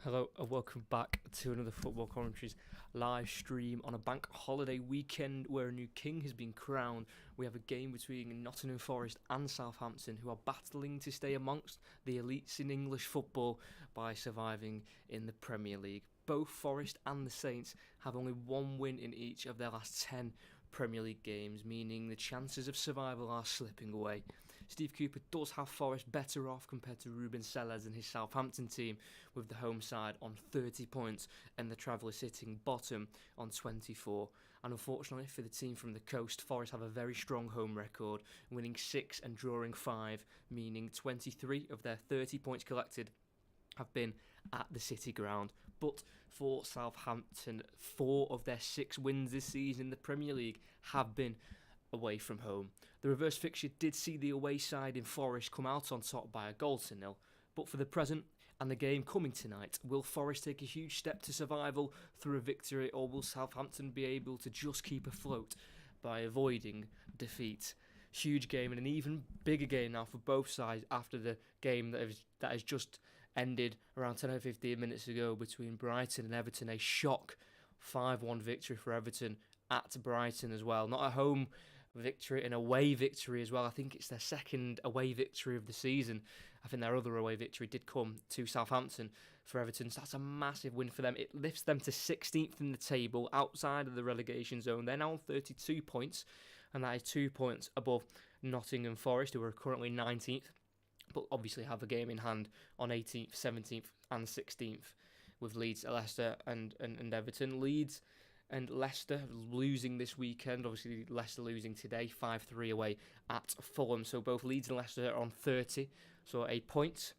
Hello and welcome back to another Football Commentaries live stream on a bank holiday weekend where a new king has been crowned. We have a game between Nottingham Forest and Southampton, who are battling to stay amongst the elites in English football by surviving in the Premier League. Both Forest and the Saints have only one win in each of their last 10 Premier League games, meaning the chances of survival are slipping away. Steve Cooper does have Forest better off compared to Ruben Sellers and his Southampton team, with the home side on 30 points and the travellers sitting bottom on 24. And unfortunately for the team from the coast, Forest have a very strong home record, winning 6 and drawing 5, meaning 23 of their 30 points collected have been at the City ground. But for Southampton, 4 of their 6 wins this season in the Premier League have been away from home. The reverse fixture did see the away side in Forest come out on top by a goal to nil. But for the present and the game coming tonight, will Forest take a huge step to survival through a victory, or will Southampton be able to just keep afloat by avoiding defeat? Huge game, and an even bigger game now for both sides after the game that has just ended around 10 or 15 minutes ago between Brighton and Everton. A shock 5-1 victory for Everton at Brighton as well. Not a home victory, an away victory as well. I think it's their second away victory of the season. I think their other away victory did come to Southampton for Everton, so that's a massive win for them. It lifts them to 16th in the table, outside of the relegation zone. They're now on 32 points, and that is 2 points above Nottingham Forest, who are currently 19th, but obviously have a game in hand on 18th, 17th and 16th, with Leeds, Leicester and Everton. Leeds and Leicester losing this weekend. Obviously, Leicester losing today, 5-3 away at Fulham. So both Leeds and Leicester are on 30. So a point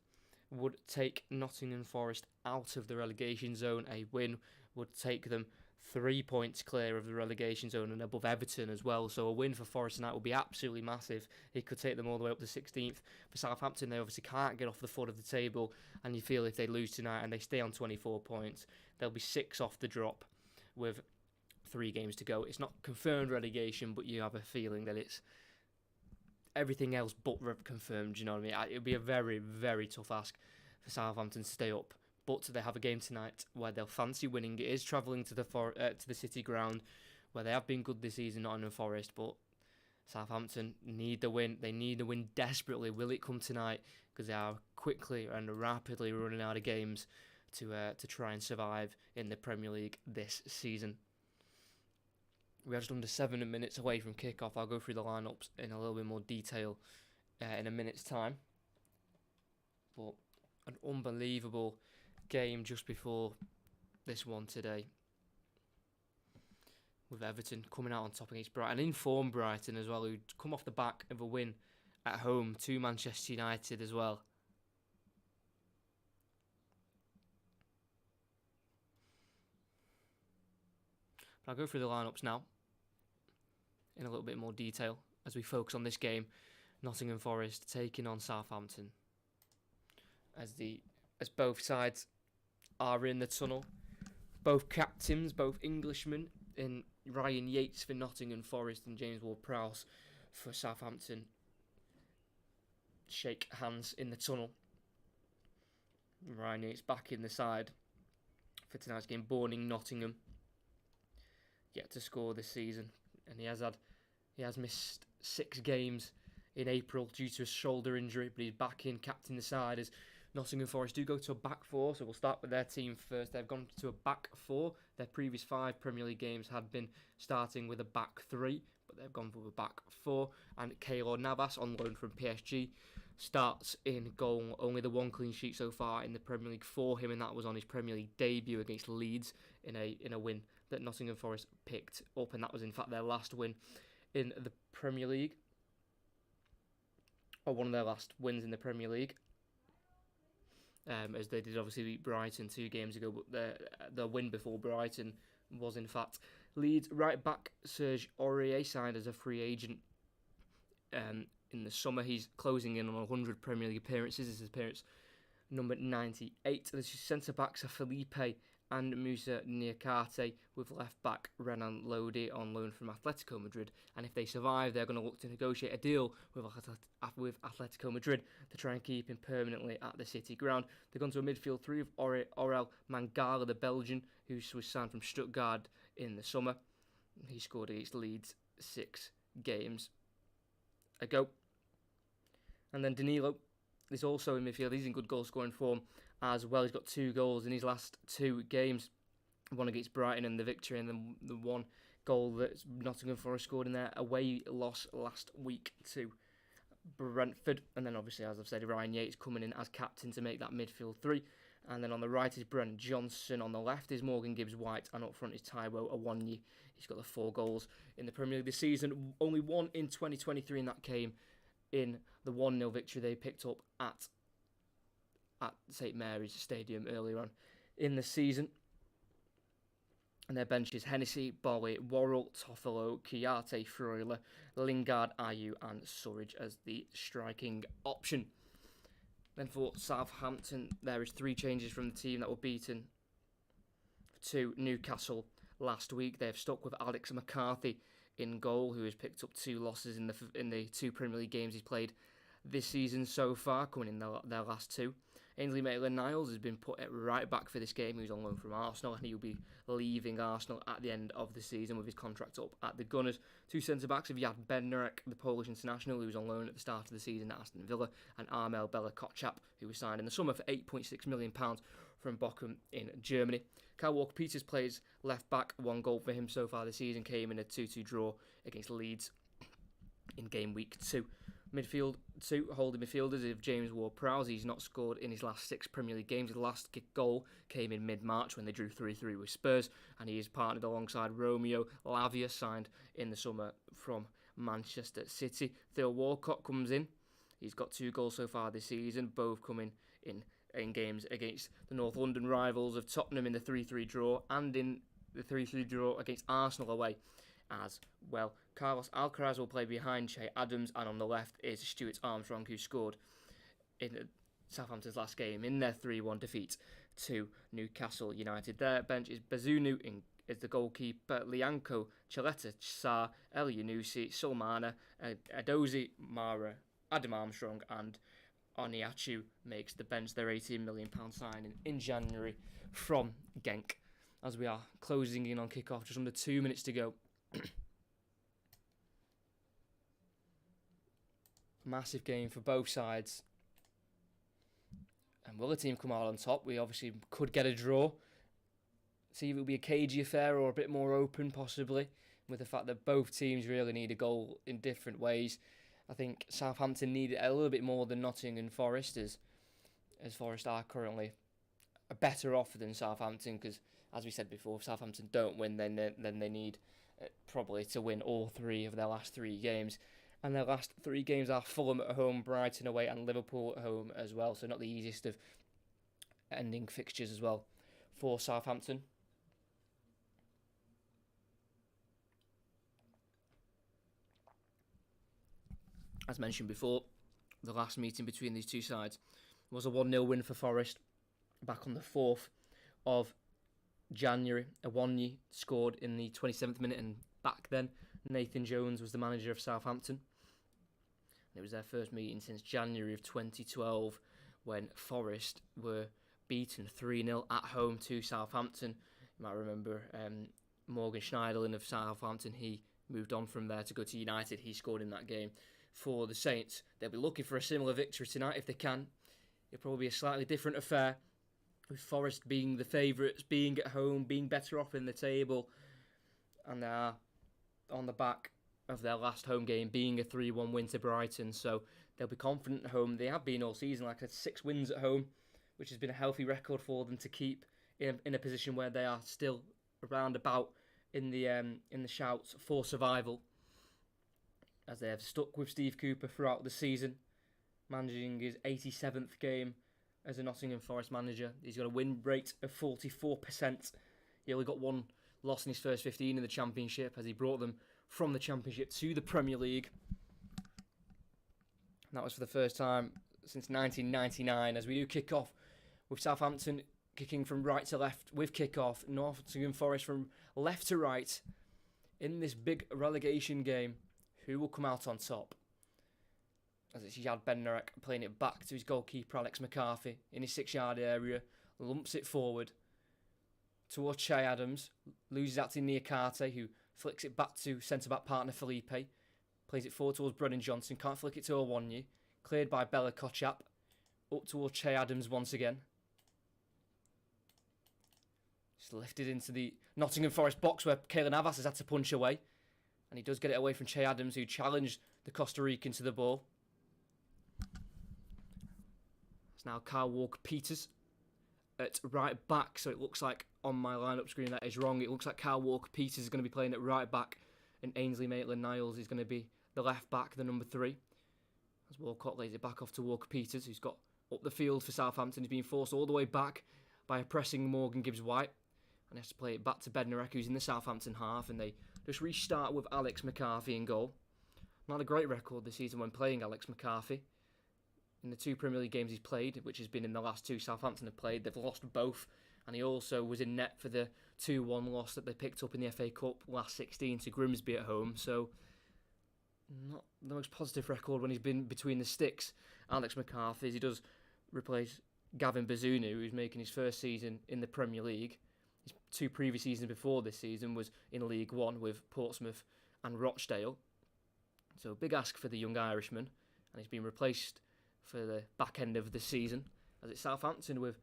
would take Nottingham Forest out of the relegation zone. A win would take them 3 points clear of the relegation zone and above Everton as well. So a win for Forest tonight would be absolutely massive. It could take them all the way up to 16th. For Southampton, they obviously can't get off the foot of the table, and you feel if they lose tonight and they stay on 24 points, they'll be 6 off the drop with 3 games to go. It's not confirmed relegation, but you have a feeling that it's everything else but confirmed. You know what I mean? It'll be a very, very tough ask for Southampton to stay up. But they have a game tonight where they'll fancy winning. It is travelling to the City ground, where they have been good this season, Nottingham Forest, but Southampton need the win. They need the win desperately. Will it come tonight? Because they are quickly and rapidly running out of games to try and survive in the Premier League this season. We are just under 7 minutes away from kickoff. I'll go through the lineups in a little bit more detail in a minute's time. But an unbelievable game just before this one today, with Everton coming out on top against Brighton. An informed Brighton as well, who'd come off the back of a win at home to Manchester United as well. But I'll go through the lineups now in a little bit more detail as we focus on this game. Nottingham Forest taking on Southampton, as both sides are in the tunnel. Both captains, both Englishmen, in Ryan Yates for Nottingham Forest and James Ward-Prowse for Southampton, shake hands in the tunnel. Ryan Yates back in the side for tonight's game, born in Nottingham, yet to score this season, and he has missed 6 games in April due to a shoulder injury, but he's back in, captain the side, as Nottingham Forest do go to a back 4, so we'll start with their team first. They've gone to a back 4. Their previous 5 Premier League games had been starting with a back 3, but they've gone for a back 4, and Keylor Navas, on loan from PSG, starts in goal. Only the 1 clean sheet so far in the Premier League for him, and that was on his Premier League debut against Leeds in a win that Nottingham Forest picked up, and that was in fact their last win in the Premier League, or one of their last wins in the Premier League, as they did obviously beat Brighton 2 games ago, but the win before Brighton was in fact Leeds. Right back Serge Aurier signed as a free agent in the summer. He's closing in on 100 Premier League appearances. This is appearance number 98. The centre backs are Felipe and Musa Niakate, with left-back Renan Lodi on loan from Atletico Madrid. And if they survive, they're going to look to negotiate a deal with Atletico Madrid to try and keep him permanently at the City ground. They've gone to a midfield three of Aurel Mangala, the Belgian, who was signed from Stuttgart in the summer. He scored against Leeds 6 games ago. And then Danilo is also in midfield. He's in good goal-scoring form as well. He's got 2 goals in his last 2 games. One against Brighton and the victory, and then the 1 goal that Nottingham Forest scored in their away loss last week to Brentford. And then obviously, as I've said, Ryan Yates coming in as captain to make that midfield 3. And then on the right is Brennan Johnson. On the left is Morgan Gibbs-White. And up front is Taiwo Awoniyi. He's got the 4 goals in the Premier League this season. Only 1 in 2023, and that came in the 1-0 victory they picked up at St Mary's Stadium earlier on in the season. And their bench is Hennessy, Bolly, Worrell, Toffolo, Kiarte, Freuler, Lingard, Ayew and Surridge as the striking option. Then for Southampton, there is 3 changes from the team that were beaten to Newcastle last week. They've stuck with Alex McCarthy in goal, who has picked up 2 losses in the 2 Premier League games he's played this season so far, coming in their last 2. Ainsley Maitland-Niles has been put right back for this game. He's on loan from Arsenal, and he'll be leaving Arsenal at the end of the season with his contract up at the Gunners. 2 centre-backs of Jan Bednarek, the Polish international, who was on loan at the start of the season at Aston Villa, and Armel Bella-Kotchap, who was signed in the summer for £8.6 million from Bochum in Germany. Kyle Walker-Peters plays left-back. 1 goal for him so far this season came in a 2-2 draw against Leeds in game week 2. Midfield 2 holding midfielders of James Ward-Prowse. He's not scored in his last 6 Premier League games. His last goal came in mid-March when they drew 3-3 with Spurs, and he is partnered alongside Romeo Lavia, signed in the summer from Manchester City. Theo Walcott comes in. He's got 2 goals so far this season, both coming in games against the North London rivals of Tottenham in the 3-3 draw and in the 3-3 draw against Arsenal away as well. Carlos Alcaraz will play behind Che Adams, and on the left is Stuart Armstrong, who scored in Southampton's last game in their 3-1 defeat to Newcastle United. Their bench is Bazunu is the goalkeeper, Lianco, Chaleta, Sarr, El Yunusi, Sulmana, Adozi, Mara, Adam Armstrong and Oniachu makes the bench. Their £18 million signing in January from Genk. As we are closing in on kick-off, just under 2 minutes to go. Massive game for both sides. And will the team come out on top? We obviously could get a draw. See if it'll be a cagey affair or a bit more open, possibly, with the fact that both teams really need a goal in different ways. I think Southampton need it a little bit more than Nottingham Forest, as Forest are currently a better offer than Southampton, because, as we said before, if Southampton don't win, then they need probably to win all 3 of their last 3 games. And their last 3 games are Fulham at home, Brighton away and Liverpool at home as well. So not the easiest of ending fixtures as well for Southampton. As mentioned before, the last meeting between these two sides was a 1-0 win for Forest back on the 4th of January. Awoniyi scored in the 27th minute, and back then Nathan Jones was the manager of Southampton. It was their first meeting since January of 2012, when Forest were beaten 3-0 at home to Southampton. You might remember Morgan Schneiderlin of Southampton. He moved on from there to go to United. He scored in that game for the Saints. They'll be looking for a similar victory tonight if they can. It'll probably be a slightly different affair, with Forest being the favourites, being at home, being better off in the table, and they are on the back of their last home game being a 3-1 win to Brighton, so they'll be confident at home. They have been all season, like I said, 6 wins at home, which has been a healthy record for them to keep in a position where they are still around about in the shouts for survival, as they have stuck with Steve Cooper throughout the season, managing his 87th game as a Nottingham Forest manager. He's got a win rate of 44%. He only got 1 loss in his first 15 in the Championship, as he brought them from the Championship to the Premier League. And that was for the first time since 1999, as we do kick off with Southampton kicking from right to left with kickoff. Nottingham Forest from left to right in this big relegation game. Who will come out on top? As it's Yad Bednarek playing it back to his goalkeeper Alex McCarthy in his 6-yard area, lumps it forward towards Che Adams, loses out to Niakate, who flicks it back to centre-back partner Felipe, plays it forward towards Brennan Johnson, can't flick it to Awonyi, cleared by Bella Kochap, up towards Che Adams once again. Just lifted into the Nottingham Forest box where Keylor Navas has had to punch away, and he does get it away from Che Adams, who challenged the Costa Rican to the ball. It's now Kyle Walker-Peters at right back, so it looks like on my lineup screen that is wrong. It looks like Kyle Walker-Peters is going to be playing at right back, and Ainsley Maitland-Niles is going to be the left back, the number 3. As Walcott lays it back off to Walker-Peters, who's got up the field for Southampton. He's being forced all the way back by a pressing Morgan Gibbs-White, and he has to play it back to Bednarek, who's in the Southampton half, and they just restart with Alex McCarthy in goal. Not a great record this season when playing Alex McCarthy. In the 2 Premier League games he's played, which has been in the last 2 Southampton have played, they've lost both. And he also was in net for the 2-1 loss that they picked up in the FA Cup last 16 to Grimsby at home. So, not the most positive record when he's been between the sticks, Alex McCarthy. He does replace Gavin Bazunu, who's making his first season in the Premier League. His 2 previous seasons before this season was in League One with Portsmouth and Rochdale. So, big ask for the young Irishman. And he's been replaced for the back end of the season, as it's Southampton with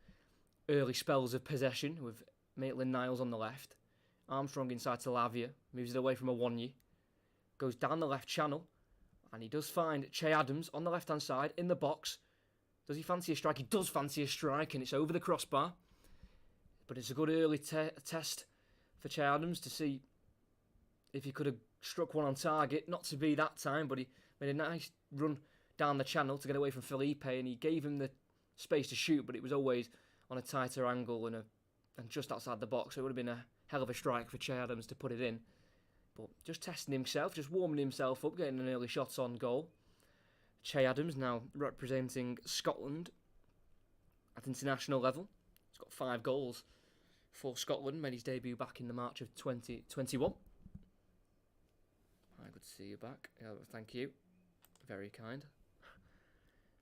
early spells of possession with Maitland-Niles on the left, Armstrong inside to Lavia, moves it away from Awonyi, goes down the left channel, and he does find Che Adams on the left hand side in the box. Does he fancy a strike? He does fancy a strike, and it's over the crossbar, but it's a good early test for Che Adams to see if he could have struck one on target. Not to be that time, but he made a nice run down the channel to get away from Felipe, and he gave him the space to shoot, but it was always on a tighter angle and just outside the box, so it would have been a hell of a strike for Che Adams to put it in. But just testing himself, just warming himself up, getting an early shot on goal. Che Adams now representing Scotland at international level. He's got 5 goals for Scotland, made his debut back in the March of 2021. Hi, good to see you back. Yeah, thank you. Very kind.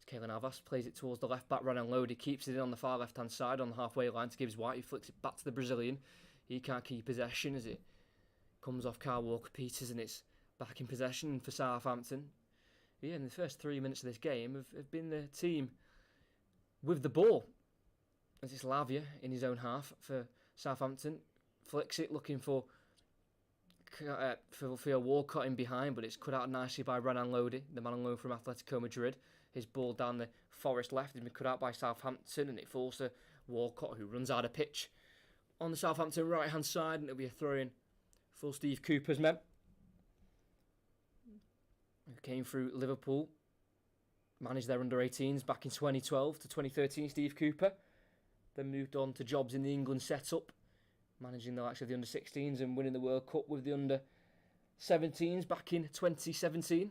Keylor Navas plays it towards the left back, Renan Lodi keeps it in on the far left hand side on the halfway line to Gibbs-White. He flicks it back to the Brazilian. He can't keep possession as it comes off Kyle Walker-Peters, and it's back in possession for Southampton. Yeah, in the first 3 minutes of this game have been the team with the ball, as it's Lavia in his own half for Southampton. Flicks it looking for Walcott in behind, but it's cut out nicely by Renan Lodi, the man on loan from Atletico Madrid. His ball down the Forest left has been cut out by Southampton, and it falls to Walcott, who runs out of pitch on the Southampton right hand side, and it'll be a throw in for Steve Cooper's men, who came through Liverpool, managed their under 18s back in 2012 to 2013. Steve Cooper then moved on to jobs in the England setup, managing the likes of the under 16s and winning the World Cup with the under 17s back in 2017.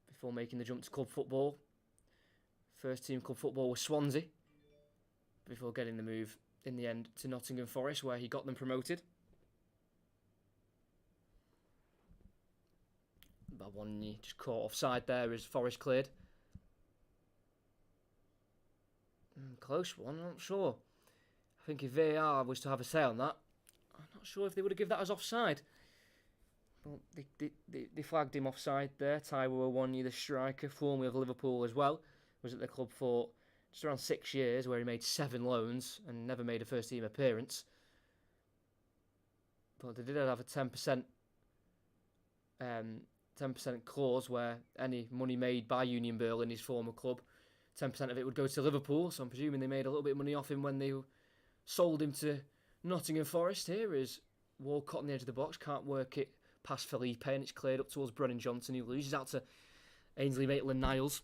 Before making the jump to club football. First team club football was Swansea, before getting the move in the end to Nottingham Forest, where he got them promoted. Awonyi just caught offside there as Forest cleared. Close one, I'm not sure. I think if VAR was to have a say on that, I'm not sure if they would have given that as offside. Well, they flagged him offside there. Taiwo Awonyi, the striker, formerly of Liverpool as well, was at the club for just around 6 years, where he made 7 loans and never made a first-team appearance. But they did have a 10% clause where any money made by Union Berlin, his former club, 10% of it would go to Liverpool. So I'm presuming they made a little bit of money off him when they sold him to Nottingham Forest. Here is Walcott on the edge of the box, can't work it past Felipe, and it's cleared up towards Brennan Johnson, who loses out to Ainsley Maitland-Niles.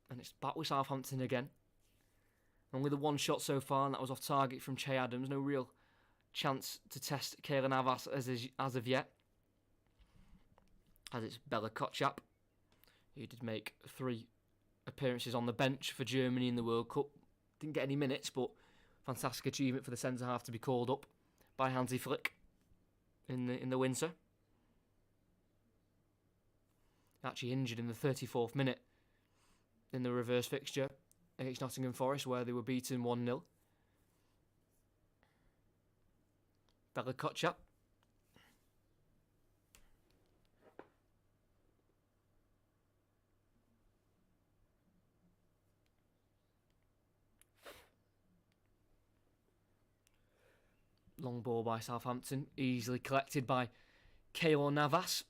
And it's back with Southampton again. Only the one shot so far, and that was off target from Che Adams. No real chance to test Keylor Navas as of yet. As it's Bella Kochap, who did make 3 appearances on the bench for Germany in the World Cup Didn't get any minutes, but fantastic achievement for the centre-half to be called up by Hansi Flick in the winter. Actually injured in the 34th minute in the reverse fixture against Nottingham Forest, where they were beaten 1-0. Bella Kotchap. Long ball by Southampton, easily collected by Keylor Navas.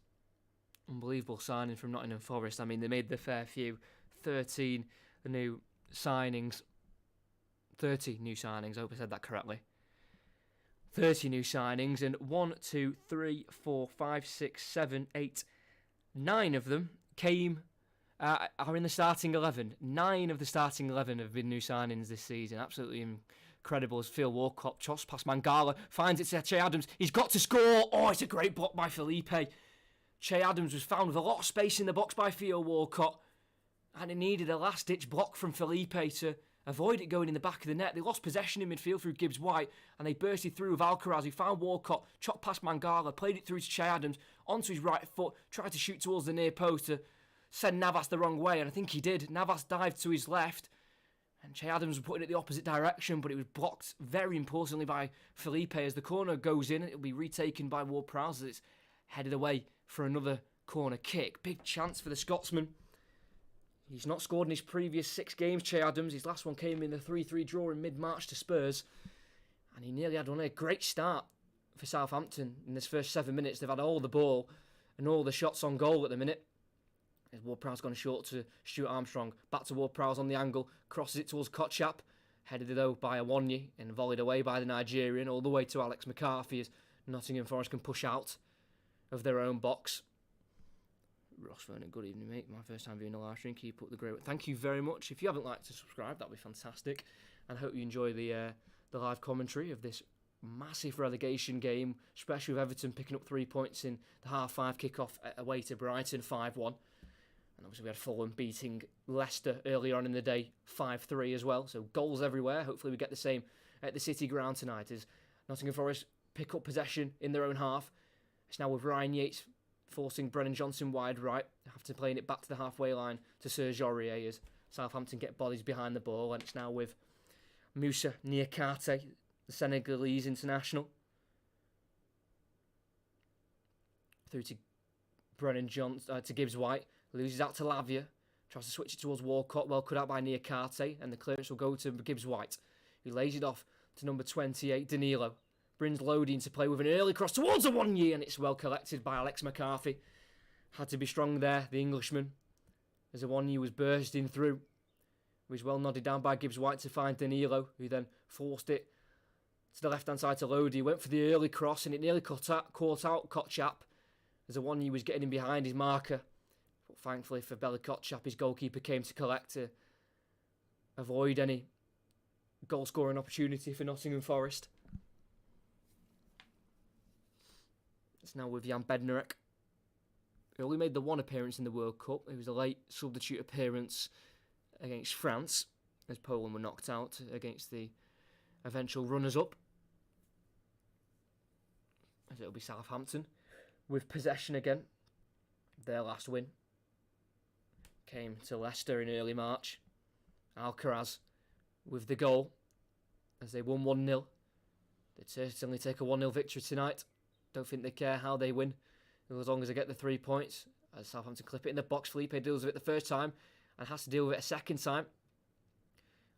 Unbelievable signing from Nottingham Forest. I mean, they made the fair few. 13 new signings. 30 new signings, I hope I said that correctly. 30 new signings, and 1, 2, 3, 4, 5, 6, 7, 8, 9 of them are in the starting 11. 9 of the starting 11 have been new signings this season. Absolutely incredible as Phil Walcott chops past Mangala, finds it to Che Adams. He's got to score. Oh, it's a great block by Felipe. Che Adams was found with a lot of space in the box by Theo Walcott, and he needed a last-ditch block from Felipe to avoid it going in the back of the net. They lost possession in midfield through Gibbs-White, and they bursted through with Alcaraz, who found Walcott, chopped past Mangala, played it through to Che Adams, onto his right foot, tried to shoot towards the near post to send Navas the wrong way, and I think he did. Navas dived to his left, and Che Adams was putting it the opposite direction, but it was blocked very importantly by Felipe as the corner goes in. It'll be retaken by Ward-Prowse as it's headed away for another corner kick. Big chance for the Scotsman. He's not scored in his previous 6 games, Che Adams. His last one came in the 3-3 draw in mid-March to Spurs, and he nearly had a great start for Southampton in this first 7 minutes. They've had all the ball and all the shots on goal at the minute. As Ward-Prowse gone short to Stuart Armstrong. Back to Ward-Prowse on the angle. Crosses it towards Kotchap. Headed though by Awonyi and volleyed away by the Nigerian all the way to Alex McCarthy as Nottingham Forest can push out of their own box. Ross Vernon, good evening, mate. My first time viewing the live stream. Keep up the great work. Thank you very much. If you haven't liked to subscribe, that'd be fantastic. And I hope you enjoy the live commentary of this massive relegation game, especially with Everton picking up 3 points in the half-5 kickoff away to Brighton 5-1. And obviously we had Fulham beating Leicester earlier on in the day 5-3 as well. So goals everywhere. Hopefully we get the same at the City ground tonight as Nottingham Forest pick up possession in their own half. It's now with Ryan Yates forcing Brennan Johnson wide right, after playing it back to the halfway line to Serge Aurier as Southampton get bodies behind the ball, and it's now with Moussa Niakate, the Senegalese international, through to Brennan Johnson, to Gibbs-White, loses out to Lavia, tries to switch it towards Walcott, well cut out by Niakate, and the clearance will go to Gibbs-White, who lays it off to number 28, Danilo. Brings Lodi into play with an early cross towards Awonyi, and it's well collected by Alex McCarthy. Had to be strong there, the Englishman, as Awonyi was bursting through. He was well nodded down by Gibbs-White to find Danilo, who then forced it to the left-hand side to Lodi. Went for the early cross, and it nearly caught out Kotchap, as Awonyi was getting in behind his marker. But thankfully for Bella Kotchap, his goalkeeper came to collect to avoid any goal-scoring opportunity for Nottingham Forest. It's now with Jan Bednarek. He only made the one appearance in the World Cup. It was a late substitute appearance against France, as Poland were knocked out against the eventual runners-up. As it'll be Southampton with possession again. Their last win came to Leicester in early March. Alcaraz with the goal as they won 1-0. They'd certainly take a 1-0 victory tonight. Don't think they care how they win, as long as they get the 3 points. As Southampton clip it in the box, Felipe deals with it the first time and has to deal with it a second time.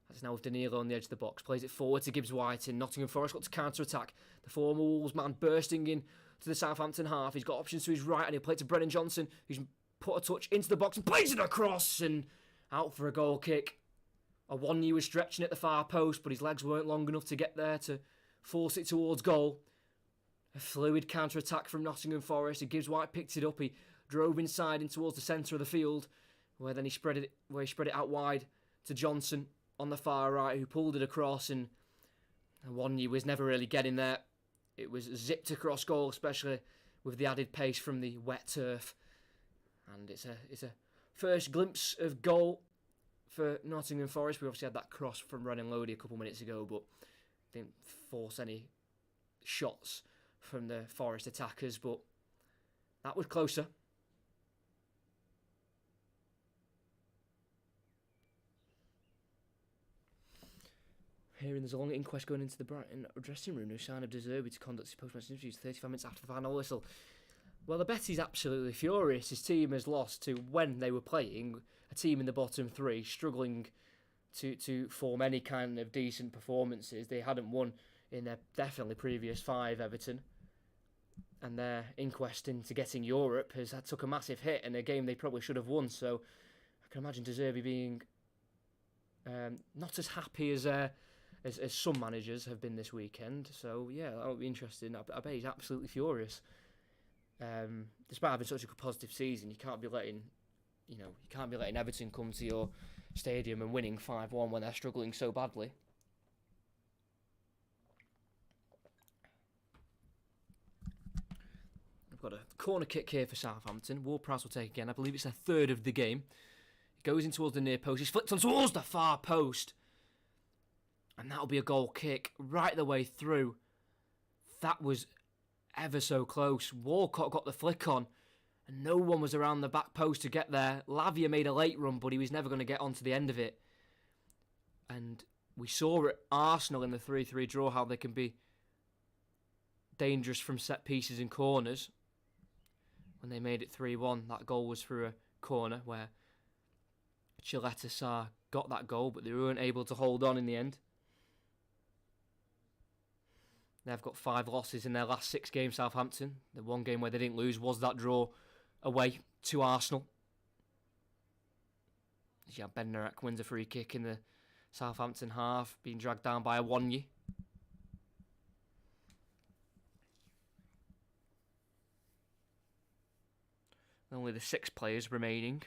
That's now with Danilo on the edge of the box. Plays it forward to Gibbs-White, and Nottingham Forest got to counter-attack. The former Wolves man bursting in to the Southampton half. He's got options to his right, and he'll play it to Brennan Johnson, who's put a touch into the box and plays it across and out for a goal kick. Awonyi was stretching at the far post, but his legs weren't long enough to get there to force it towards goal. A fluid counter-attack from Nottingham Forest. Gibbs-White picked it up. He drove inside and towards the centre of the field, where then he spread it out wide to Johnson on the far right, who pulled it across, and Awonyi was never really getting there. It was zipped across goal, especially with the added pace from the wet turf. And it's a first glimpse of goal for Nottingham Forest. We obviously had that cross from Renan Lodi a couple minutes ago, but didn't force any shots from the Forest attackers, but that was closer. Hearing there's a long inquest going into the Brighton dressing room. No sign of De Zerbi to conduct his post-match interviews 35 minutes after the final whistle. Well, the Betty's absolutely furious. His team has lost to, when they were playing, a team in the bottom three, struggling to form any kind of decent performances. They hadn't won in their definitely previous 5, Everton. And their inquest into getting Europe took a massive hit in a game they probably should have won. So I can imagine De Zerbi being not as happy as some managers have been this weekend. So yeah, that'll be interesting. I bet he's absolutely furious. Despite having such a positive season, you can't be letting Everton come to your stadium and winning 5-1 when they're struggling so badly. We've got a corner kick here for Southampton. Ward-Prowse will take again. I believe it's their third of the game. It goes in towards the near post. He's flicked on towards the far post. And that'll be a goal kick right the way through. That was ever so close. Walcott got the flick on, and no one was around the back post to get there. Lavia made a late run, but he was never going to get onto the end of it. And we saw at Arsenal in the 3-3 draw how they can be dangerous from set pieces and corners. When they made it 3-1, that goal was through a corner where Chileta Sarr got that goal, but they weren't able to hold on in the end. They've got 5 losses in their last 6 games, Southampton. The one game where they didn't lose was that draw away to Arsenal. Bednarek wins a free kick in the Southampton half, being dragged down by a Wonyi. Only the 6 players remaining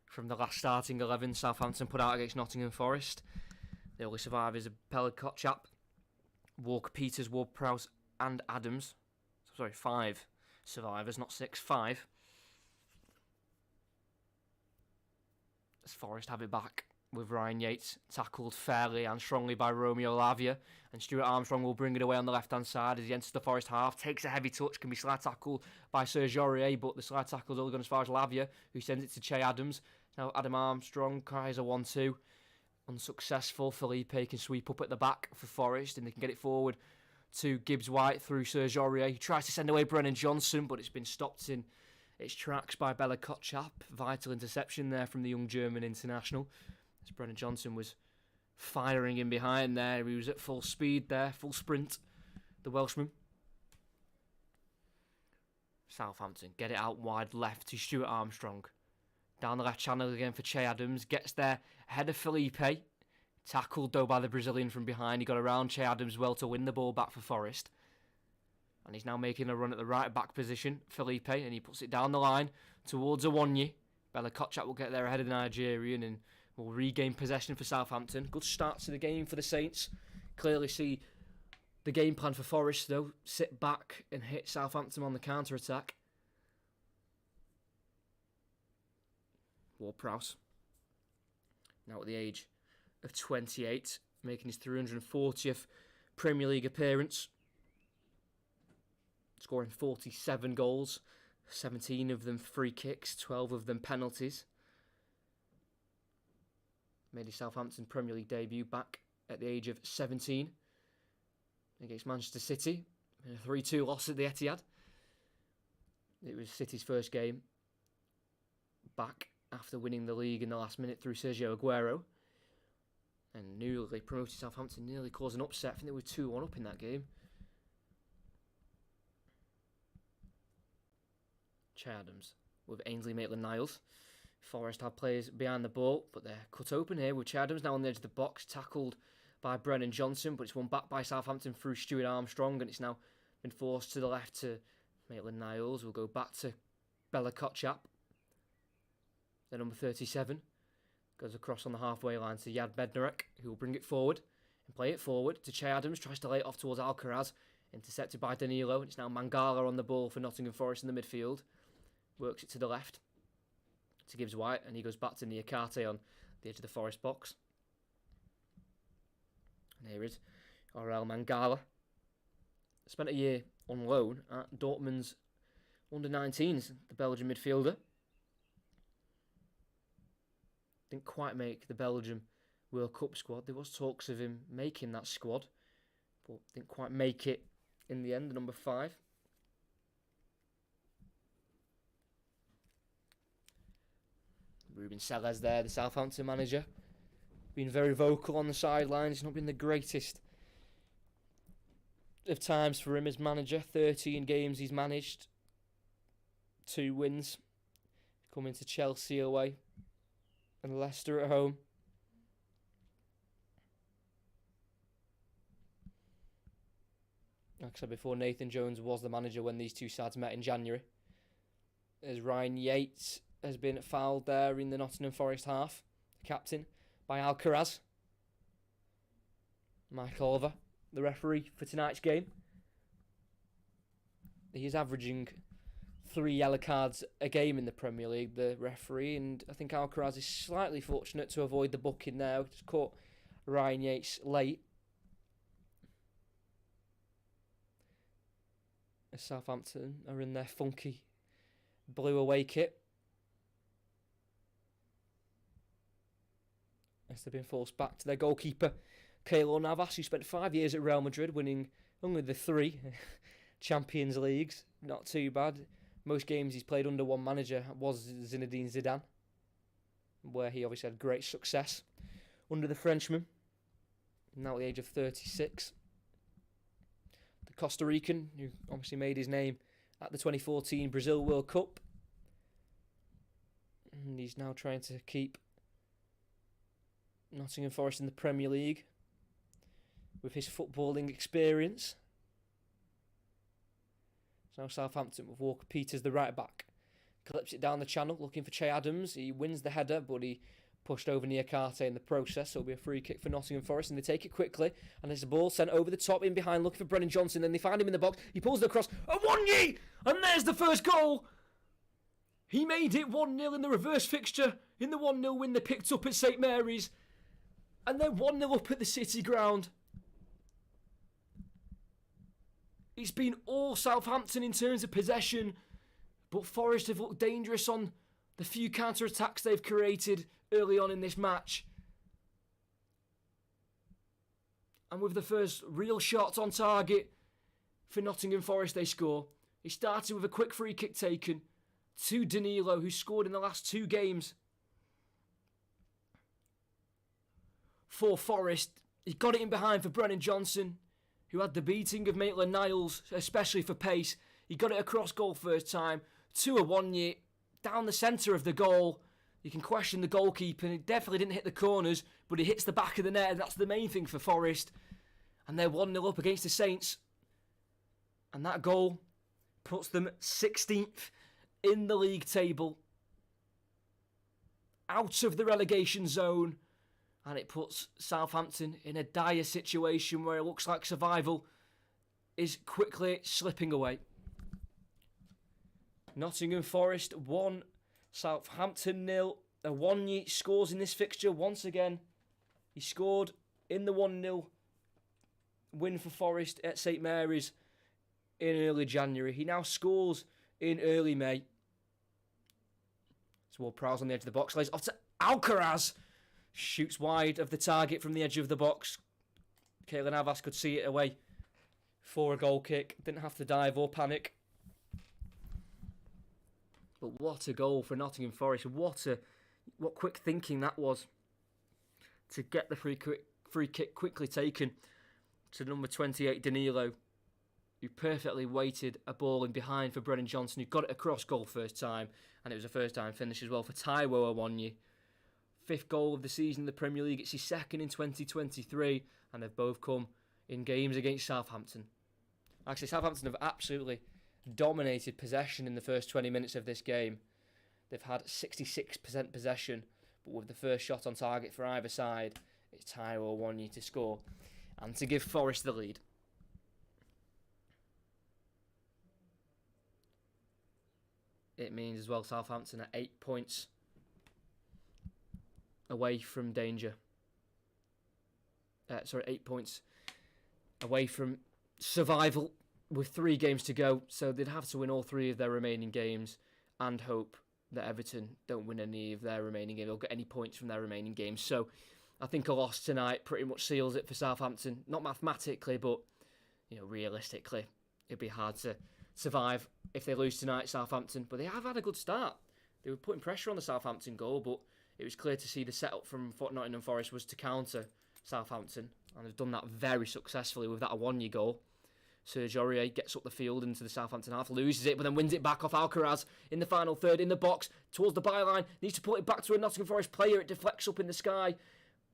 from the last starting 11 Southampton put out against Nottingham Forest. The only survivors are Pellicott-Chap, Walker-Peters, Ward-Prowse and Adams. 5 survivors, not 6, 5. As Forest have it back with Ryan Yates, tackled fairly and strongly by Romeo Lavia, and Stuart Armstrong will bring it away on the left-hand side as he enters the Forest half, takes a heavy touch, can be slide tackled by Serge Aurier, but the slide tackle is only gone as far as Lavia, who sends it to Che Adams. Now Adam Armstrong tries a 1-2. Unsuccessful. Felipe can sweep up at the back for Forest and they can get it forward to Gibbs-White through Serge Aurier. He tries to send away Brennan Johnson, but it's been stopped in its tracks by Pellicott-Chap. Vital interception there from the young German international. As Brennan Johnson was firing in behind there. He was at full speed there, full sprint, the Welshman. Southampton get it out wide left to Stuart Armstrong. Down the left channel again for Che Adams. Gets there ahead of Felipe. Tackled though by the Brazilian from behind. He got around Che Adams well to win the ball back for Forest. And he's now making a run at the right back position, Felipe, and he puts it down the line towards Awonyi. Pellicott-Chap will get there ahead of the Nigerian and will regain possession for Southampton. Good start to the game for the Saints. Clearly see the game plan for Forest though. Sit back and hit Southampton on the counter-attack. Ward-Prowse, now at the age of 28, making his 340th Premier League appearance, scoring 47 goals, 17 of them free kicks, 12 of them penalties. Made his Southampton Premier League debut back at the age of 17 against Manchester City, in a 3-2 loss at the Etihad. It was City's first game back after winning the league in the last minute through Sergio Aguero. And newly promoted Southampton nearly caused an upset. I think they were 2-1 up in that game. Che Adams with Ainsley Maitland-Niles. Forest have players behind the ball, but they're cut open here with Che Adams now on the edge of the box, tackled by Brennan Johnson, but it's won back by Southampton through Stuart Armstrong, and it's now been forced to the left to Maitland-Niles. We'll go back to Pellicott-Chap. The number 37 goes across on the halfway line to Yad Bednarek, who will bring it forward and play it forward to Che Adams. Tries to lay it off towards Alcaraz, intercepted by Danilo. It's now Mangala on the ball for Nottingham Forest in the midfield. Works it to the left to Gibbs-White, and he goes back to Niakate on the edge of the Forest box. And here is Orel Mangala. Spent a year on loan at Dortmund's under-19s, the Belgian midfielder. Didn't quite make the Belgium World Cup squad. There was talks of him making that squad, but didn't quite make it in the end, the number 5. Ruben Selles there, the Southampton manager. Been very vocal on the sidelines. It's not been the greatest of times for him as manager. 13 games he's managed. 2 wins. Coming to Chelsea away and Leicester at home. Like I said before, Nathan Jones was the manager when these two sides met in January. As Ryan Yates has been fouled there in the Nottingham Forest half, the captain, by Alcaraz. Mike Oliver, the referee for tonight's game. He is averaging 3 yellow cards a game in the Premier League, the referee, and I think Alcaraz is slightly fortunate to avoid the booking there. Just caught Ryan Yates late. As Southampton are in their funky blue away kit. As they've been forced back to their goalkeeper, Keylor Navas, who spent 5 years at Real Madrid, winning only the 3 Champions Leagues. Not too bad. Most games he's played under one manager was Zinedine Zidane, where he obviously had great success under the Frenchman, now at the age of 36. The Costa Rican, who obviously made his name at the 2014 Brazil World Cup. And he's now trying to keep Nottingham Forest in the Premier League with his footballing experience. So now Southampton with Walker Peters, the right back. Clips it down the channel, looking for Che Adams. He wins the header, but he pushed over Niakate in the process. So it'll be a free kick for Nottingham Forest, and they take it quickly. And there's a ball sent over the top, in behind, looking for Brennan Johnson. Then they find him in the box. He pulls it across. Awonyi! And there's the first goal! He made it 1-0 in the reverse fixture. In the 1-0 win they picked up at St Mary's. And they're 1-0 up at the City Ground. It's been all Southampton in terms of possession, but Forest have looked dangerous on the few counter-attacks they've created early on in this match. And with the first real shot on target for Nottingham Forest, they score. It started with a quick free kick taken to Danilo, who scored in the last 2 games for Forest. He got it in behind for Brennan Johnson, who had the beating of Maitland-Niles, especially for pace. He got it across goal first time to Awonyi, down the centre of the goal. You can question the goalkeeper, and he definitely didn't hit the corners, but he hits the back of the net, and that's the main thing for Forest. And they're 1-0 up against the Saints. And that goal puts them 16th in the league table, out of the relegation zone. And it puts Southampton in a dire situation where it looks like survival is quickly slipping away. Nottingham Forest 1, Southampton 0. Awonyi scores in this fixture once again. He scored in the 1-0 win for Forest at St Mary's in early January. He now scores in early May. So Ward-Prowse on the edge of the box. Lays off to Alcaraz. Shoots wide of the target from the edge of the box. Keylor Navas could see it away for a goal kick. Didn't have to dive or panic. But what a goal for Nottingham Forest. What quick thinking that was to get the free kick quickly taken to number 28 Danilo, who perfectly weighted a ball in behind for Brennan Johnson, who got it across goal first time. And it was a first time finish as well for Taiwo Awonyi. 5th goal of the season in the Premier League. It's his 2nd in 2023, and they've both come in games against Southampton. Actually, Southampton have absolutely dominated possession in the first 20 minutes of this game. They've had 66% possession, but with the first shot on target for either side, it's Taiwo Awonyi to score and to give Forest the lead. It means as well Southampton are 8 points away from danger. 8 points away from survival with 3 games to go. So they'd have to win all 3 of their remaining games and hope that Everton don't win any of their remaining games or get any points from their remaining games. So I think a loss tonight pretty much seals it for Southampton. Not mathematically, but realistically, it'd be hard to survive if they lose tonight, Southampton. But they have had a good start. They were putting pressure on the Southampton goal, but it was clear to see the setup from Nottingham Forest was to counter Southampton, and they've done that very successfully with that Awoniyi goal. Serge Aurier gets up the field into the Southampton half, loses it, but then wins it back off Alcaraz in the final third, in the box, towards the byline, needs to put it back to a Nottingham Forest player, it deflects up in the sky.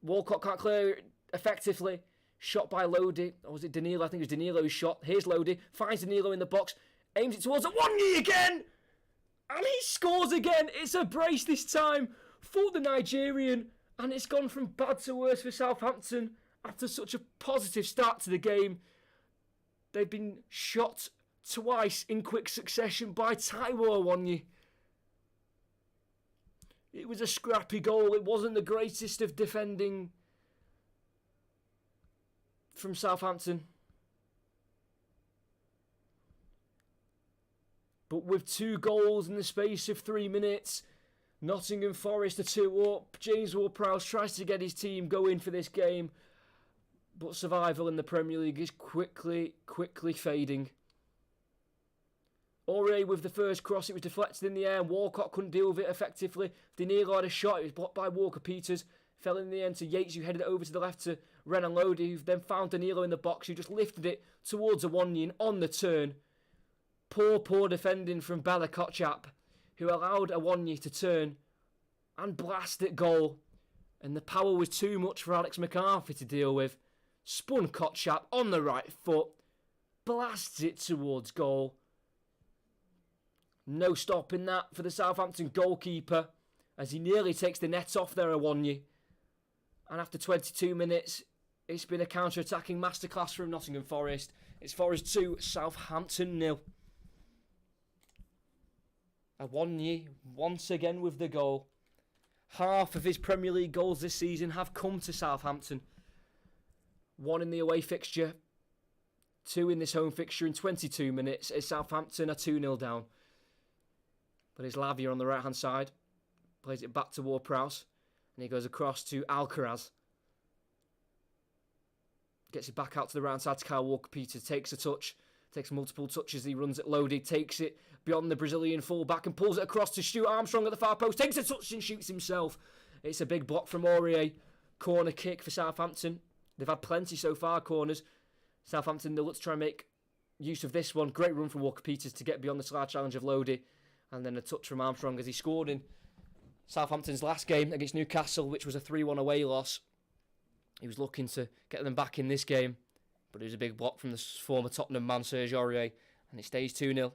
Walcott can't clear it effectively. Shot by Lodi, or was it Danilo? I think it was Danilo's shot. Here's Lodi, finds Danilo in the box, aims it towards Awoniyi again! And he scores again! It's a brace this time for the Nigerian, and it's gone from bad to worse for Southampton after such a positive start to the game. They've been shot twice in quick succession by Taiwo Awoniyi. It was a scrappy goal. It wasn't the greatest of defending from Southampton. But with 2 goals in the space of 3 minutes, Nottingham Forest are 2 up. James Ward-Prowse tries to get his team going for this game, but survival in the Premier League is quickly fading. Aurier with the first cross, it was deflected in the air and Walcott couldn't deal with it effectively. Danilo had a shot, it was blocked by Walker-Peters, fell in the end to Yates, who headed it over to the left to Renan Lodi, who then found Danilo in the box, who just lifted it towards Awoniyi, and on the turn, poor defending from Bella Kotchap, who allowed Awoniyi to turn and blast it goal. And the power was too much for Alex McCarthy to deal with. Spun Kotchap on the right foot, blasts it towards goal. No stopping that for the Southampton goalkeeper as he nearly takes the net off there, Awoniyi. And after 22 minutes, it's been a counter-attacking masterclass from Nottingham Forest. It's Forest 2, Southampton 0. Awoniyi once again with the goal. Half of his Premier League goals this season have come to Southampton. 1 in the away fixture, 2 in this home fixture in 22 minutes as Southampton are 2-0 down. But it's Lavia on the right hand side, plays it back to Ward-Prowse, and he goes across to Alcaraz. Gets it back out to the right hand side to Kyle Walker-Peters, takes a touch, takes multiple touches, he runs it loaded, takes it beyond the Brazilian fullback and pulls it across to Stuart Armstrong at the far post, takes a touch and shoots himself. It's a big block from Aurier, corner kick for Southampton. They've had plenty so far, corners. Southampton, they'll look to try and make use of this one. Great run from Walker-Peters to get beyond the slight challenge of Lodi. And then a touch from Armstrong as he scored in Southampton's last game against Newcastle, which was a 3-1 away loss. He was looking to get them back in this game, but it was a big block from the former Tottenham man, Serge Aurier, and it stays 2-0.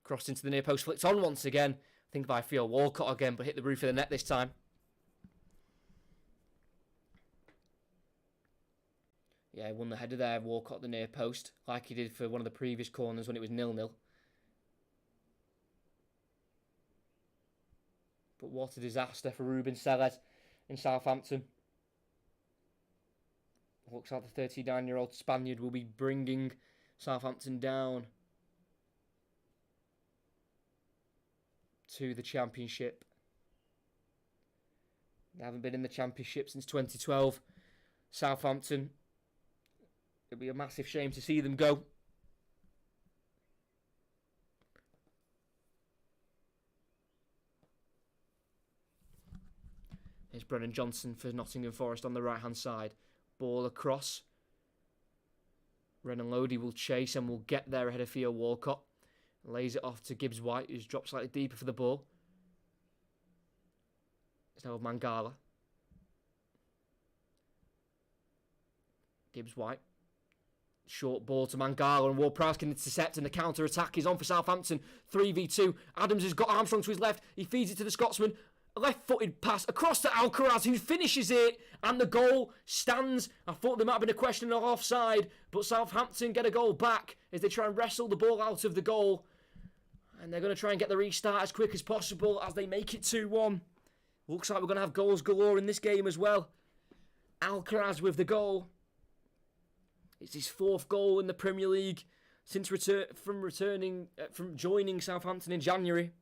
Crossed into the near post, flicked on once again. I think by Theo Walcott again, but hit the roof of the net this time. Yeah, he won the header there, Walcott the near post, like he did for one of the previous corners when it was 0-0. But what a disaster for Ruben Selles in Southampton. Looks like the 39-year-old Spaniard will be bringing Southampton down to the Championship. They haven't been in the Championship since 2012. Southampton, it'd be a massive shame to see them go. Here's Brennan Johnson for Nottingham Forest on the right-hand side. Ball across. Renan Lodi will chase and will get there ahead of Theo Walcott. Lays it off to Gibbs-White, who's dropped slightly deeper for the ball. It's now Mangala. Gibbs-White. Short ball to Mangala and Ward-Prowse can intercept and the counter-attack is on for Southampton. 3v2. Adams has got Armstrong to his left. He feeds it to the Scotsman. A left-footed pass across to Alcaraz, who finishes it, and the goal stands. I thought there might have been a question of offside, but Southampton get a goal back as they try and wrestle the ball out of the goal. And they're going to try and get the restart as quick as possible as they make it 2-1. Looks like we're going to have goals galore in this game as well. Alcaraz with the goal. It's his 4th goal in the Premier League since from joining Southampton in January.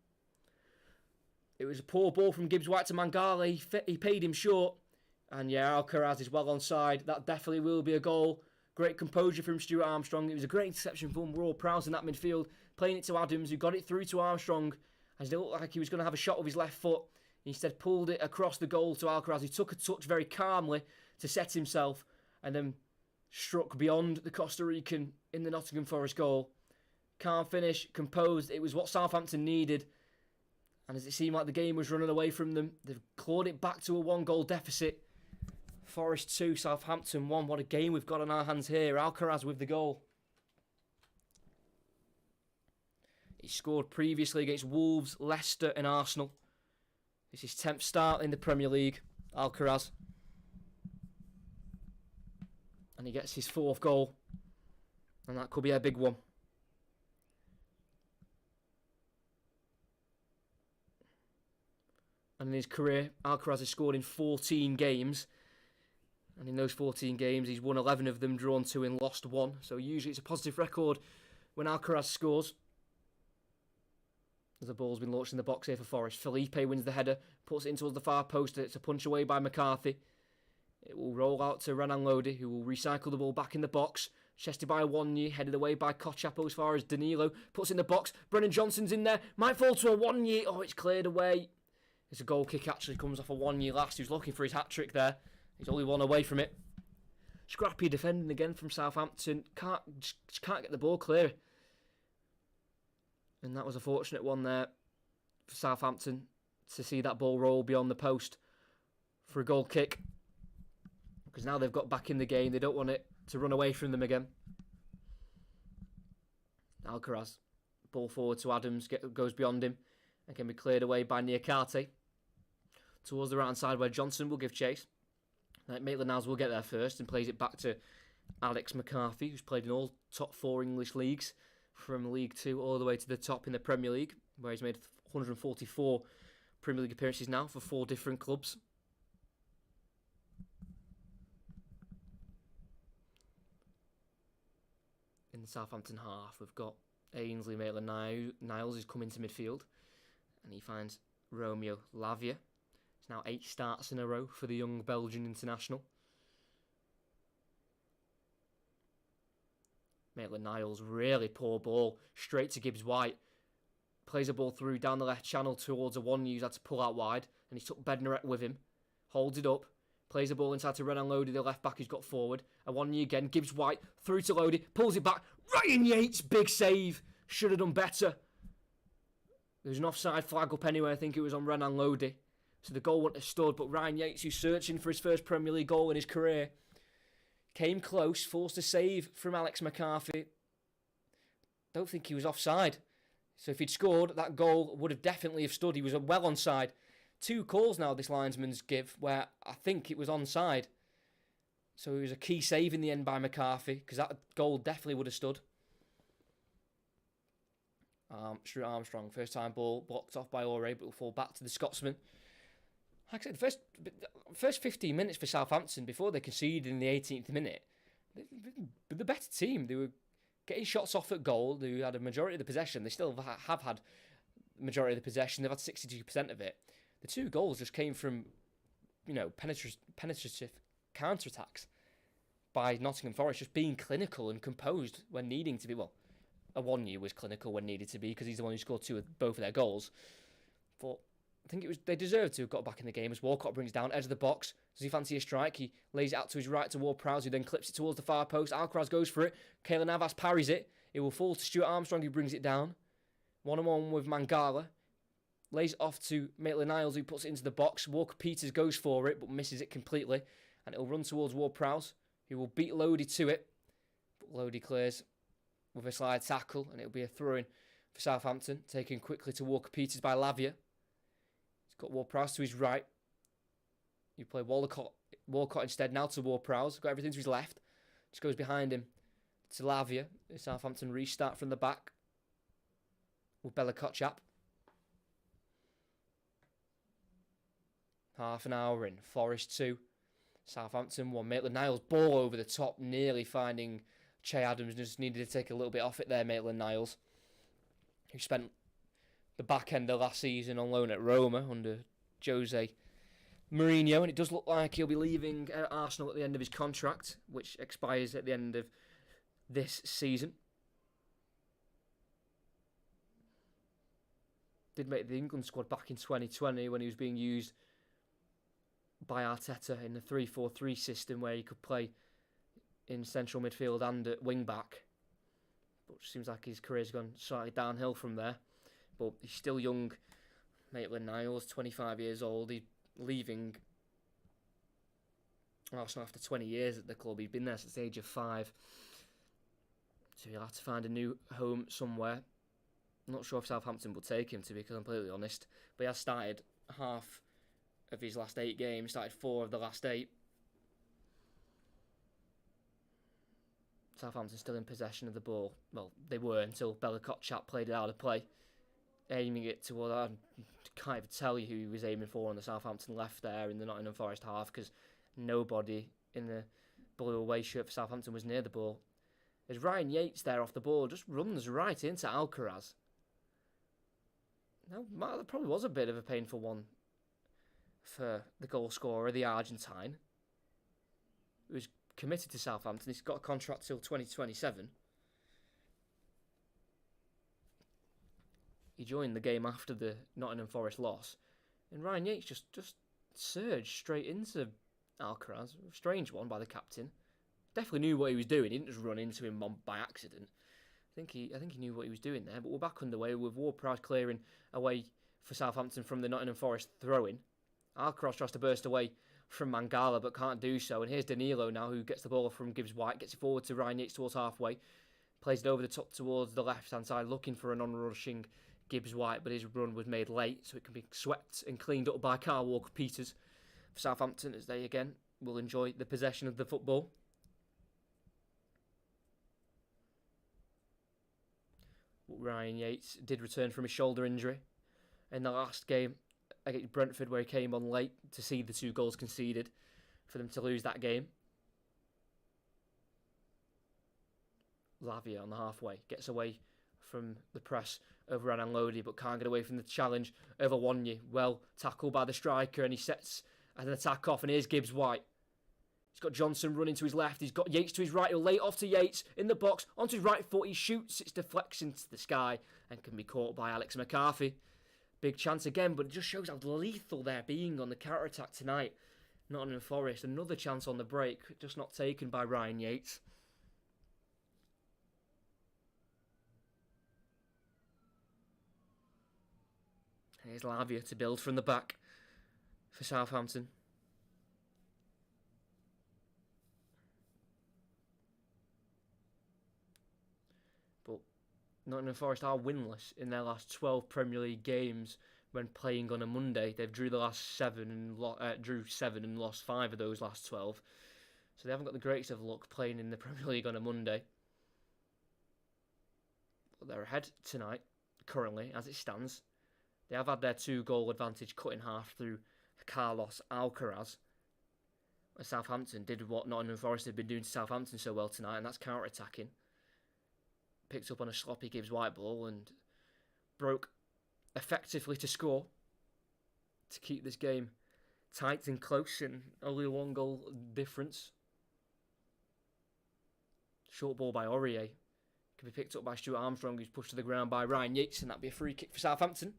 It was a poor ball from Gibbs-White to Mangala. He paid him short. And yeah, Alcaraz is well onside. That definitely will be a goal. Great composure from Stuart Armstrong. It was a great interception from Ward-Prowse in that midfield. Playing it to Adams, who got it through to Armstrong. As it looked like he was going to have a shot with his left foot. He instead pulled it across the goal to Alcaraz, who took a touch very calmly to set himself. And then struck beyond the Costa Rican in the Nottingham Forest goal. Calm finish, composed. It was what Southampton needed. And as it seemed like the game was running away from them, they've clawed it back to a 1-goal deficit. Forest 2, Southampton 1. What a game we've got on our hands here. Alcaraz with the goal. He scored previously against Wolves, Leicester and Arsenal. It's his 10th start in the Premier League. Alcaraz. And he gets his 4th goal. And that could be a big one. And in his career, Alcaraz has scored in 14 games. And in those 14 games, he's won 11 of them, drawn 2 and lost 1. So usually it's a positive record when Alcaraz scores. As the ball's been launched in the box here for Forest. Felipe wins the header, puts it in towards the far post. It's a punch away by McCarthy. It will roll out to Renan Lodi, who will recycle the ball back in the box. Chested by Awoniyi, headed away by Kochapo as far as Danilo. Puts in the box. Brennan Johnson's in there. Might fall to Awoniyi. Oh, it's cleared away. It's a goal kick actually comes off Awoniyi last. Who's looking for his hat-trick there. He's only one away from it. Scrappy defending again from Southampton. Just can't get the ball clear. And that was a fortunate one there for Southampton to see that ball roll beyond the post for a goal kick. Because now they've got back in the game. They don't want it to run away from them again. Alcaraz. Ball forward to Adams. Goes beyond him. And can be cleared away by Niakate. Towards the right-hand side where Johnson will give chase. Maitland-Niles will get there first and plays it back to Alex McCarthy, who's played in all top 4 English leagues, from League 2 all the way to the top in the Premier League, where he's made 144 Premier League appearances now for 4 different clubs. In the Southampton half, we've got Ainsley Maitland-Niles, who's come into midfield, and he finds Romeo Lavia. It's now 8 starts in a row for the young Belgian international. Maitland-Niles, really poor ball, straight to Gibbs-White. Plays a ball through down the left channel towards Awoniyi, who's had to pull out wide, and he's took Bednarek with him. Holds it up, plays the ball inside to Renan Lodi, the left back who's got forward. Awoniyi again, Gibbs-White, through to Lodi, pulls it back. Ryan Yates, big save, should have done better. There's an offside flag up anyway, I think it was on Renan Lodi. So the goal wouldn't have stood, but Ryan Yates, who's searching for his first Premier League goal in his career, came close, forced a save from Alex McCarthy. Don't think he was offside. So if he'd scored, that goal would have definitely have stood. He was well onside. 2 calls now this linesman's give, where I think it was onside. So it was a key save in the end by McCarthy, because that goal definitely would have stood. Stuart Armstrong, first time ball, blocked off by Ore, but will fall back to the Scotsman. Like I said, the first 15 minutes for Southampton, before they conceded in the 18th minute, the better team. They were getting shots off at goal. They had a majority of the possession. They still have had the majority of the possession. They've had 62% of it. The 2 goals just came from, penetrative counter-attacks by Nottingham Forest, just being clinical and composed when needing to be. Well, Awoniyi was clinical when needed to be, because he's the one who scored both of their goals. But I think they deserved to have got back in the game as Walcott brings down edge of the box. Does he fancy a strike? He lays it out to his right to Ward-Prowse, who then clips it towards the far post. Alcaraz goes for it. Keylor Navas parries it. It will fall to Stuart Armstrong, who brings it down. 1-on-1 with Mangala. Lays it off to Maitland-Niles, who puts it into the box. Walker-Peters goes for it, but misses it completely. And it'll run towards Ward-Prowse, who will beat Lodi to it. But Lodi clears with a slide tackle, and it'll be a throw-in for Southampton. Taken quickly to Walker-Peters by Lavia. He's got Ward-Prowse to his right. You play Walcott instead now to Ward-Prowse. Got everything to his left. Just goes behind him to Lavia. Southampton restart from the back with Bella Kotchap. Half an hour in. Forest 2. Southampton 1. Maitland-Niles ball over the top, nearly finding Che Adams. Just needed to take a little bit off it there, Maitland-Niles, who spent the back end of last season on loan at Roma under Jose Mourinho, and it does look like he'll be leaving Arsenal at the end of his contract, which expires at the end of this season. Did make the England squad back in 2020 when he was being used by Arteta in the 3-4-3 system where he could play in central midfield and at wing back. But it seems like his career's gone slightly downhill from there. But he's still young. Maitland-Niles, 25 years old. He's leaving Arsenal after 20 years at the club. He's been there since the age of 5. So he'll have to find a new home somewhere. I'm not sure if Southampton will take him, to be completely honest. But he has started half of his last 8 games, started 4 of the last 8. Southampton still in possession of the ball. Well, they were until Bella Kotchap played it out of play, aiming it toward. I can't even tell you who he was aiming for on the Southampton left there in the Nottingham Forest half, because nobody in the blue away shirt for Southampton was near the ball. As Ryan Yates there off the ball just runs right into Alcaraz. Now, that probably was a bit of a painful one for the goal scorer, the Argentine, who was committed to Southampton. He's got a contract till 2027. He joined the game after the Nottingham Forest loss, and Ryan Yates just surged straight into Alcaraz. A strange one by the captain. Definitely knew what he was doing. He didn't just run into him by accident. I think he knew what he was doing there. But we're back underway with Ward-Prowse clearing away for Southampton from the Nottingham Forest throw-in. Alcaraz tries to burst away from Mangala but can't do so. And here's Danilo now, who gets the ball from Gibbs-White, gets it forward to Ryan Yates towards halfway, plays it over the top towards the left-hand side, looking for an on-rushing Gibbs-White, but his run was made late, so it can be swept and cleaned up by Kyle Walker-Peters for Southampton, as they again will enjoy the possession of the football. Ryan Yates did return from his shoulder injury in the last game against Brentford, where he came on late to see the 2 goals conceded for them to lose that game. Lavia on the halfway gets away from the press over Renan Lodi, but can't get away from the challenge over Wanya. Well tackled by the striker, and he sets an attack off, and here's Gibbs-White. He's got Johnson running to his left. He's got Yates to his right. He'll lay it off to Yates in the box. Onto his right foot. He shoots. It deflects into the sky and can be caught by Alex McCarthy. Big chance again, but it just shows how lethal they're being on the counter-attack tonight. Nottingham Forest. Another chance on the break, just not taken by Ryan Yates. Here's Lavia to build from the back for Southampton. Nottingham Forest are winless in their last 12 Premier League games when playing on a Monday. They've drew the last 7 and drew 7 and lost 5 of those last 12. So they haven't got the greatest of luck playing in the Premier League on a Monday. But they're ahead tonight, currently, as it stands. They have had their 2-goal advantage cut in half through Carlos Alcaraz. Southampton did what Nottingham Forest had been doing to Southampton so well tonight, and that's counter-attacking. Picked up on a sloppy Gibbs-White ball and broke effectively to score to keep this game tight and close in only a 1-goal difference. Short ball by Aurier can be picked up by Stuart Armstrong, who's pushed to the ground by Ryan Yates, and that'd be a free kick for Southampton.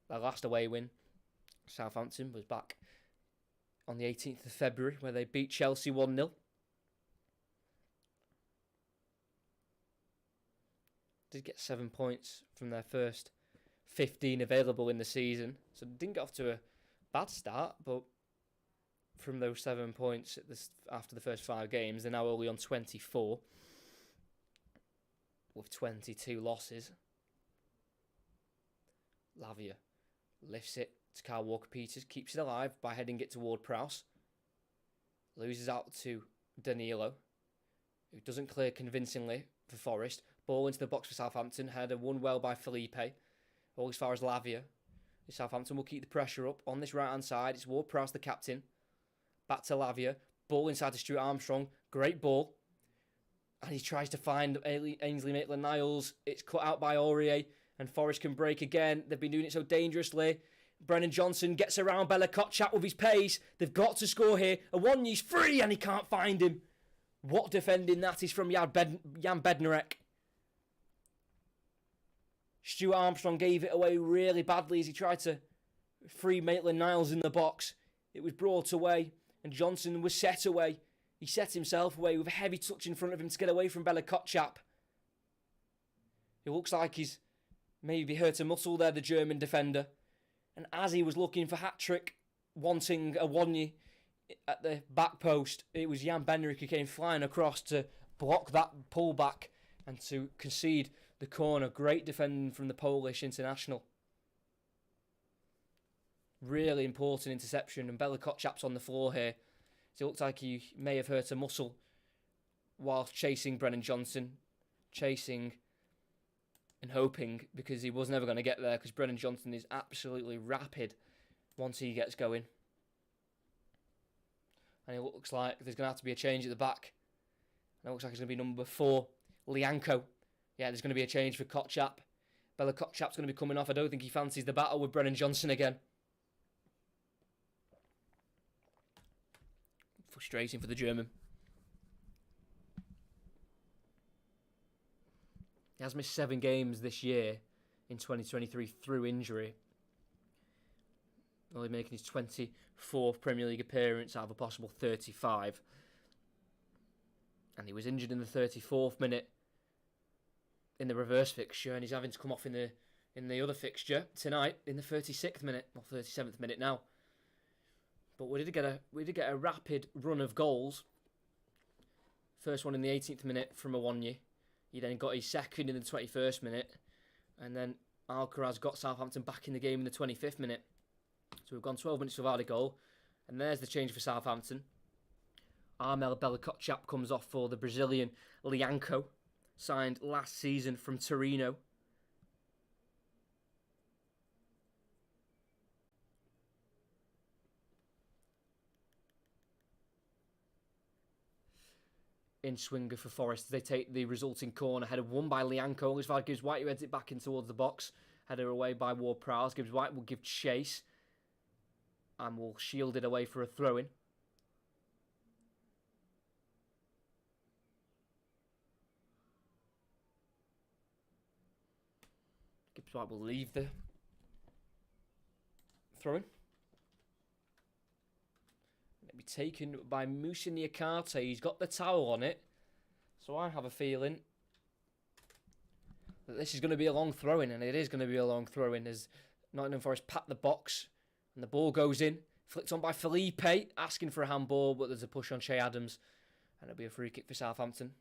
Their last away win, Southampton, was back on the 18th of February, where they beat Chelsea 1-0. Did get 7 points from their first 15 available in the season, so didn't get off to a bad start, but from those 7 points after the first 5 games, they're now only on 24, with 22 losses. Lavia lifts it to Kyle Walker-Peters, keeps it alive by heading it to Ward-Prowse. Loses out to Danilo, who doesn't clear convincingly for Forest. Ball into the box for Southampton, header won well by Felipe. all as far as Lavia. Southampton will keep the pressure up on this right-hand side. It's Ward-Prowse, the captain. Back to Lavia. Ball inside to Stuart Armstrong. Great ball. And he tries to find Ainsley Maitland-Niles. It's cut out by Aurier. And Forest can break again. They've been doing it so dangerously. Brennan Johnson gets around Bella Kotchap with his pace. They've got to score here. Awoniyi's free and he can't find him. What defending that is from Jan Bednarek. Stuart Armstrong gave it away really badly as he tried to free Maitland-Niles in the box. It was brought away and Johnson was set away. He set himself away with a heavy touch in front of him to get away from Bella Kotchap. It looks like he's maybe hurt a muscle there, the German defender. And as he was looking for hat-trick, wanting Awoniyi at the back post, it was Jan Bednarek who came flying across to block that pullback and to concede the corner. Great defending from the Polish international. Really important interception, and Bella Kotchap's on the floor here. So it looks like he may have hurt a muscle whilst chasing Brennan Johnson. Chasing and hoping, because he was never going to get there, because Brennan Johnson is absolutely rapid once he gets going. And it looks like there's going to have to be a change at the back. And it looks like it's going to be number 4, Lianco. Yeah, there's going to be a change for Kotchap. Bella Kotchap's going to be coming off. I don't think he fancies the battle with Brennan Johnson again. Frustrating for the German. He has missed 7 games this year in 2023 through injury. Only making his 24th Premier League appearance out of a possible 35. And he was injured in the 34th minute in the reverse fixture, and he's having to come off in the other fixture tonight in the 36th minute, or 37th minute now. But we did get a rapid run of goals. First one in the 18th minute from Awoniyi. He then got his second in the 21st minute, and then Alcaraz got Southampton back in the game in the 25th minute. So we've gone 12 minutes without a goal, and there's the change for Southampton. Armel Bella Kotchap comes off for the Brazilian Lianco, signed last season from Torino. In swinger for Forest, they take the resulting corner. Header won by Lianco. Lisvard gives White, who heads it back in towards the box. Header away by Ward-Prowse. Gibbs White will give chase and will shield it away for a throw-in. Gibbs White will leave the throw-in. It'll be taken by Moussa Niakate. He's got the towel on it. So I have a feeling that this is going to be a long throw-in, and it is going to be a long throw-in as Nottingham Forest pat the box and the ball goes in. Flicked on by Felipe, asking for a handball, but there's a push on Che Adams, and it'll be a free kick for Southampton.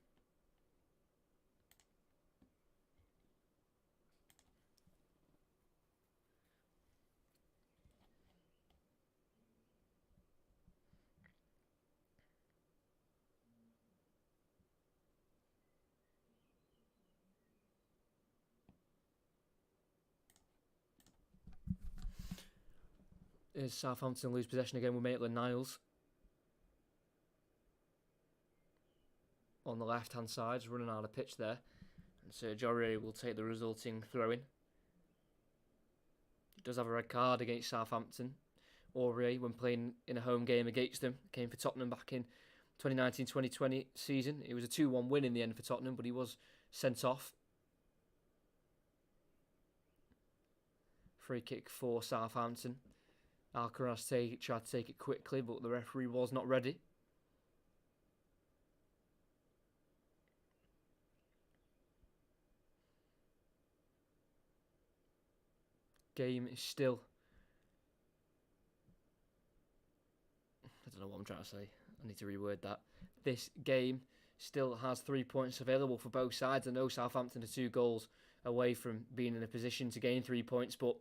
Is Southampton lose possession again with Maitland-Niles on the left-hand side, running out of pitch there. And Serge Aurier will take the resulting throw-in. He does have a red card against Southampton. Aurier, when playing in a home game against them, came for Tottenham back in 2019-2020 season. It was a 2-1 win in the end for Tottenham, but he was sent off. Free kick for Southampton. Alcaraz tried to take it quickly, but the referee was not ready. Game is still... I don't know what I'm trying to say. I need to reword that. This game still has 3 points available for both sides. I know Southampton are 2 goals away from being in a position to gain 3 points, but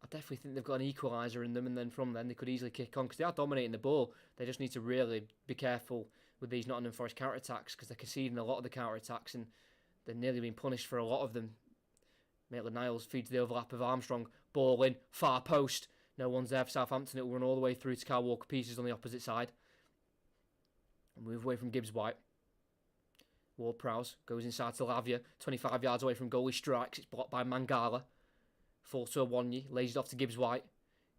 I definitely think they've got an equaliser in them, and then from then they could easily kick on because they are dominating the ball. They just need to really be careful with these Nottingham Forest counter-attacks because they're conceding a lot of the counter-attacks and they're nearly being punished for a lot of them. Maitland-Niles feeds the overlap of Armstrong. Ball in, far post. No one's there for Southampton. It will run all the way through to Kyle Walker-Peters on the opposite side. Move away from Gibbs-White. Ward-Prowse goes inside to Lavia. 25 yards away from goalie, strikes. It's blocked by Mangala. Falls to Awonyi. Lays it off to Gibbs-White.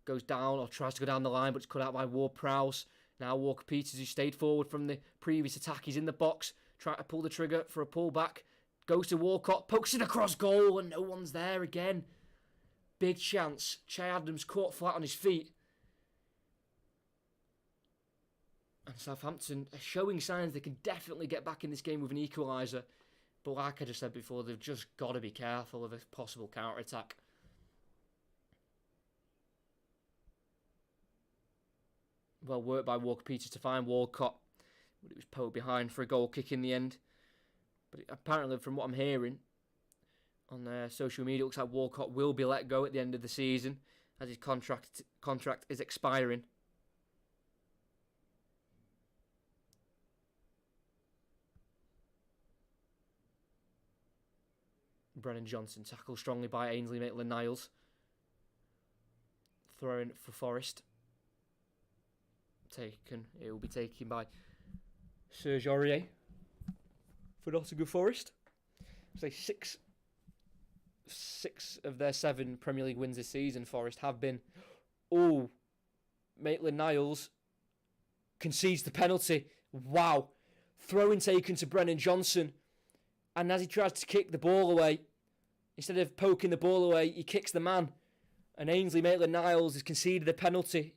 Goes down or tries to go down the line, but it's cut out by Ward-Prowse. Now Walker-Peters, who stayed forward from the previous attack. He's in the box. Trying to pull the trigger for a pullback. Goes to Walcott. Pokes it across goal and no one's there again. Big chance. Che Adams caught flat on his feet. And Southampton are showing signs they can definitely get back in this game with an equaliser. But like I just said before, they've just got to be careful of a possible counter-attack. Well worked by Walker-Peters to find Walcott. But it was poked behind for a goal kick in the end. But apparently, from what I'm hearing on their social media, it looks like Walcott will be let go at the end of the season as his contract is expiring. Brennan Johnson tackled strongly by Ainsley Maitland-Niles. Throwing for Forest. It will be taken by Serge Aurier for Nottingham Forest. Say six of their 7 Premier League wins this season, Forest have been. Oh, Maitland-Niles concedes the penalty. Wow. Throw-in taken to Brennan Johnson. And as he tries to kick the ball away, instead of poking the ball away, he kicks the man. And Ainsley Maitland-Niles has conceded a penalty.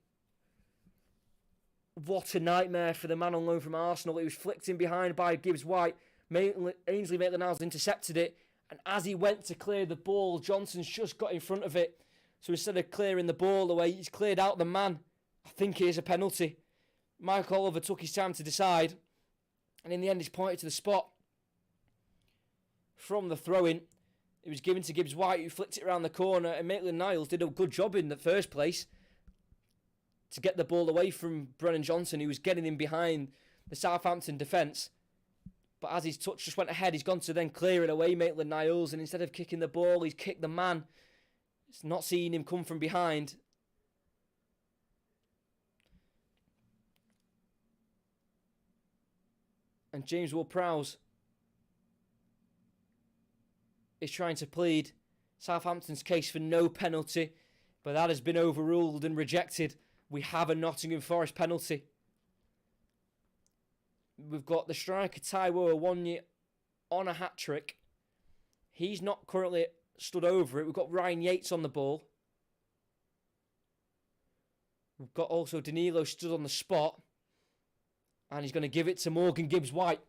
What a nightmare for the man on loan from Arsenal. It was flicked in behind by Gibbs-White. Ainsley Maitland-Niles intercepted it. And as he went to clear the ball, Johnson's just got in front of it. So instead of clearing the ball away, he's cleared out the man. I think it is a penalty. Mike Oliver took his time to decide. And in the end, he's pointed to the spot. From the throw-in, it was given to Gibbs-White, who flicked it around the corner. And Maitland-Niles did a good job in the first place to get the ball away from Brennan Johnson, who was getting in behind the Southampton defence. But as his touch just went ahead, he's gone to then clear it away, Maitland-Niles, and instead of kicking the ball, he's kicked the man. It's not seeing him come from behind. And James Ward-Prowse is trying to plead Southampton's case for no penalty, but that has been overruled and rejected. We have a Nottingham Forest penalty. We've got the striker Taiwo Awonyi on a hat-trick. He's not currently stood over it. We've got Ryan Yates on the ball. We've got also Danilo stood on the spot. And he's going to give it to Morgan Gibbs-White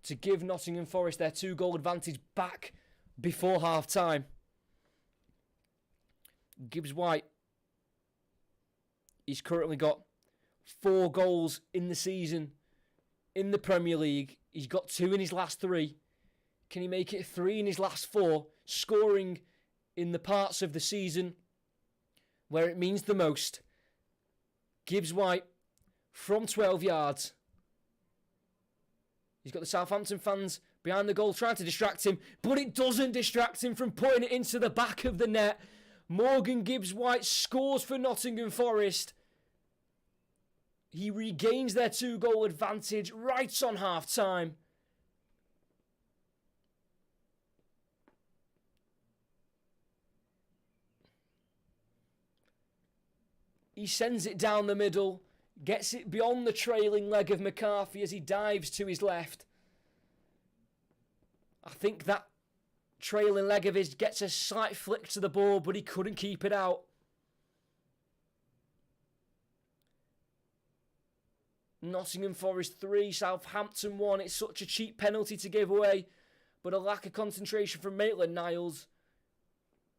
to give Nottingham Forest their 2-goal advantage back before half-time. Gibbs-White, he's currently got 4 goals in the season in the Premier League. He's got 2 in his last 3. Can he make it 3 in his last 4? Scoring in the parts of the season where it means the most. Gibbs-White from 12 yards. He's got the Southampton fans behind the goal trying to distract him, but it doesn't distract him from putting it into the back of the net. Morgan Gibbs-White scores for Nottingham Forest. He regains their 2-goal advantage right on half-time. He sends it down the middle, gets it beyond the trailing leg of McCarthy as he dives to his left. I think that trailing leg of his gets a slight flick to the ball, but he couldn't keep it out. Nottingham Forest 3, Southampton 1. It's such a cheap penalty to give away, but a lack of concentration from Maitland-Niles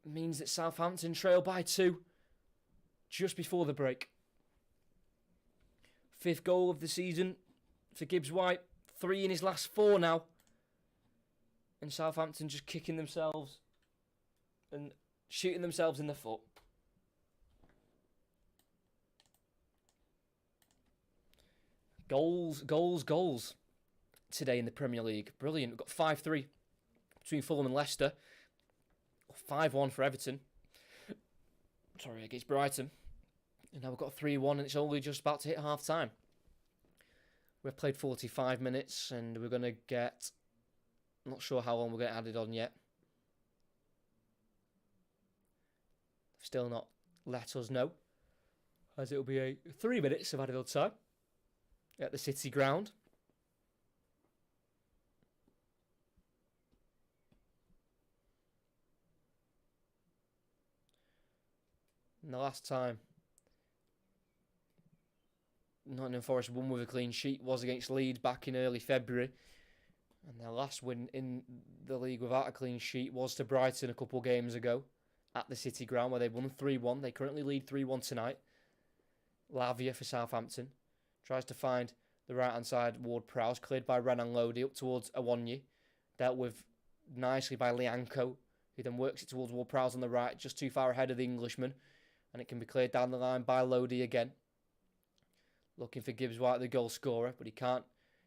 means that Southampton trail by 2 just before the break. 5th goal of the season for Gibbs-White. 3 in his last 4 now. And Southampton just kicking themselves and shooting themselves in the foot. Goals today in the Premier League. Brilliant. We've got 5-3 between Fulham and Leicester. 5-1 for Everton. Sorry, against Brighton. And now we've got 3-1 and it's only just about to hit half time. We've played 45 minutes and we're going to get... I'm not sure how long we're going to add it on yet. Still not let us know. As it'll be 3 minutes of added on time at the City ground. And the last time Nottingham Forest won with a clean sheet was against Leeds back in early February. And their last win in the league without a clean sheet was to Brighton a couple of games ago at the City ground, where they won 3-1. They currently lead 3-1 tonight. Lavia for Southampton tries to find the right-hand side. Ward-Prowse cleared by Renan Lodi up towards Awonyi. Dealt with nicely by Lianco, who then works it towards Ward-Prowse on the right, just too far ahead of the Englishman. And it can be cleared down the line by Lodi again. Looking for Gibbs White, the goal scorer, but he can't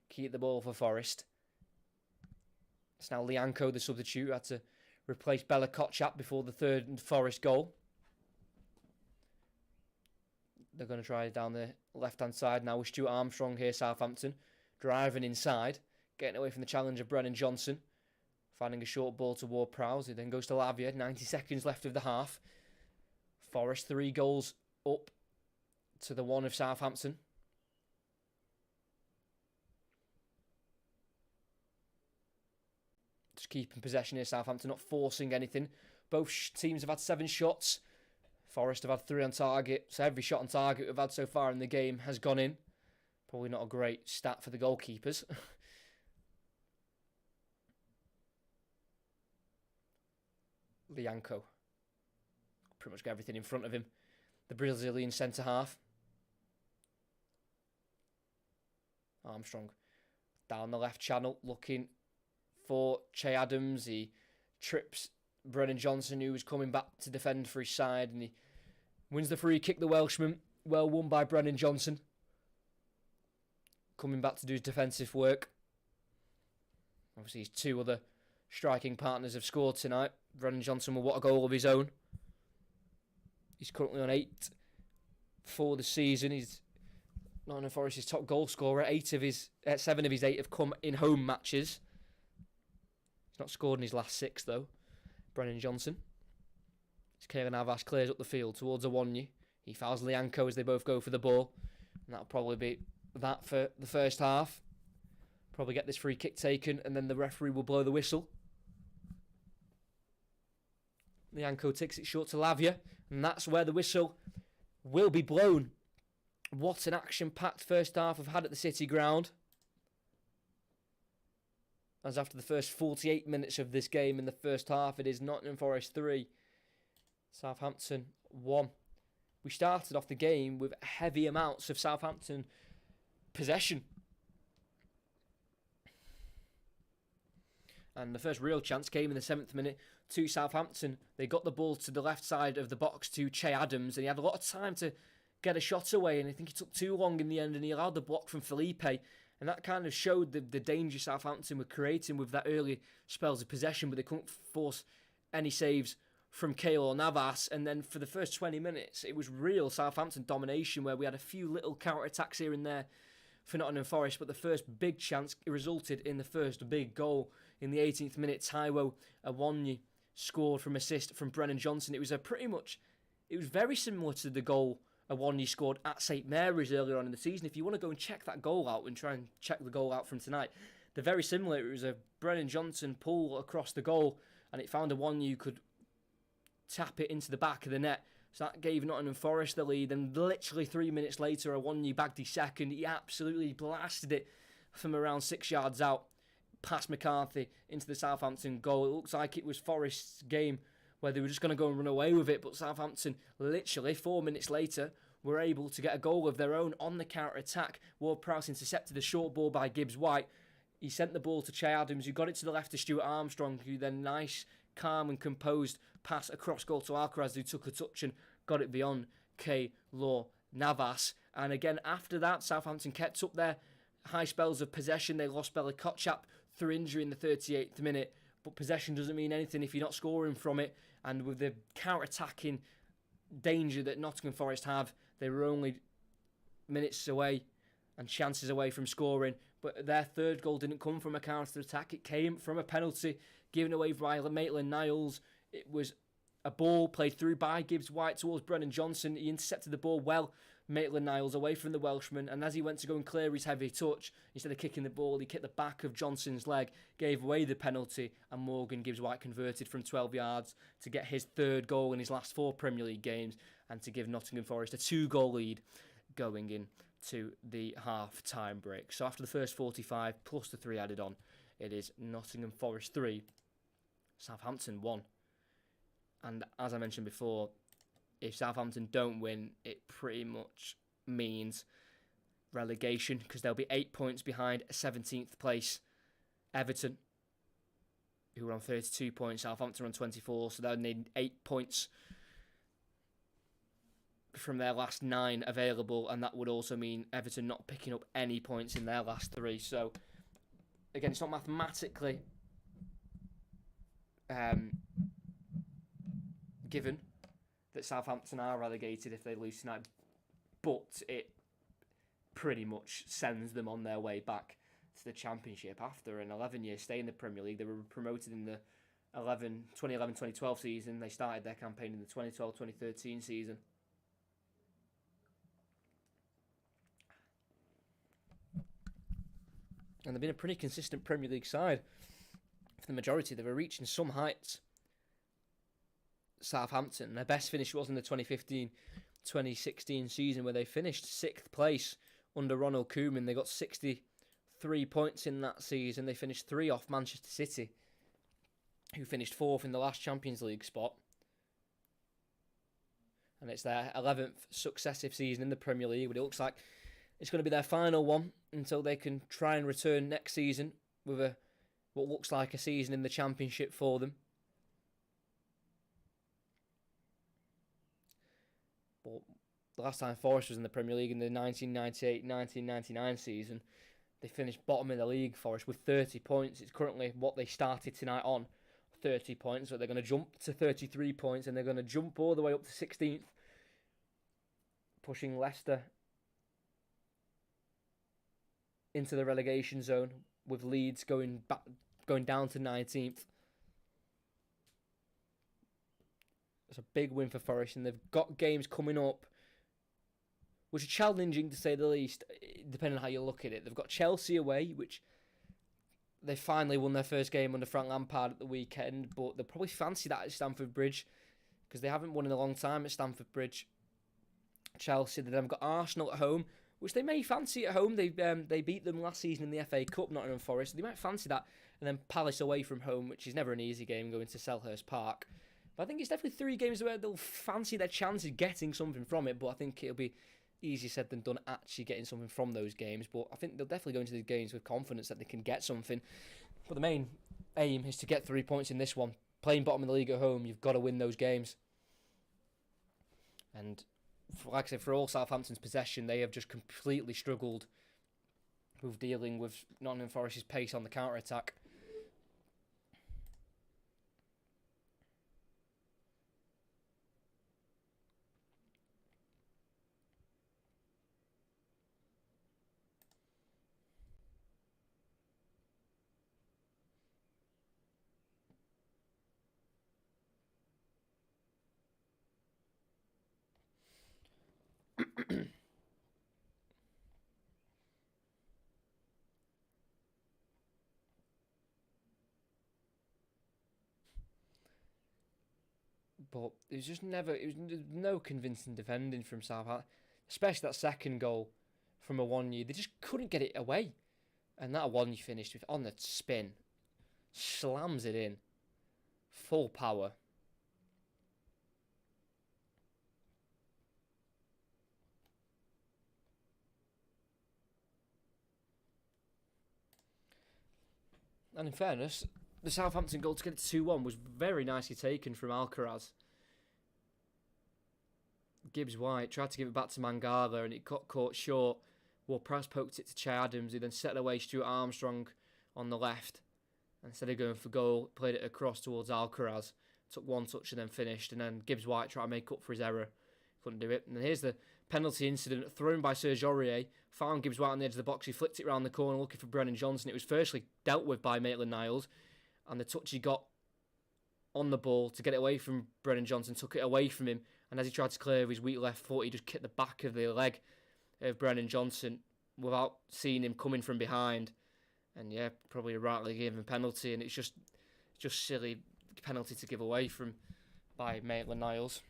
keep the ball for Forest. It's now Lianco, the substitute, who had to replace Bella Kotchap before the third Forest goal. They're going to try down the left-hand side now with Stuart Armstrong here, Southampton. Driving inside, getting away from the challenger, Brennan Johnson. Finding a short ball to Ward-Prowse, who then goes to Lavia. 90 seconds left of the half. Forest 3 goals up to the 1 of Southampton. Just keeping possession here, Southampton, not forcing anything. Both teams have had 7 shots. Forest have had 3 on target. So every shot on target we've had so far in the game has gone in. Probably not a great stat for the goalkeepers. Lianco. Pretty much got everything in front of him. The Brazilian centre-half. Armstrong down the left channel looking for Che Adams. He trips Brennan Johnson, who was coming back to defend for his side, and he wins the free kick, the Welshman. Well won by Brennan Johnson. Coming back to do his defensive work. Obviously his 2 other striking partners have scored tonight. Brennan Johnson will want a goal of his own. He's currently on 8 for the season. He's Nottingham Forest's top goal scorer. 7 of his 8 have come in home matches. He's not scored in his last 6 though. Brennan Johnson. Keira Navas clears up the field towards Awonyi. He fouls Lianco as they both go for the ball. And that'll probably be that for the first half. Probably get this free kick taken and then the referee will blow the whistle. Lianco takes it short to Lavia. And that's where the whistle will be blown. What an action-packed first half we've had at the City ground. As after the first 48 minutes of this game in the first half, it is Nottingham Forest 3, Southampton 1. We started off the game with heavy amounts of Southampton possession. And the first real chance came in the 7th minute to Southampton. They got the ball to the left side of the box to Che Adams, and he had a lot of time to get a shot away, and I think he took too long in the end, and he allowed the block from Felipe. And that kind of showed the danger Southampton were creating with that early spells of possession, but they couldn't force any saves from Keylor Navas. And then for the first 20 minutes, it was real Southampton domination, where we had a few little counter-attacks here and there for Nottingham Forest, but the first big chance resulted in the first big goal. In the 18th minute, Taiwo Awonyi scored from assist from Brennan Johnson. It was very similar to the goal Awonyi scored at St Mary's earlier on in the season. If you want to go and check that goal out and try and check the goal out from tonight, they're very similar. It was a Brennan Johnson pull across the goal, and it found Awonyi who could tap it into the back of the net. So that gave Nottingham Forest the lead, and literally 3 minutes later, Awonyi bagged his second. He absolutely blasted it from around 6 yards out, past McCarthy into the Southampton goal. It looks like it was Forest's game where they were just going to go and run away with it, but Southampton, literally 4 minutes later, were able to get a goal of their own on the counter-attack. Ward-Prowse intercepted a short ball by Gibbs White. He sent the ball to Che Adams, who got it to the left to Stuart Armstrong, who then nice, calm and composed pass across goal to Alcaraz, who took a touch and got it beyond Keylor Navas. And again, after that, Southampton kept up their high spells of possession. They lost Bella Kotchap through injury in the 38th minute, But possession doesn't mean anything if you're not scoring from it. And with the counter-attacking danger that Nottingham Forest have, they were only minutes away and chances away from scoring. But their third goal didn't come from a counter-attack. It came from a penalty given away by Maitland-Niles. It was a ball played through by Gibbs-White towards Brennan Johnson. He intercepted the ball well, Maitland-Niles, away from the Welshman. And as he went to go and clear his heavy touch, instead of kicking the ball, he kicked the back of Johnson's leg, gave away the penalty, and Morgan Gibbs-White converted from 12 yards to get his third goal in his last 4 Premier League games and to give Nottingham Forest a 2-goal lead going in to the half-time break. So after the first 45 plus the 3 added on, it is Nottingham Forest 3, Southampton 1. And as I mentioned before, if Southampton don't win, it pretty much means relegation, because they'll be 8 points behind 17th place Everton, who are on 32 points. Southampton are on 24, so they'll need 8 points from their last 9 available, and that would also mean Everton not picking up any points in their last 3. So again, it's not mathematically given that Southampton are relegated if they lose tonight, but it pretty much sends them on their way back to the Championship after an 11-year stay in the Premier League. They were promoted in the 2011-2012 season. They started their campaign in the 2012-2013 season. And they've been a pretty consistent Premier League side for the majority. They were reaching some heights. Southampton, their best finish was in the 2015-2016 season, where they finished 6th place under Ronald Koeman. They got 63 points in that season. They finished 3 off Manchester City, who finished 4th in the last Champions League spot. And it's their 11th successive season in the Premier League, but it looks like it's going to be their final one until they can try and return next season with what looks like a season in the Championship for them. But the last time Forest was in the Premier League in the 1998-1999 season, they finished bottom of the league, Forest, with 30 points. It's currently what they started tonight on, 30 points. So they're going to jump to 33 points, and they're going to jump all the way up to 16th, pushing Leicester into the relegation zone, with Leeds going down to 19th. It's a big win for Forest, and they've got games coming up which are challenging to say the least, depending on how you look at it. They've got Chelsea away, which they finally won their first game under Frank Lampard at the weekend, but they'll probably fancy that at Stamford Bridge because they haven't won in a long time at Stamford Bridge. Chelsea, they've got Arsenal at home, which they may fancy at home. They beat them last season in the FA Cup, Nottingham Forest, so they might fancy that. And then Palace away from home, which is never an easy game, going to Selhurst Park. But I think it's definitely 3 games where they'll fancy their chance of getting something from it, but I think it'll be easier said than done actually getting something from those games. But I think they'll definitely go into these games with confidence that they can get something. But the main aim is to get 3 points in this one. Playing bottom of the league at home, you've got to win those games. And like I said, for all Southampton's possession, they have just completely struggled with dealing with Nottingham Forest's pace on the counter-attack. But it was just never, it was no convincing defending from Southampton, especially that second goal from a 1-year. They just couldn't get it away. And that 1-year finished with, on the spin, slams it in, full power. And in fairness, the Southampton goal to get it 2-1 was very nicely taken from Alcaraz. Gibbs-White tried to give it back to Mangala and it got caught short. Ward-Prowse poked it to Che Adams, who then set away Stuart Armstrong on the left. And instead of going for goal, played it across towards Alcaraz, took one touch and then finished, and then Gibbs White tried to make up for his error, couldn't do it. And then here's the penalty incident thrown by Serge Aurier, found Gibbs White on the edge of the box, he flicked it around the corner looking for Brennan Johnson. It was firstly dealt with by Maitland-Niles, and the touch he got on the ball to get it away from Brennan Johnson took it away from him, and as he tried to clear with his weak left foot, he just kicked the back of the leg of Brennan Johnson without seeing him coming from behind. And yeah, probably rightly gave him a penalty, and it's just silly penalty to give away from by Maitland-Niles.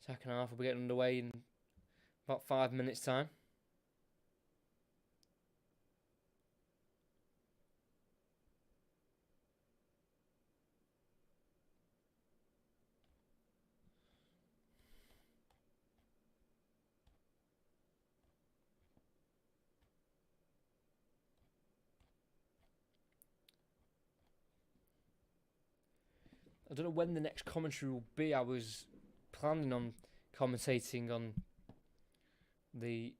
Second half will be getting underway in about 5 minutes' time. I don't know when the next commentary will be. I was planning on commentating on the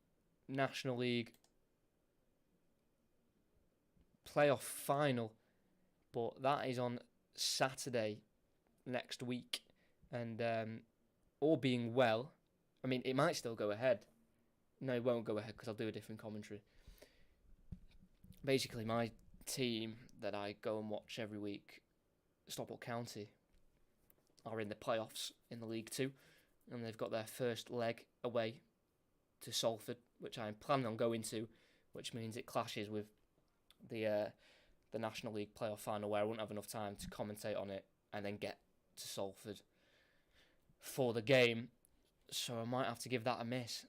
National League playoff final, but that is on Saturday next week, and all being well, I mean, it might still go ahead. No, it won't go ahead because I'll do a different commentary. Basically, my team that I go and watch every week, Stockport County, are in the playoffs in the League 2, and they've got their first leg away to Salford, which I'm planning on going to, which means it clashes with the National League playoff final, where I won't have enough time to commentate on it and then get to Salford for the game, so I might have to give that a miss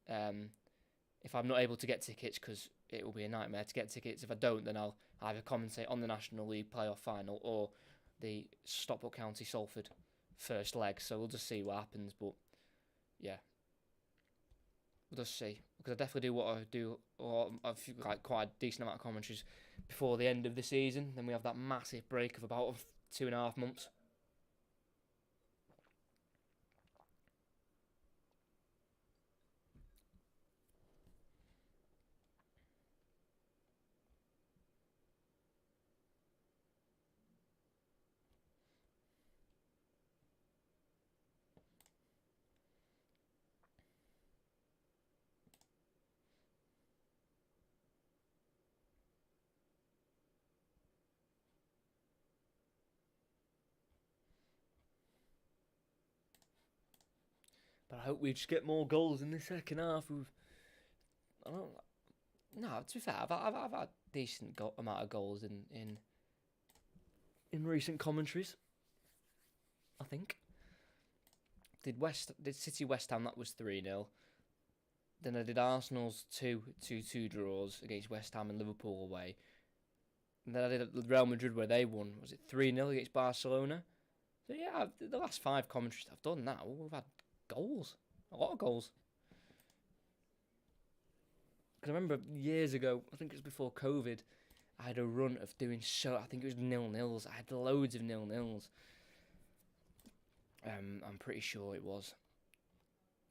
if I'm not able to get tickets, because it will be a nightmare to get tickets. If I don't, then I'll either commentate on the National League playoff final or the Stockport County Salford first leg, so we'll just see what happens. But yeah, we'll just see, because I definitely do what I do, or I've like quite a decent amount of commentaries before the end of the season. Then we have that massive break of about 2.5 months. But I hope we just get more goals in the second half. No, to be fair, I've had a decent amount of goals in recent commentaries, I think. Did City West Ham, that was 3-0. Then I did Arsenal's 2-2 draws against West Ham and Liverpool away. And then I did Real Madrid, where they won. Was it 3-0 against Barcelona? So yeah, the last 5 commentaries I've done now, we've had goals. A lot of goals. Because I remember years ago, I think it was before COVID, I had a run of doing I think it was 0-0s. I had loads of 0-0s. I'm pretty sure it was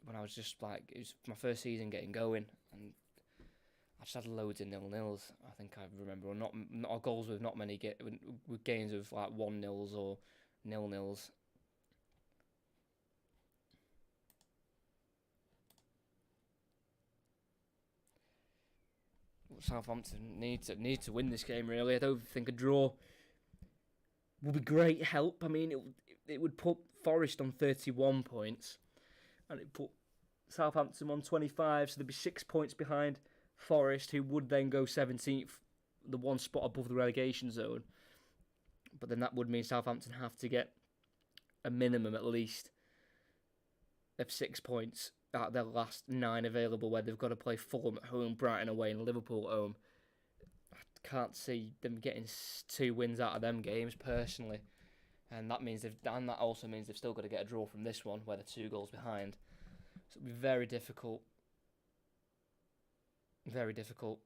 when I was just like, it was my first season getting going, and I just had loads of 0-0s. I think I remember, or not goals with not many with games of like 1-0s or 0-0s. Southampton need to win this game, really. I don't think a draw would be great help. I mean, it would put Forest on 31 points, and it put Southampton on 25, so they'd be 6 points behind Forest, who would then go 17th, the one spot above the relegation zone. But then that would mean Southampton have to get a minimum, at least, of 6 points out of their last 9 available, where they've got to play Fulham at home, Brighton away, and Liverpool at home. I can't see them getting 2 wins out of them games, personally. And that also means they've still got to get a draw from this one, where they're 2 goals behind. So it'll be very difficult Very difficult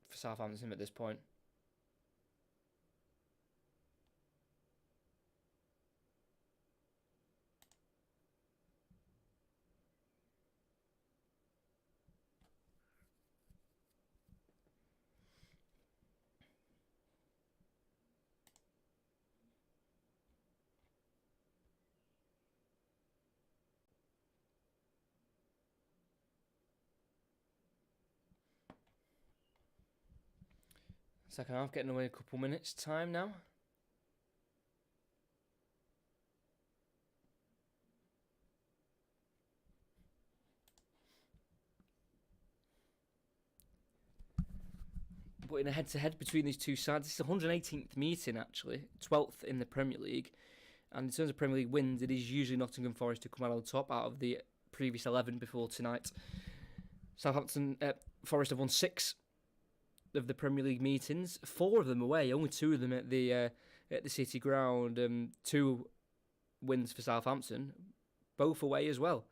for Southampton at this point. Second half getting away a couple minutes time now. But in a head-to-head between these two sides, it's the 118th meeting actually, 12th in the Premier League. And in terms of Premier League wins, it is usually Nottingham Forest who come out on top out of the previous 11 before tonight. Southampton Forest have won 6 of the Premier League meetings, 4 of them away, only 2 of them at the City Ground. 2 wins for Southampton, both away as well.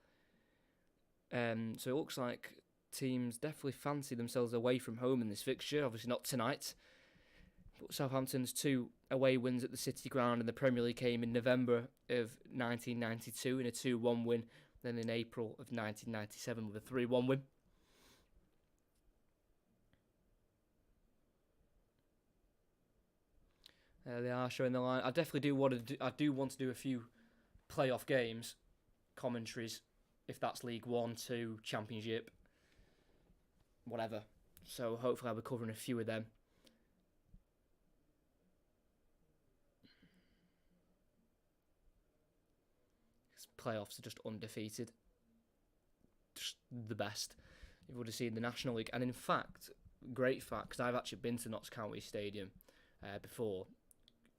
So it looks like teams definitely fancy themselves away from home in this fixture. Obviously not tonight, but Southampton's 2 away wins at the City Ground in the Premier League came in November of 1992 in a 2-1 win, then in April of 1997 with a 3-1 win. They are showing the line. I definitely do want to do a few playoff games, commentaries, if that's League 1, 2, Championship, whatever. So hopefully I'll be covering a few of them. Playoffs are just undefeated. Just the best. You would have seen the National League. And in fact, great fact, because I've actually been to Notts County Stadium before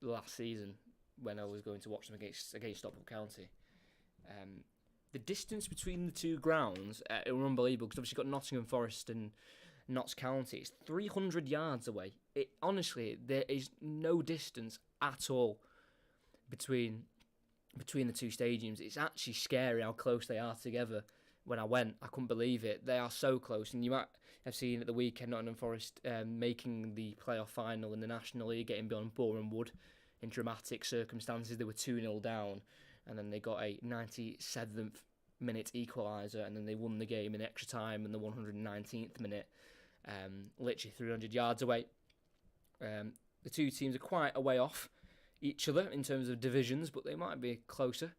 last season when I was going to watch them against Stockport County. The distance between the two grounds it was unbelievable, because obviously you've got Nottingham Forest and Notts County. It's 300 yards away. Honestly, there is no distance at all between the two stadiums. It's actually scary how close they are together. When I went, I couldn't believe it. They are so close, and you might have seen at the weekend Nottingham Forest making the playoff final in the National League, getting beyond Boreham Wood in dramatic circumstances. They were 2-0 down, and then they got a 97th minute equaliser, and then they won the game in extra time in the 119th minute, literally 300 yards away. The two teams are quite a way off each other in terms of divisions, but they might be closer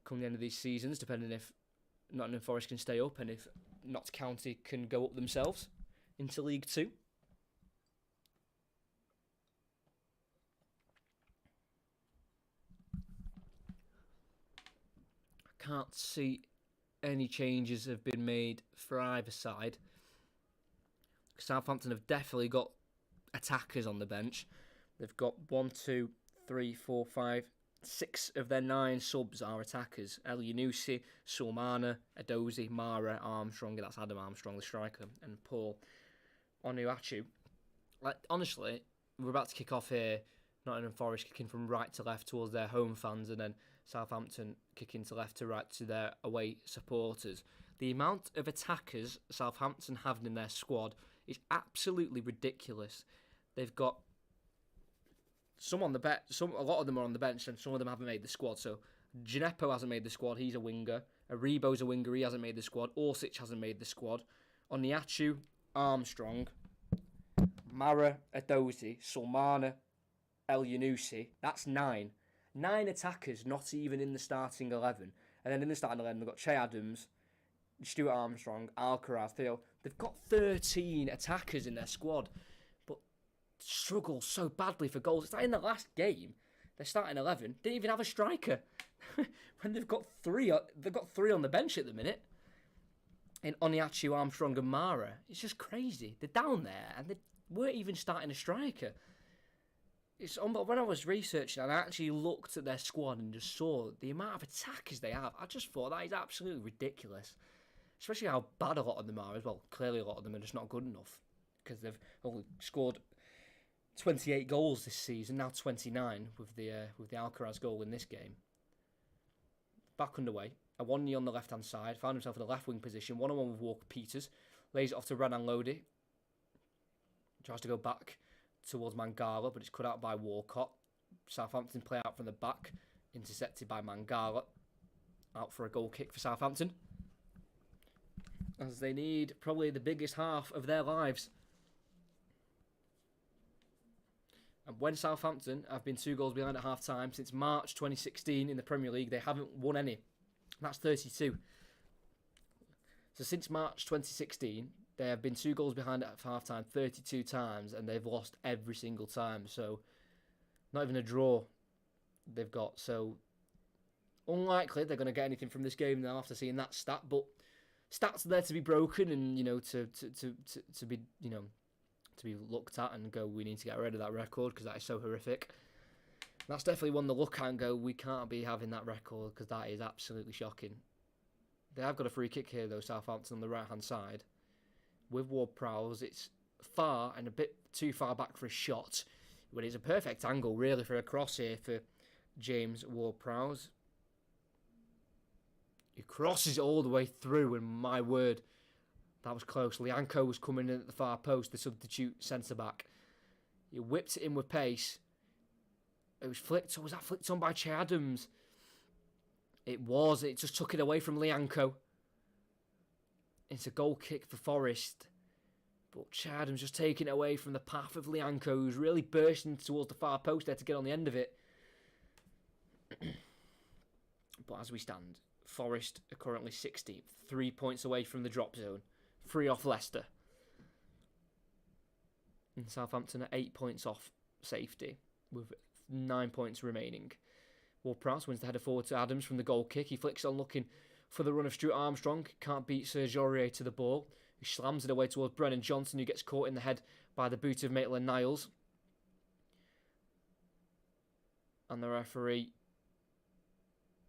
come the end of these seasons, depending if Nottingham Forest can stay up and if Notts County can go up themselves into League 2. I can't see any changes have been made for either side. Southampton have definitely got attackers on the bench. They've got 6 of their 9 subs are attackers. El Yunusi, Sulmana, Edozie, Mara, Armstrong, that's Adam Armstrong, the striker, and Paul Onuachu. Honestly, we're about to kick off here. Nottingham Forest kicking from right to left towards their home fans, and then Southampton kicking to left to right to their away supporters. The amount of attackers Southampton have in their squad is absolutely ridiculous. They've got some on the bench. A lot of them are on the bench, and some of them haven't made the squad. So Gineppo hasn't made the squad. He's a winger. Aribo's a winger. He hasn't made the squad. Orsic hasn't made the squad. Oniachu, Armstrong, Mara, Edozie, Sulmana, El Yunusi. That's 9. 9 attackers, not even in the starting 11. And then in the starting 11, they've got Che Adams, Stuart Armstrong, Alcaraz, Theo. They've got 13 attackers in their squad, but struggle so badly for goals. It's like in the last game, their starting 11 didn't even have a striker. When they've got 3 on the bench at the minute. In Oniachu, Armstrong and Mara. It's just crazy. They're down there and they weren't even starting a striker. When I was researching, I actually looked at their squad and just saw the amount of attackers they have. I just thought that is absolutely ridiculous. Especially how bad a lot of them are as well. Clearly a lot of them are just not good enough, because they've only scored 28 goals this season, now 29 with the Alcaraz goal in this game. Back underway. Awoniyi on the left-hand side, found himself in the left wing position, 1-on-1 with Walker Peters. Lays it off to Renan Lodi. Tries to go back towards Mangala, but it's cut out by Walcott. Southampton play out from the back. Intercepted by Mangala. Out for a goal kick for Southampton. As they need probably the biggest half of their lives. And when Southampton have been 2 goals behind at half-time since March 2016 in the Premier League, they haven't won any. That's 32. So since March 2016, they have been 2 goals behind at half-time 32 times, and they've lost every single time. So not even a draw they've got. So unlikely they're going to get anything from this game now after seeing that stat. But stats are there to be broken, and to be to be looked at and go, we need to get rid of that record because that is so horrific. That's definitely one to look at and go, we can't be having that record because that is absolutely shocking. They have got a free kick here though, Southampton on the right hand side. With Ward-Prowse, it's far and a bit too far back for a shot, but it's a perfect angle really for a cross here for James Ward-Prowse. He crosses it all the way through, and my word, that was close. Lianco was coming in at the far post, the substitute centre-back. He whipped it in with pace. It was flicked. Was that flicked on by Che Adams? It was. It just took it away from Lianco. It's a goal kick for Forest. But Che Adams just taking it away from the path of Lianco, who's really bursting towards the far post there to get on the end of it. But as we stand, Forest are currently 16th, 3 points away from the drop zone, 3 off Leicester. And Southampton are 8 points off safety, with 9 points remaining. Ward-Prowse wins the header forward to Adams from the goal kick. He flicks on looking for the run of Stuart Armstrong. Can't beat Serge Aurier to the ball. He slams it away towards Brennan Johnson, who gets caught in the head by the boot of Maitland-Niles. And the referee...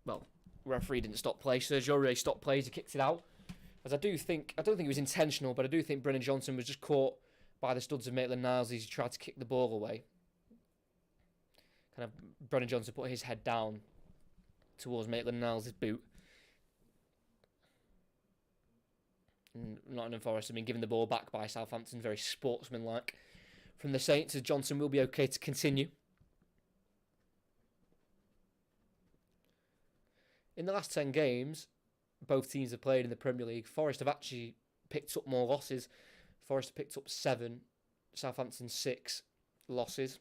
Well, referee didn't stop play. Serge Aurier stopped play as he kicked it out. As I don't think it was intentional, but I do think Brennan Johnson was just caught by the studs of Maitland-Niles as he tried to kick the ball away. Kind of Brennan Johnson put his head down towards Maitland-Niles' boot. And Nottingham Forest have been given the ball back by Southampton, very sportsmanlike. From the Saints, as Johnson will be okay to continue. In the last 10 games, both teams have played in the Premier League. Forest have actually picked up more losses. Forest have picked up 7, Southampton 6 losses.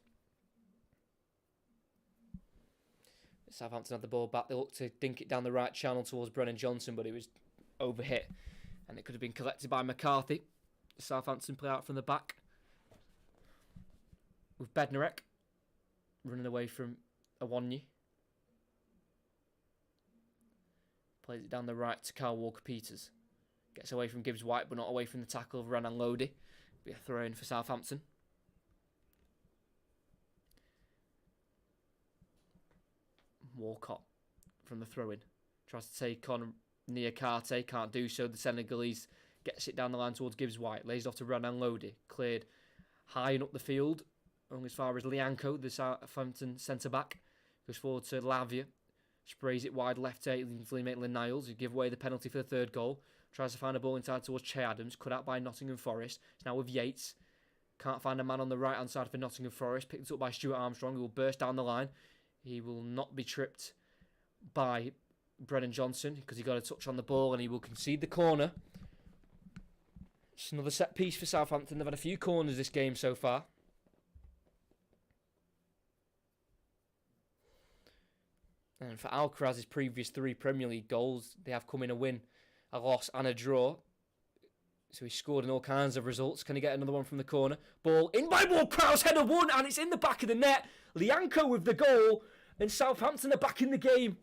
Southampton had the ball back. They looked to dink it down the right channel towards Brennan Johnson, but it was overhit. And it could have been collected by McCarthy. Southampton play out from the back. With Bednarek running away from Awonyi. Plays it down the right to Kyle Walker-Peters. Gets away from Gibbs-White, but not away from the tackle of Renan Lodi. Be a throw-in for Southampton. Walcott from the throw-in. Tries to take on Niakate. Can't do so. The Senegalese gets it down the line towards Gibbs-White. Lays it off to Renan Lodi. Cleared high and up the field. Only as far as Lianco, the Southampton centre-back. Goes forward to Lavia. Sprays it wide left to Maitland-Niles, who give away the penalty for the third goal. Tries to find a ball inside towards Che Adams, cut out by Nottingham Forest. It's now with Yates. Can't find a man on the right-hand side for Nottingham Forest. Picked up by Stuart Armstrong, who will burst down the line. He will not be tripped by Brennan Johnson because he got a touch on the ball, and he will concede the corner. It's another set piece for Southampton. They've had a few corners this game so far. And for Alcaraz's previous 3 Premier League goals, they have come in a win, a loss and a draw. So he scored in all kinds of results. Can he get another one from the corner? Ball in by Ward-Prowse, header 1, and it's in the back of the net. Lianco with the goal, and Southampton are back in the game.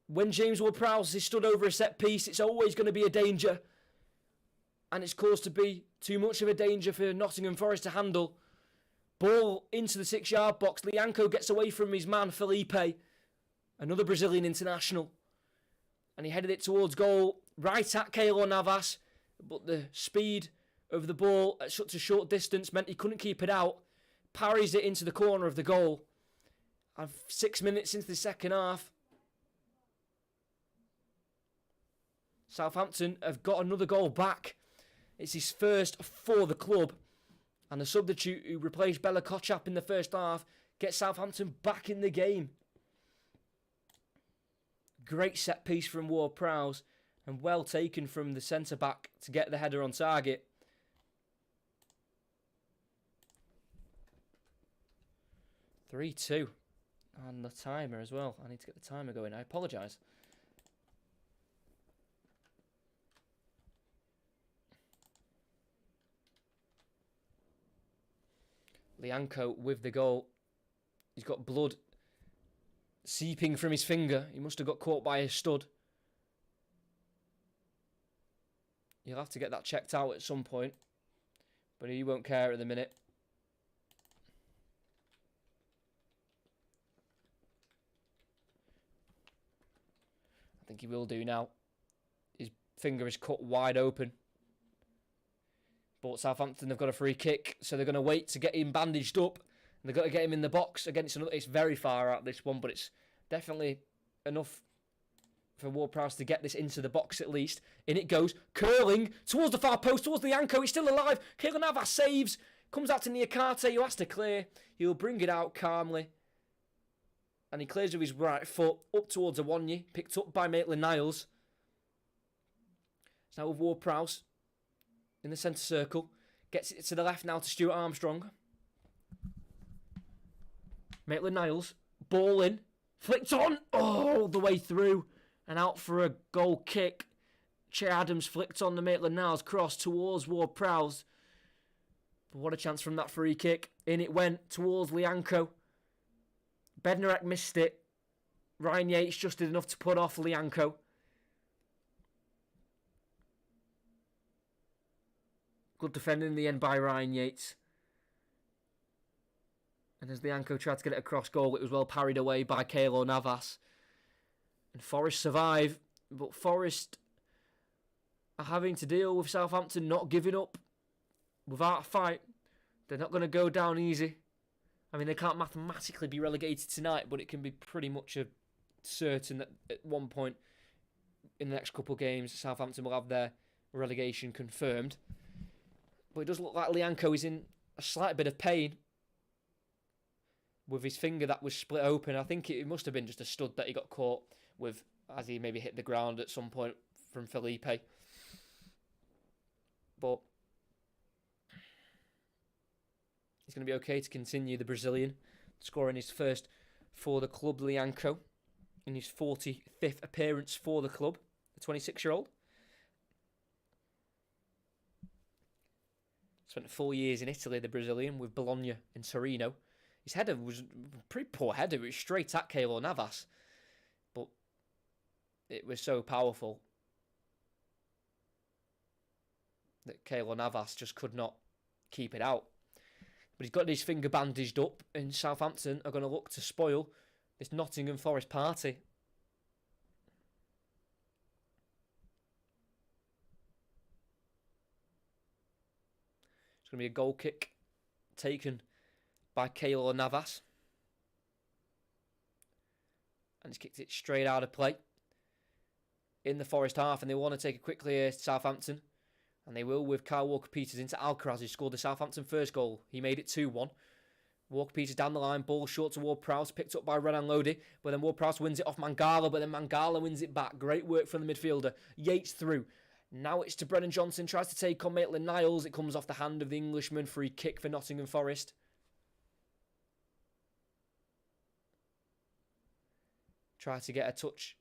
When James Ward-Prowse is stood over a set piece, it's always going to be a danger. And it's caused to be too much of a danger for Nottingham Forest to handle. Ball into the 6-yard box. Lianco gets away from his man, Felipe. Another Brazilian international. And he headed it towards goal, right at Keylor Navas. But the speed of the ball at such a short distance meant he couldn't keep it out. Parries it into the corner of the goal. And 6 minutes into the second half, Southampton have got another goal back. It's his first for the club. And the substitute who replaced Bella Kotchap in the first half gets Southampton back in the game. Great set piece from Ward-Prowse and well taken from the centre-back to get the header on target. (3-2). And the timer as well. I need to get the timer going. I apologise. Lianco with the goal. He's got blood seeping from his finger. He must have got caught by a stud. You'll have to get that checked out at some point. But he won't care at the minute. I think he will do now. His finger is cut wide open. But Southampton have got a free kick, so they're going to wait to get him bandaged up. And they've got to get him in the box. Again, it's very far out, this one, but it's definitely enough for Ward-Prowse to get this into the box at least. In it goes, curling towards the far post, towards Lianco. He's still alive. Keylor Navas saves. Comes out to Niakate, who has to clear. He'll bring it out calmly. And he clears with his right foot up towards Awonye, picked up by Maitland-Niles. It's now with Ward-Prowse in the centre circle. Gets it to the left now to Stuart Armstrong. Maitland-Niles, ball in, flicked on, all the way through, and out for a goal kick. Che Adams flicked on the Maitland-Niles cross towards Ward-Prowse. But what a chance from that free kick. In it went towards Lianco. Bednarek missed it. Ryan Yates just did enough to put off Lianco. Good defending in the end by Ryan Yates. And as Lianco tried to get it across goal, it was well parried away by Keylor Navas. And Forest survive, but Forest are having to deal with Southampton not giving up without a fight. They're not going to go down easy. I mean, they can't mathematically be relegated tonight, but it can be pretty much certain that at one point in the next couple of games, Southampton will have their relegation confirmed. But it does look like Lianco is in a slight bit of pain with his finger that was split open. I think it must have been just a stud that he got caught with as he maybe hit the ground at some point from Felipe. But he's going to be okay to continue, the Brazilian, scoring his first for the club, Lianco, in his 45th appearance for the club, the 26-year-old. Spent 4 years in Italy, the Brazilian, with Bologna and Torino. His header was a pretty poor header. It was straight at Keylor Navas. But it was so powerful that Keylor Navas just could not keep it out. But he's got his finger bandaged up, and Southampton are going to look to spoil this Nottingham Forest party. It's going to be a goal kick taken by Keylor Navas. And he's kicked it straight out of play in the Forest half, and they want to take it quickly here to Southampton. And they will with Kyle Walker-Peters into Alcaraz, who scored the Southampton first goal. He made it 2-1. Walker-Peters down the line, ball short to Ward-Prowse, picked up by Renan Lodi, but then Ward-Prowse wins it off Mangala, but then Mangala wins it back. Great work from the midfielder. Yates through. Now it's to Brennan Johnson, tries to take on Maitland-Niles. It comes off the hand of the Englishman. Free kick for Nottingham Forest. Try to get a touch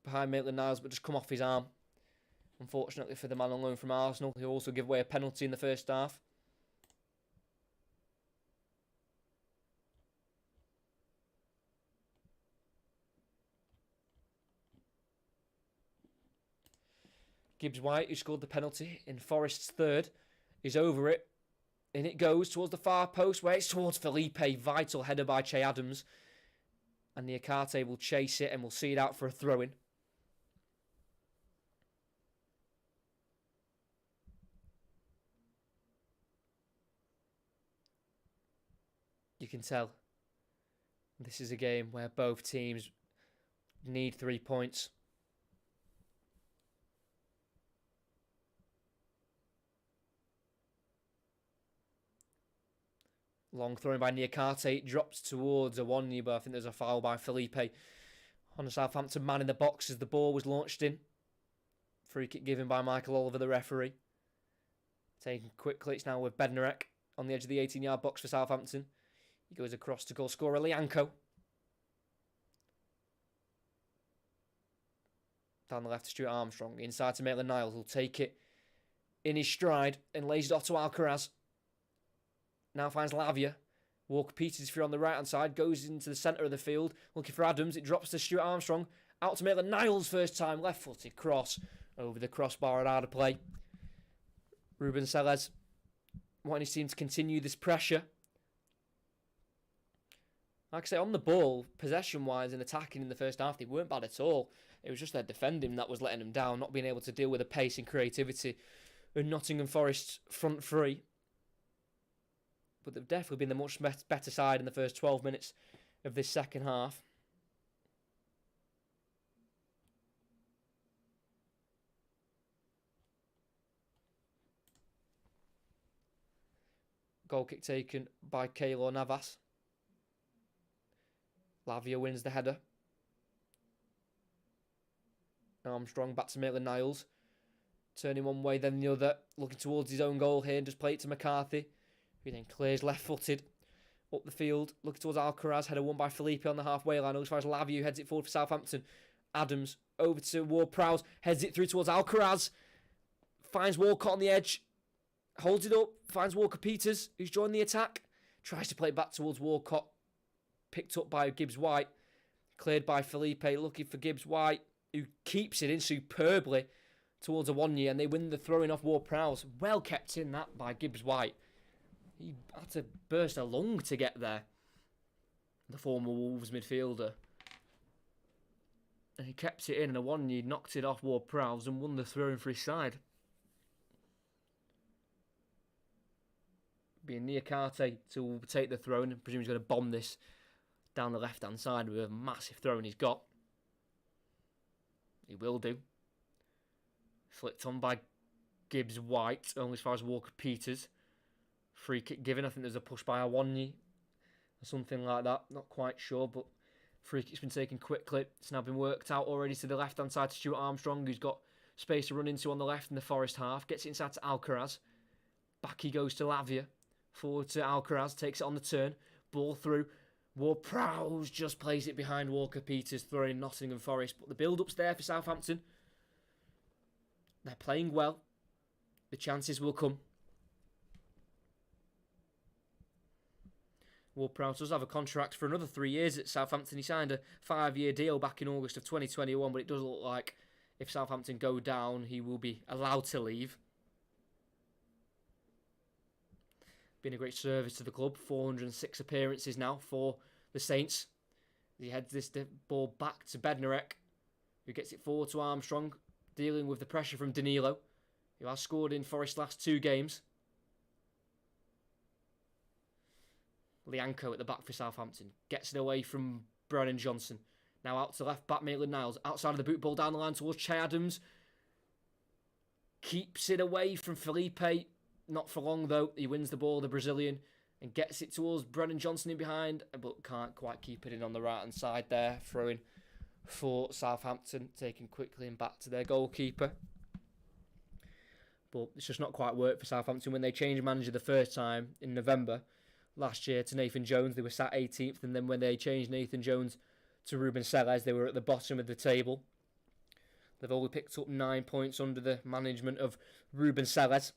behind Maitland-Niles, but just come off his arm. Unfortunately for the man on loan from Arsenal, he also gave away a penalty in the first half. Gibbs-White, who scored the penalty in Forest's third, is over it. And it goes towards the far post, where it's towards Felipe. Vital header by Che Adams. And Niakate will chase it and will see it out for a throw-in. You can tell this is a game where both teams need 3 points. Long throwing by Niakate, drops towards Awonyi, but I think there's a foul by Felipe on the Southampton man in the box as the ball was launched in. Free kick given by Michael Oliver, the referee. Taken quickly, it's now with Bednarek on the edge of the 18-yard box for Southampton. He goes across to goal scorer Lianco. Down the left to Stuart Armstrong, inside to Maitland-Niles, who'll take it in his stride and lays it off to Alcaraz. Now finds Lavia. Walker-Peters is free on the right-hand side, goes into the centre of the field, looking for Adams. It drops to Stuart Armstrong, out to Maitland-Niles first time, left-footed cross over the crossbar and out of play. Ruben Sellés wanting his team to continue this pressure. Like I say, on the ball, possession-wise and attacking in the first half, they weren't bad at all. It was just their defending that was letting them down, not being able to deal with the pace and creativity of Nottingham Forest's front three. But they've definitely been the much better side in the first 12 minutes of this second half. Goal kick taken by Keylor Navas. Lavia wins the header. Armstrong back to Maitland-Niles. Turning one way, then the other. Looking towards his own goal here and just play it to McCarthy, who then clears left-footed up the field. Looking towards Alcaraz. Header won by Felipe on the halfway line. As far as Lavia, who heads it forward for Southampton. Adams over to Ward-Prowse. Heads it through towards Alcaraz. Finds Walcott on the edge. Holds it up. Finds Walker-Peters, who's joined the attack. Tries to play it back towards Walcott. Picked up by Gibbs-White. Cleared by Felipe. Looking for Gibbs-White, who keeps it in superbly towards Awonyi, and they win the throwing off Ward-Prowse. Well kept in that by Gibbs-White. He had to burst a lung to get there, the former Wolves midfielder. And he kept it in, and Awonyi knocked it off Ward-Prowse and won the throwing for his side. Being Niakate to take the throw, and I presume he's going to bomb this down the left-hand side with a massive throw he's got. He will do. Flicked on by Gibbs-White, only as far as Walker-Peters. Free kick given. I think there's a push by Awonyi or something like that. Not quite sure, but free kick's been taken quickly. It's now been worked out already to the left-hand side to Stuart Armstrong, who's got space to run into on the left in the Forest half. Gets it inside to Alcaraz. Back he goes to Lavia. Forward to Alcaraz. Takes it on the turn. Ball through. Ward-Prowse just plays it behind Walker-Peters, throwing Nottingham Forest. But the build-up's there for Southampton. They're playing well. The chances will come. Ward-Prowse does have a contract for another 3 years at Southampton. He signed a 5-year deal back in August of 2021, but it does look like if Southampton go down, he will be allowed to leave. Been a great service to the club. 406 appearances now for the Saints. He heads this ball back to Bednarek, who gets it forward to Armstrong, dealing with the pressure from Danilo, who has scored in Forest's last 2 games. Lianco at the back for Southampton. Gets it away from Brennan Johnson. Now out to left back Maitland-Niles. Outside of the boot, ball down the line towards Che Adams. Keeps it away from Felipe. Not for long though. He wins the ball, the Brazilian, and gets it towards Brennan Johnson in behind, but can't quite keep it in on the right hand side there. Throwing for Southampton, taken quickly and back to their goalkeeper. But it's just not quite worked for Southampton. When they changed manager the first time in November last year to Nathan Jones, they were sat 18th, and then when they changed Nathan Jones to Ruben Sellés, they were at the bottom of the table. They've only picked up 9 points under the management of Ruben Sellés.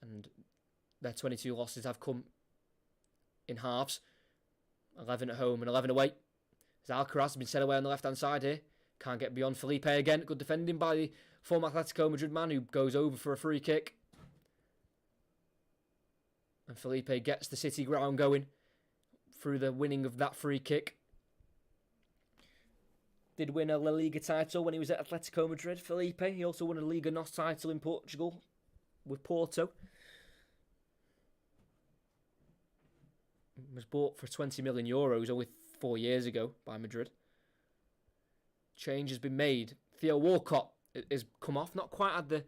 And their 22 losses have come in halves. 11 at home and 11 away. As Alcaraz has been set away on the left-hand side here. Can't get beyond Felipe again. Good defending by the former Atletico Madrid man, who goes over for a free kick. And Felipe gets the City ground going through the winning of that free kick. Did win a La Liga title when he was at Atletico Madrid, Felipe. He also won a Liga NOS title in Portugal with Porto. Was bought for €20 million only 4 years ago by Madrid. Change has been made. Theo Walcott has come off. Not quite had the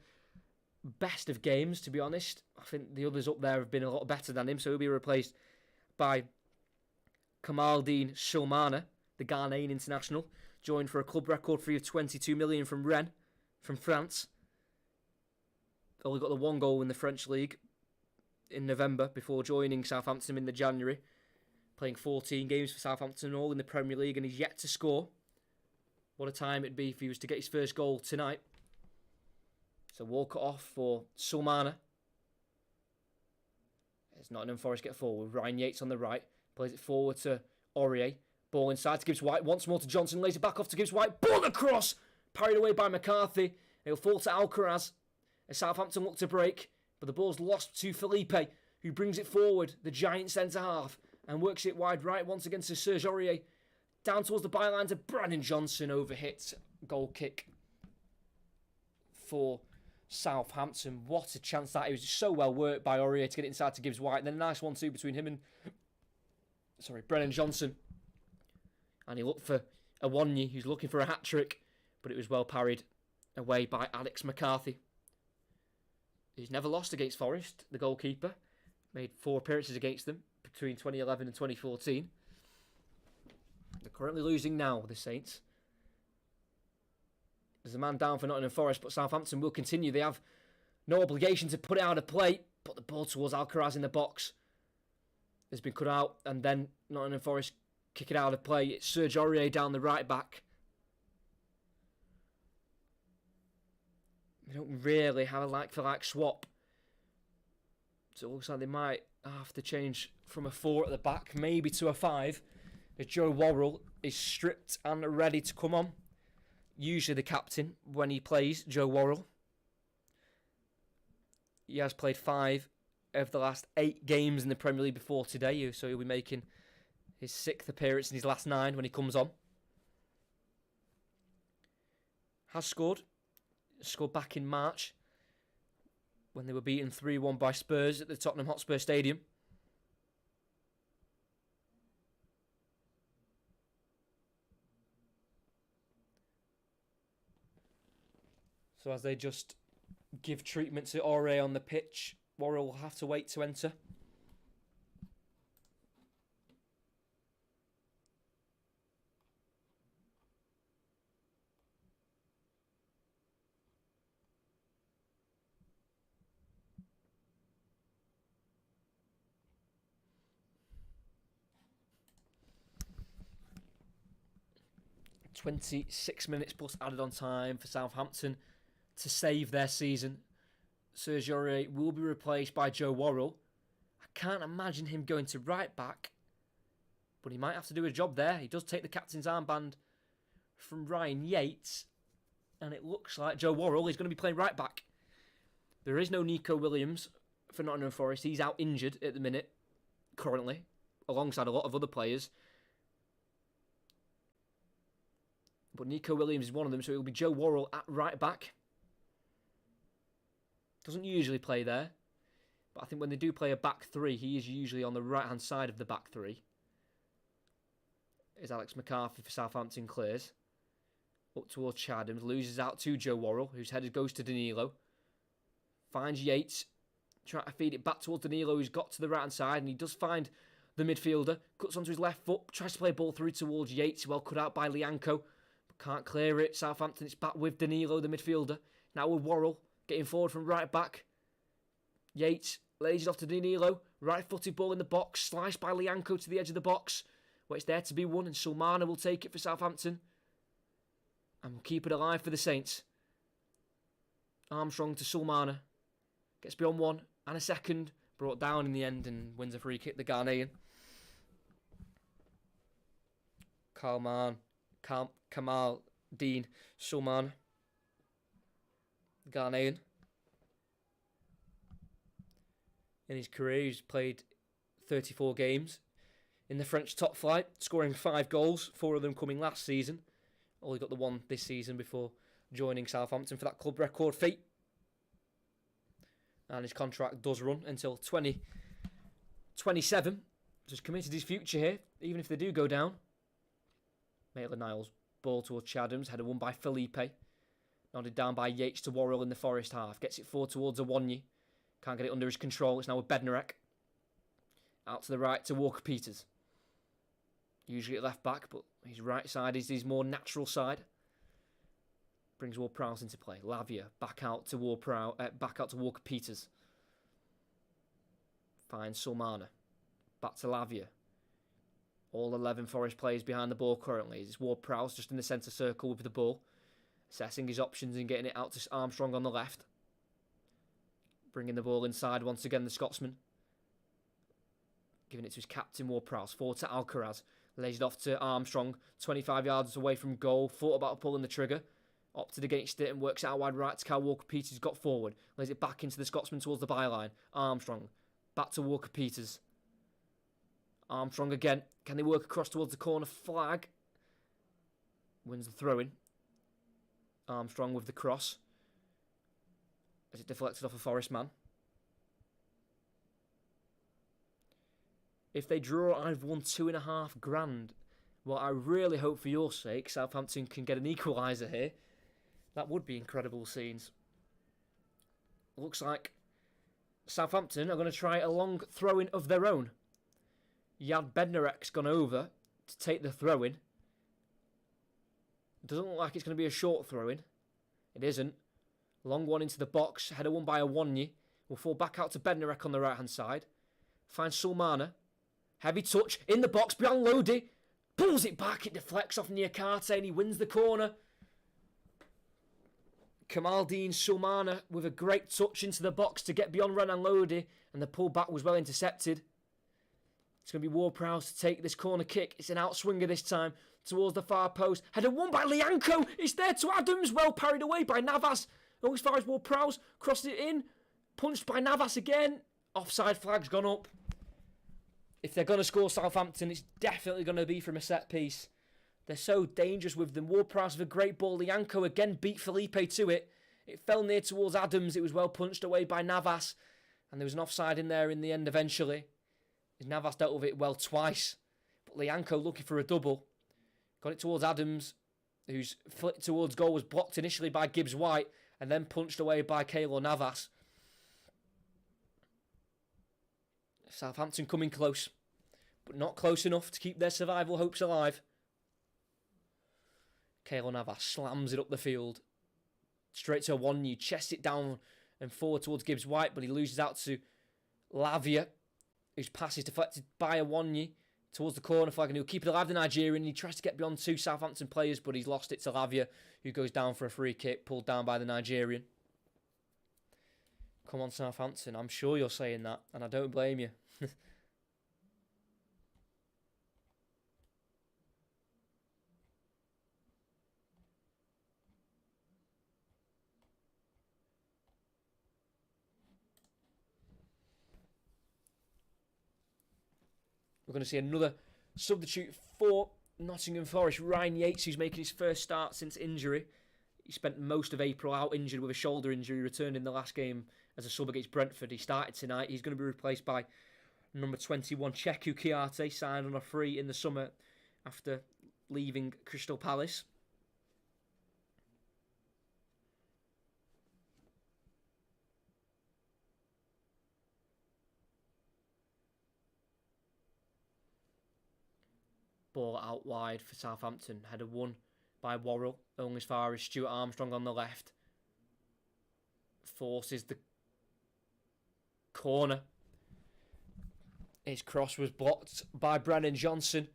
best of games, to be honest. I think the others up there have been a lot better than him, so he'll be replaced by Kamaldeen Soumana, the Ghanaian international, joined for a club record fee of 22 million from Rennes, from France. Only got the one goal in the French league in November before joining Southampton in the January, playing 14 games for Southampton, all in the Premier League, and he's yet to score. What a time it'd be if he was to get his first goal tonight. So walk it off for Soumana. As Nottingham Forest get forward, Ryan Yates on the right, plays it forward to Aurier. Ball inside to Gibbs White, once more to Johnson, lays it back off to Gibbs White. Ball across! Parried away by McCarthy. It'll fall to Alcaraz as Southampton look to break, but the ball's lost to Felipe, who brings it forward, the giant centre-half, and works it wide right once again to Serge Aurier. Down towards the byline to Brandon Johnson, overhit goal kick for Southampton. What a chance that. It was so well worked by Aurier to get it inside to Gibbs White. And then a nice 1-2 between him and Brennan Johnson. And he looked for Awonyi, who's looking for a hat-trick, but it was well parried away by Alex McCarthy. He's never lost against Forest, the goalkeeper. Made 4 appearances against them between 2011 and 2014. They're currently losing now, the Saints. There's a man down for Nottingham Forest, but Southampton will continue. They have no obligation to put it out of play. Put the ball towards Alcaraz in the box. It's been cut out, and then Nottingham Forest kick it out of play. It's Serge Aurier down the right back. They don't really have a like-for-like swap. So it looks like they might have to change from a 4 at the back, maybe to a 5. As Joe Worrell is stripped and ready to come on. Usually the captain when he plays, Joe Worrell. He has played 5 of the last 8 games in the Premier League before today, so he'll be making his 6th appearance in his last 9 when he comes on. Has scored back in March when they were beaten 3-1 by Spurs at the Tottenham Hotspur Stadium. So as they just give treatment to Aurier on the pitch, Worrell will have to wait to enter. "26 minutes plus added on time for Southampton to save their season. Serge Aurier will be replaced by Joe Worrell. I can't imagine him going to right back, but he might have to do a job there. He does take the captain's armband from Ryan Yates, and it looks like Joe Worrell is going to be playing right back. There is no Nico Williams for Nottingham Forest. He's out injured at the minute, currently, alongside a lot of other players. But Nico Williams is one of them, so it will be Joe Worrell at right back. Doesn't usually play there, but I think when they do play a back 3, he is usually on the right-hand side of the back 3. Is Alex McCarthy for Southampton clears. Up towards Chadhams, loses out to Joe Worrell, whose header goes to Danilo. Finds Yates, trying to feed it back towards Danilo, who's got to the right-hand side, and he does find the midfielder. Cuts onto his left foot, tries to play a ball through towards Yates, well cut out by Lianco. Can't clear it. Southampton, it's back with Danilo, the midfielder. Now with Worrell, getting forward from right back. Yates lays it off to Danilo. Right-footed ball in the box. Sliced by Lianco to the edge of the box, where it's there to be won, and Soumana will take it for Southampton. And will keep it alive for the Saints. Armstrong to Soumana. Gets beyond 1 and a second. Brought down in the end and wins a free kick, the Ghanaian. Kamaldeen Soumana, Ghanaian. In his career, he's played 34 games in the French top flight, scoring 5 goals, 4 of them coming last season. Only got the 1 this season before joining Southampton for that club record fee. And his contract does run until 2027. So he's committed his future here, even if they do go down. Maitland-Niles, ball towards Chadhams, header won by Felipe. Nodded down by Yates to Worrell in the Forest half. Gets it forward towards Awonyi. Can't get it under his control. It's now with Bednarek. Out to the right to Walker-Peters. Usually at left back, but his right side is his more natural side. Brings Ward-Prowse into play. Lavia back out to Walker-Peters. Finds Sulmana. Back to Lavia. All 11 Forest players behind the ball currently. It's Ward-Prowse just in the centre circle with the ball. Assessing his options and getting it out to Armstrong on the left. Bringing the ball inside once again, the Scotsman. Giving it to his captain, Ward-Prowse. Forward to Alcaraz. Lays it off to Armstrong. 25 yards away from goal. Thought about pulling the trigger. Opted against it and works it out wide right to Kyle Walker-Peters. Got forward. Lays it back into the Scotsman towards the byline. Armstrong. Back to Walker-Peters. Armstrong again. Can they work across towards the corner flag? Wins the throw-in. Armstrong with the cross. As it deflected off a Forest man. If they draw, I've won $2,500. Well, I really hope for your sake Southampton can get an equaliser here. That would be incredible scenes. Looks like Southampton are going to try a long throw-in of their own. Yad Bednarek's gone over to take the throw-in. Doesn't look like it's going to be a short throw-in. It isn't. Long one into the box. Header won by Awonyi. Will fall back out to Bednarek on the right-hand side. Finds Sulmana. Heavy touch in the box beyond Lodi. Pulls it back. It deflects off Niakate and he wins the corner. Kamaldeen Sulmana with a great touch into the box to get beyond Renan Lodi. And the pull back was well intercepted. It's going to be Ward-Prowse to take this corner kick. It's an outswinger this time towards the far post. Header won by Lianco. It's there to Adams. Well parried away by Navas. Oh, as far as Ward-Prowse. Crossed it in. Punched by Navas again. Offside flag's gone up. If they're going to score Southampton, it's definitely going to be from a set piece. They're so dangerous with them. Ward-Prowse with a great ball. Lianco again beat Felipe to it. It fell near towards Adams. It was well punched away by Navas. And there was an offside in there in the end eventually. Navas dealt with it well twice. But Lianco looking for a double. Got it towards Adams, whose flick towards goal was blocked initially by Gibbs-White and then punched away by Keylor Navas. Southampton coming close, but not close enough to keep their survival hopes alive. Keylor Navas slams it up the field. Straight to Awonyi, chests it down and forward towards Gibbs-White, but he loses out to Lavia, whose pass is deflected by Awonyi towards the corner flag, and he'll keep it alive, the Nigerian. He tries to get beyond two Southampton players, but he's lost it to Lavia, who goes down for a free kick, pulled down by the Nigerian. Come on, Southampton. I'm sure you're saying that, and I don't blame you. We're going to see another substitute for Nottingham Forest, Ryan Yates, who's making his first start since injury. He spent most of April out injured with a shoulder injury, returned in the last game as a sub against Brentford. He started tonight. He's going to be replaced by number 21, Cheku Kiarte, signed on a free in the summer after leaving Crystal Palace. Ball out wide for Southampton. Header won by Worrell, only as far as Stuart Armstrong on the left. Forces the corner. His cross was blocked by Brennan Johnson.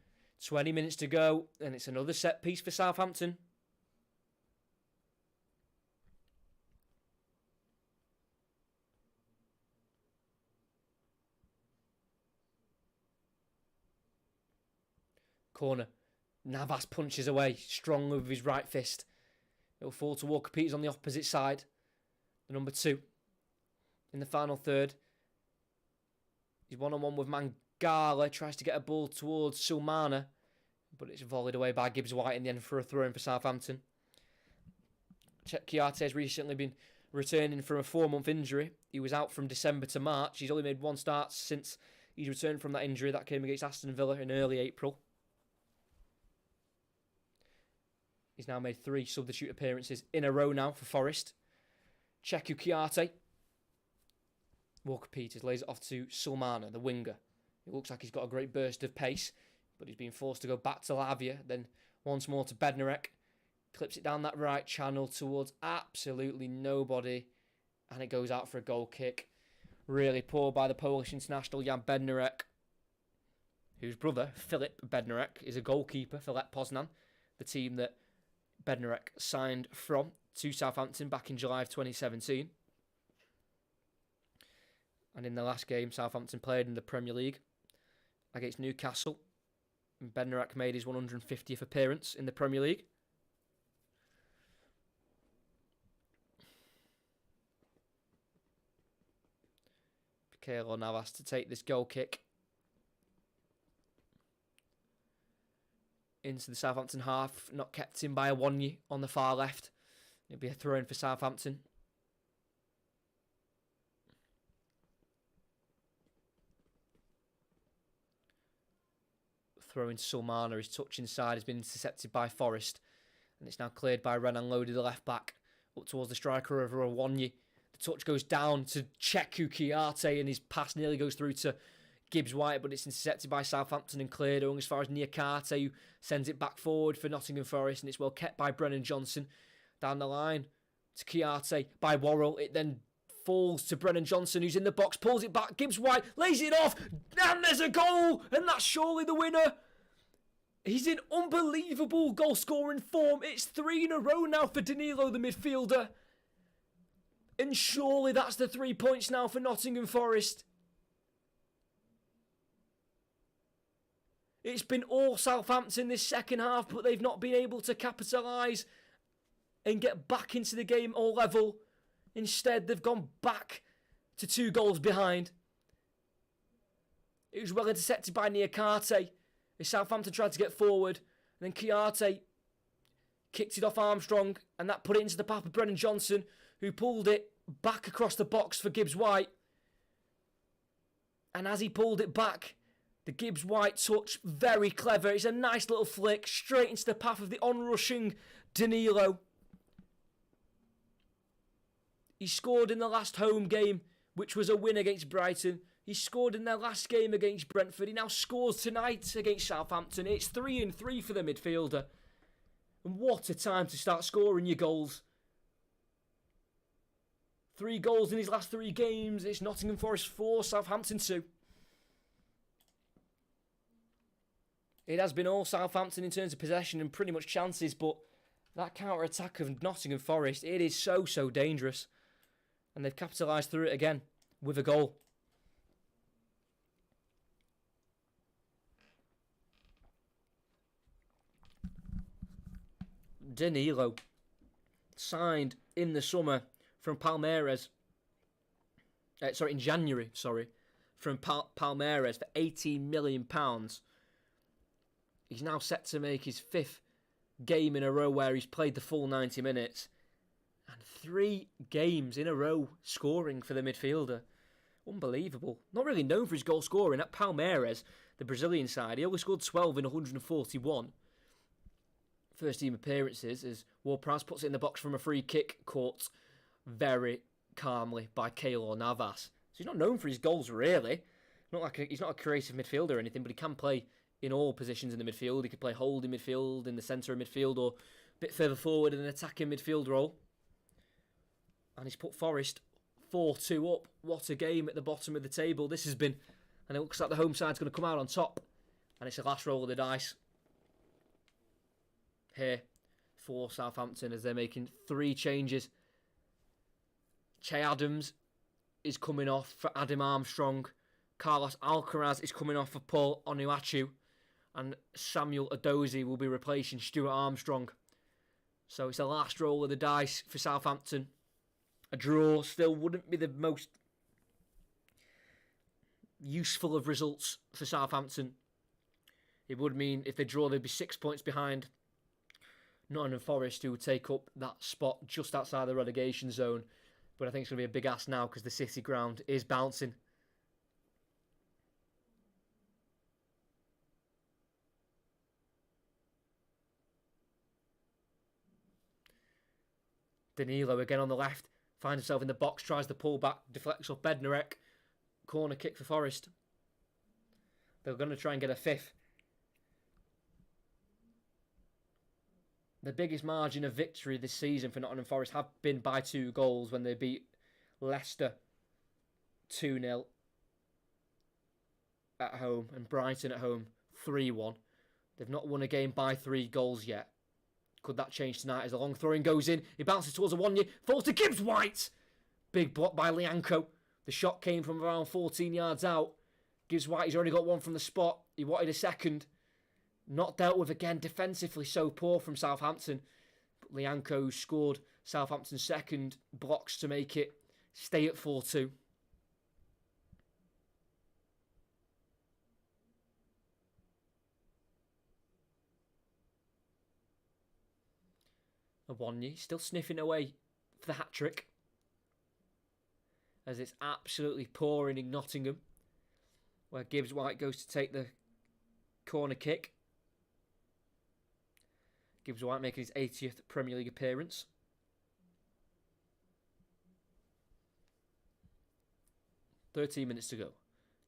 20 minutes to go, and it's another set piece for Southampton. Corner. Navas punches away, strong with his right fist. It'll fall to Walker-Peters on the opposite side. The number 2. In the final third. He's one-on-one with Mangala. Tries to get a ball towards Sulmana. But it's volleyed away by Gibbs-White in the end for a throw-in for Southampton. Kiarte has recently been returning from a 4-month injury. He was out from December to March. He's only made one start since he's returned from that injury. That came against Aston Villa in early April. He's now made 3 substitute appearances in a row now for Forest. Cheku Kiarte. Walker Peters lays it off to Sulmana, the winger. It looks like he's got a great burst of pace, but he's been forced to go back to Lavia, then once more to Bednarek. Clips it down that right channel towards absolutely nobody, and it goes out for a goal kick. Really poor by the Polish international Jan Bednarek, whose brother, Filip Bednarek, is a goalkeeper for Lech Poznan, the team that Bednarek signed from to Southampton back in July of 2017. And in the last game Southampton played in the Premier League against Newcastle, Bednarek made his 150th appearance in the Premier League. Keylor Navas to take this goal kick into the Southampton half, not kept in by Awonyi on the far left. It'll be a throw-in for Southampton. Throwing Sulmana, his touch inside has been intercepted by Forest, and it's now cleared by Renan Lodi, the left back, up towards the striker over Awonyi. The touch goes down to Cheku Kiarte, and his pass nearly goes through to Gibbs White, but it's intercepted by Southampton and cleared on as far as Niakate, who sends it back forward for Nottingham Forest, and it's well kept by Brennan Johnson. Down the line to Kiarte by Worrell. It then falls to Brennan Johnson, who's in the box, pulls it back. Gibbs White lays it off, and there's a goal, and that's surely the winner. He's in unbelievable goal-scoring form. It's 3 in a row now for Danilo, the midfielder. And surely that's the 3 points now for Nottingham Forest. It's been all Southampton this second half, but they've not been able to capitalise and get back into the game all level. Instead, they've gone back to 2 goals behind. It was well intercepted by Niakate as Southampton tried to get forward. And then Kiarte kicked it off Armstrong, and that put it into the path of Brennan Johnson, who pulled it back across the box for Gibbs White. And as he pulled it back, the Gibbs White touch, very clever. It's a nice little flick straight into the path of the onrushing Danilo. He scored in the last home game, which was a win against Brighton. He scored in their last game against Brentford. He now scores tonight against Southampton. It's 3-3 for the midfielder. And what a time to start scoring your goals. 3 goals in his last 3 games. It's Nottingham Forest 4, Southampton 2. It has been all Southampton in terms of possession and pretty much chances, but that counter-attack of Nottingham Forest, it is so dangerous. And they've capitalised through it again with a goal. Danilo, signed in the summer from Palmeiras. In January, from Palmeiras for £18 million. He's now set to make his 5th game in a row where he's played the full 90 minutes. And 3 games in a row scoring for the midfielder. Unbelievable. Not really known for his goal scoring. At Palmeiras, the Brazilian side, he only scored 12 in 141 first team appearances as Ward-Prowse puts it in the box from a free kick, caught very calmly by Keylor Navas. So he's not known for his goals, really. He's not a creative midfielder or anything, but he can play in all positions in the midfield. He could play holding midfield, in the centre of midfield, or a bit further forward in an attacking midfield role. And he's put Forest 4-2 up. What a game at the bottom of the table this has been. And it looks like the home side's going to come out on top. And it's the last roll of the dice here for Southampton as they're making 3 changes. Che Adams is coming off for Adam Armstrong. Carlos Alcaraz is coming off for Paul Onuachu. And Samuel Edozie will be replacing Stuart Armstrong. So it's the last roll of the dice for Southampton. A draw still wouldn't be the most useful of results for Southampton. It would mean if they draw, they'd be 6 points behind Nottingham Forest, who would take up that spot just outside the relegation zone. But I think it's going to be a big ask now because the City ground is bouncing. Danilo again on the left. Finds himself in the box, tries to pull back, deflects off Bednarek. Corner kick for Forest. They're going to try and get a fifth. The biggest margin of victory this season for Nottingham Forest have been by 2 goals when they beat Leicester 2-0 at home and Brighton at home 3-1. They've not won a game by 3 goals yet. Could that change tonight as a long throw-in goes in? He bounces towards Awonye, falls to Gibbs-White. Big block by Lianco. The shot came from around 14 yards out. Gibbs-White, he's already got one from the spot. He wanted a second. Not dealt with again, defensively so poor from Southampton. But Lianco scored Southampton's second, blocks to make it stay at 4-2. Awonye still sniffing away for the hat-trick. As it's absolutely pouring in Nottingham. Where Gibbs-White goes to take the corner kick. Gibbs-White making his 80th Premier League appearance. "13 minutes to go.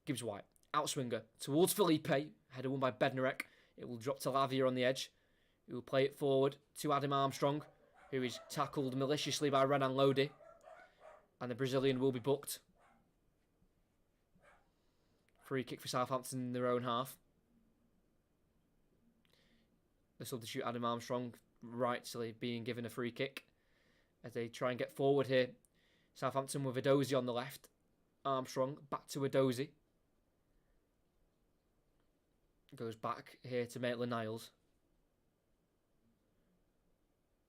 Gibbs-White, outswinger towards Felipe. Header won by Bednarek. It will drop to Lavia on the edge. He will play it forward to Adam Armstrong, who is tackled maliciously by Renan Lodi. And the Brazilian will be booked. Free kick for Southampton in their own half. The substitute Adam Armstrong rightfully being given a free kick as they try and get forward here. Southampton with Edozie on the left. Armstrong back to Edozie. Goes back here to Maitland-Niles.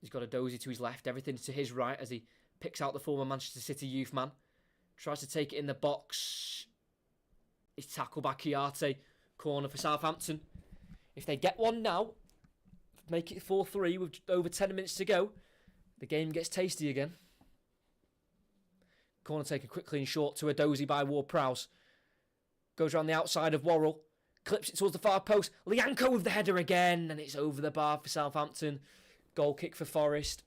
He's got Edozie to his left. Everything's to his right as he picks out the former Manchester City youth man. Tries to take it in the box. He's tackled by Chiarte. Corner for Southampton. If they get one now, make it 4-3 with over 10 minutes to go, the game gets tasty again. Corner taken quickly and short to Edozie by Ward-Prowse. Goes around the outside of Worrell. Clips it towards the far post. Lianco with the header again. And it's over the bar for Southampton. Goal kick for Forest.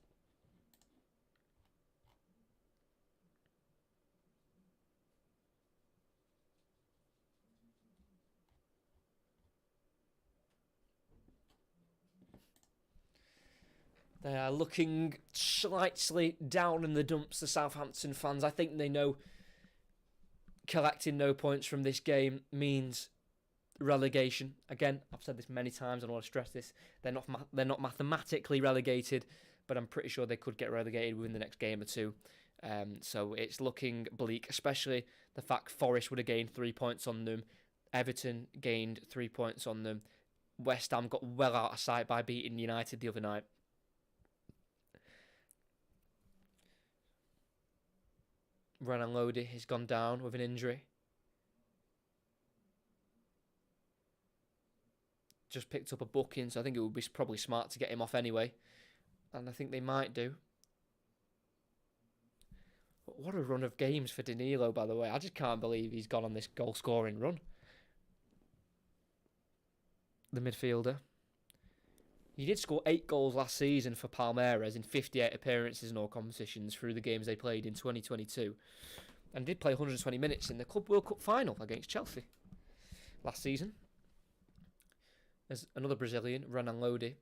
They are looking slightly down in the dumps, the Southampton fans. I think they know collecting no points from this game means relegation. Again, I've said this many times and I want to stress this. They're not mathematically relegated, but I'm pretty sure they could get relegated within the next game or two. So it's looking bleak, especially the fact Forest would have gained 3 points on them. Everton gained 3 points on them. West Ham got well out of sight by beating United the other night. Renan Lodi has gone down with an injury. Just picked up a booking, so I think it would be probably smart to get him off anyway. And I think they might do. But what a run of games for Danilo, by the way. I just can't believe he's gone on this goal-scoring run. The midfielder. He did score 8 goals last season for Palmeiras in 58 appearances in all competitions through the games they played in 2022. And did play 120 minutes in the Club World Cup final against Chelsea last season. There's another Brazilian, Renan Lodi.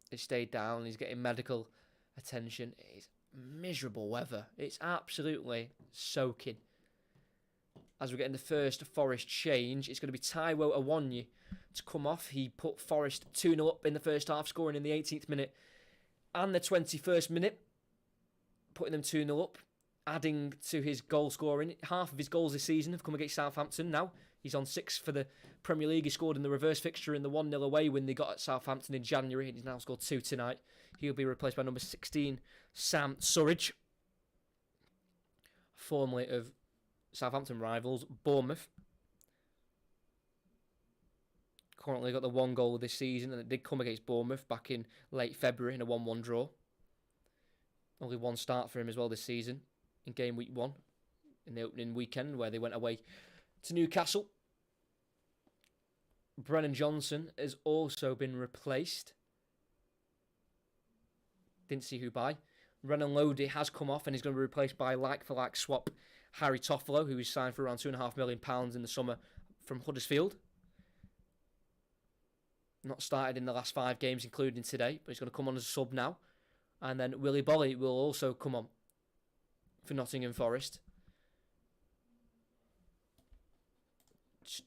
He stayed down. He's getting medical attention. It's miserable weather. It's absolutely soaking. As we're getting the first Forest change, it's going to be Taiwo Awonye to come off. He put Forest 2-0 up in the first half, scoring in the 18th minute and the 21st minute, putting them 2-0 up, adding to his goal scoring. Half of his goals this season have come against Southampton. Now he's on 6 for the Premier League. He scored in the reverse fixture in the 1-0 away win they got at Southampton in January, and he's now scored 2 tonight. He'll be replaced by number 16, Sam Surridge, formerly of Southampton rivals Bournemouth. Currently got the 1 goal this season, and it did come against Bournemouth back in late February in a 1-1 draw. Only 1 start for him as well this season in game week 1 in the opening weekend where they went away to Newcastle. Brennan Johnson has also been replaced. Didn't see who by. Renan Lodi has come off and is going to be replaced by like-for-like swap Harry Toffolo, who is signed for around £2.5 million in the summer from Huddersfield. Not started in the last 5 games, including today, but he's going to come on as a sub now. And then Willy Bolly will also come on for Nottingham Forest. Just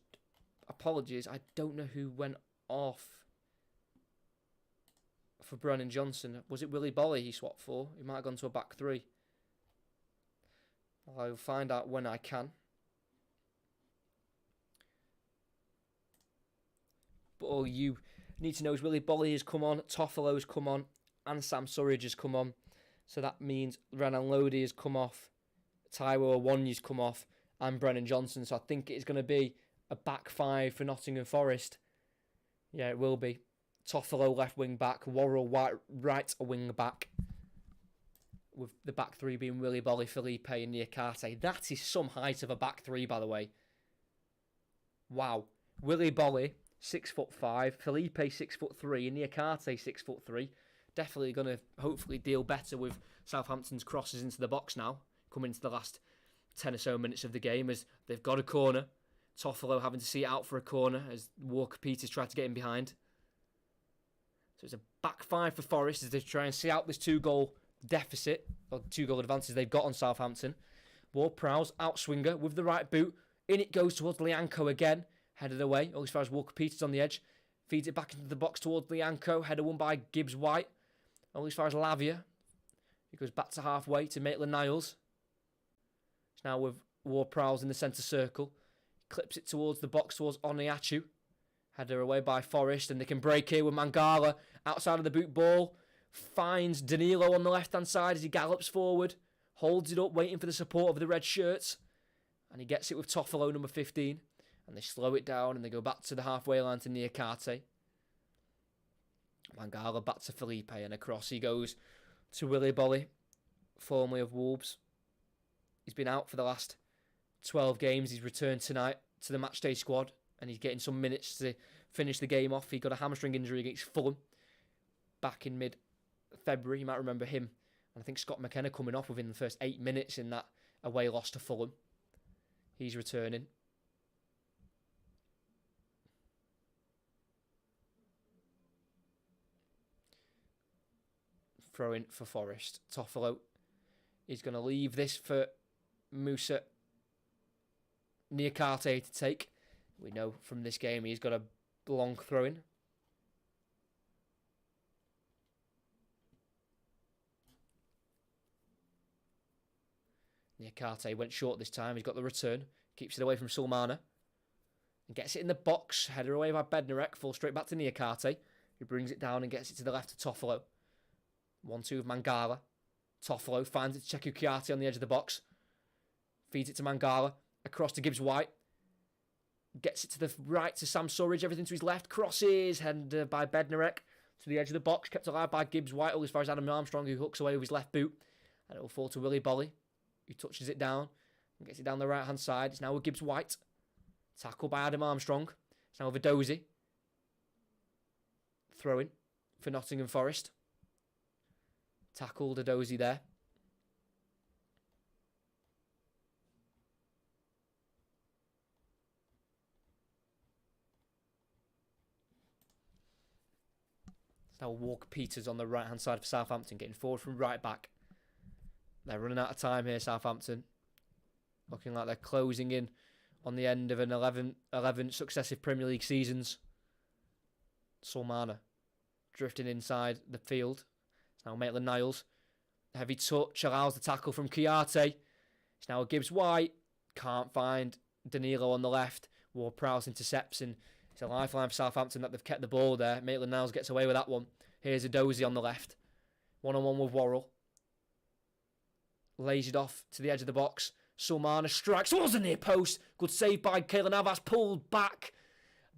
apologies, I don't know who went off for Brennan Johnson. Was it Willy Bolly he swapped for? He might have gone to a back 3. I'll find out when I can. But all you need to know is Willy Bolly has come on, Toffolo has come on, and Sam Surridge has come on. So that means Renan Lodi has come off, Taiwo Awoniyi's come off, and Brennan Johnson. So I think it's going to be a back 5 for Nottingham Forest. Yeah, it will be. Toffolo left wing back, Worrell right wing back, with the back 3 being Willy Bolly, Felipe and Niakate. That is some height of a back 3, by the way. Wow. Willy Bolly, 6'5", Felipe 6'3", and Niakate 6'3". Definitely going to hopefully deal better with Southampton's crosses into the box now, coming into the last 10 or so minutes of the game, as they've got a corner. Toffolo having to see it out for a corner as Walker-Peters tried to get in behind. So it's a back 5 for Forest as they try and see out this 2-goal deficit, or 2-goal advantage they've got on Southampton. Ward-Prowse, outswinger with the right boot. In it goes towards Lianco again. Headed away, all as far as Walker-Peters on the edge. Feeds it back into the box towards Lianco. Header won by Gibbs-White. All as far as Lavia. He goes back to halfway to Maitland-Niles. It's now with Ward-Prowse in the centre circle. Clips it towards the box towards Oniachu. Header away by Forest, and they can break here with Mangala outside of the boot ball. Finds Danilo on the left-hand side as he gallops forward. Holds it up, waiting for the support of the red shirts. And he gets it with Toffolo, number 15. And they slow it down, and they go back to the halfway line to Niakate. Mangala back to Felipe, and across he goes to Willy Bolly, formerly of Wolves. He's been out for the last 12 games. He's returned tonight to the matchday squad, and he's getting some minutes to finish the game off. He got a hamstring injury against Fulham back in mid-February. You might remember him. And I think Scott McKenna coming off within the first 8 minutes in that away loss to Fulham. He's returning. Throw in for Forest. Toffolo is going to leave this for Musa Niakate to take. We know from this game he's got a long throw in. Niakate went short this time. He's got the return. Keeps it away from Sulmana. And gets it in the box. Header away by Bednarek. Falls straight back to Niakate, who brings it down and gets it to the left to Toffolo. 1-2 with Mangala. Toffolo finds it to Cheku Kiati on the edge of the box. Feeds it to Mangala. Across to Gibbs-White. Gets it to the right to Sam Surridge. Everything to his left. Crosses. Headed by Bednarek to the edge of the box. Kept alive by Gibbs-White. All as far as Adam Armstrong, who hooks away with his left boot. And it will fall to Willy Bolly, who touches it down and gets it down the right-hand side. It's now with Gibbs-White. Tackled by Adam Armstrong. It's now with Adozie. Throwing for Nottingham Forest. Tackled Adozie there. It's now Walker-Peters on the right-hand side for Southampton, getting forward from right back. They're running out of time here, Southampton. Looking like they're closing in on the end of an 11 successive Premier League seasons. Sulmana drifting inside the field. It's now Maitland-Niles. Heavy touch allows the tackle from Kiate. It's now Gibbs-White. Can't find Danilo on the left. Ward-Prowse intercepts, and it's a lifeline for Southampton that they've kept the ball there. Maitland-Niles gets away with that one. Here's Adozie on the left. One-on-one with Worrell. Lays it off to the edge of the box. Sulmana strikes towards the near post. Good save by Keylor Navas. Pulled back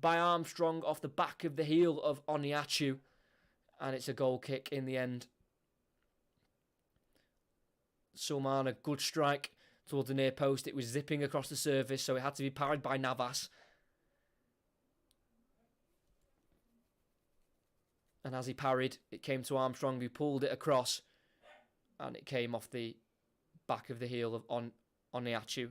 by Armstrong off the back of the heel of Oniachu. And it's a goal kick in the end. Sulmana, good strike towards the near post. It was zipping across the surface, so it had to be parried by Navas. And as he parried, it came to Armstrong, who pulled it across. and it came off the back of the heel of Oniachu,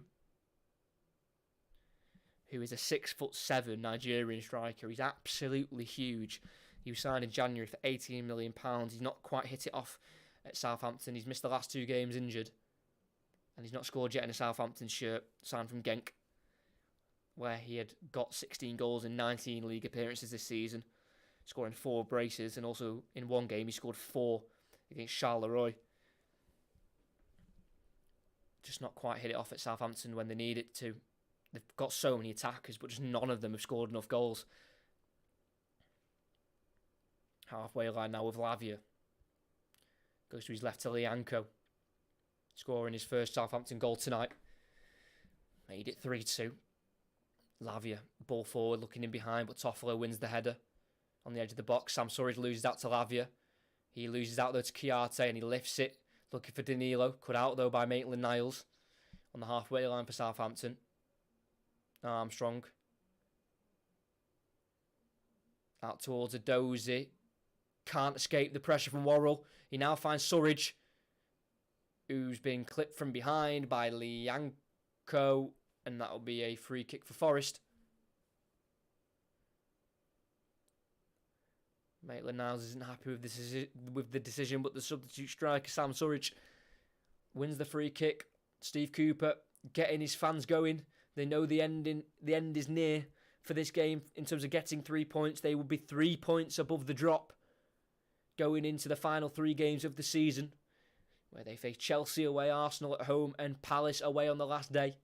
who is a 6'7" Nigerian striker. He's absolutely huge. He was signed in January for £18 million. He's not quite hit it off at Southampton. He's missed the last 2 games injured, and he's not scored yet in a Southampton shirt, signed from Genk, where he had got 16 goals in 19 league appearances this season, scoring 4 braces, and also in one game he scored 4 against Charleroi. Just not quite hit it off at Southampton when they need it to. They've got so many attackers, but just none of them have scored enough goals. Halfway line now with Lavia. Goes to his left to Lianco, scoring his first Southampton goal tonight. Made it 3-2. Lavia, ball forward, looking in behind, but Toffolo wins the header on the edge of the box. Sam Surridge loses out to Lavia. He loses out though to Chiarte, and he lifts it, looking for Danilo. Cut out though by Maitland-Niles on the halfway line for Southampton. Armstrong. Out towards Adozie. Can't escape the pressure from Worrell. He now finds Surridge, who's been clipped from behind by Lianco, and that'll be a free kick for Forest. Maitland-Niles isn't happy with the decision, but the substitute striker Sam Surridge wins the free kick. Steve Cooper getting his fans going. They know the end is near for this game in terms of getting 3 points. They will be 3 points above the drop going into the final 3 games of the season, where they face Chelsea away, Arsenal at home, and Palace away on the last day.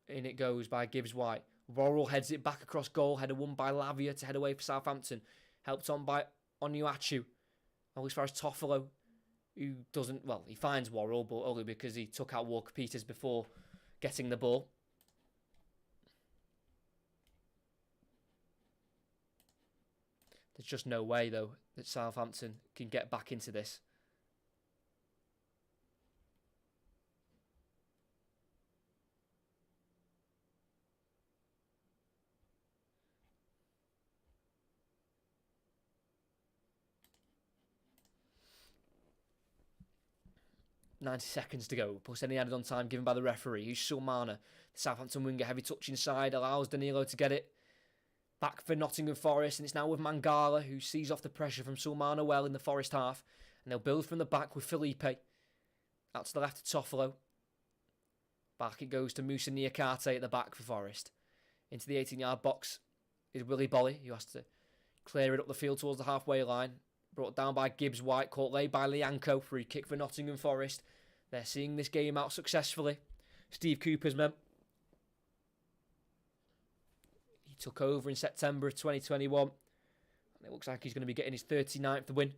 In it goes by Gibbs-White. Worrell heads it back across goal. Header won by Lavia to head away for Southampton. Helped on by Onuachu. All as far as Toffolo, who doesn't... Well, he finds Worrell, but only because he took out Walker-Peters before getting the ball. There's just no way, though, that Southampton can get back into this. .90 seconds to go, plus any added on time given by the referee, who's Sulmana. The Southampton winger, heavy touch inside, allows Danilo to get it. Back for Nottingham Forest, and it's now with Mangala, who sees off the pressure from Sulmana well in the Forest half. And they'll build from the back with Felipe. Out to the left to Toffolo. Back it goes to Musa Niakate at the back for Forest. Into the 18-yard box is Willy Bolly, who has to clear it up the field towards the halfway line. Brought down by Gibbs-White, caught late by Lianco. Free kick for Nottingham Forest. They're seeing this game out successfully. Steve Cooper's men. He took over in September of 2021. And it looks like he's going to be getting his 39th win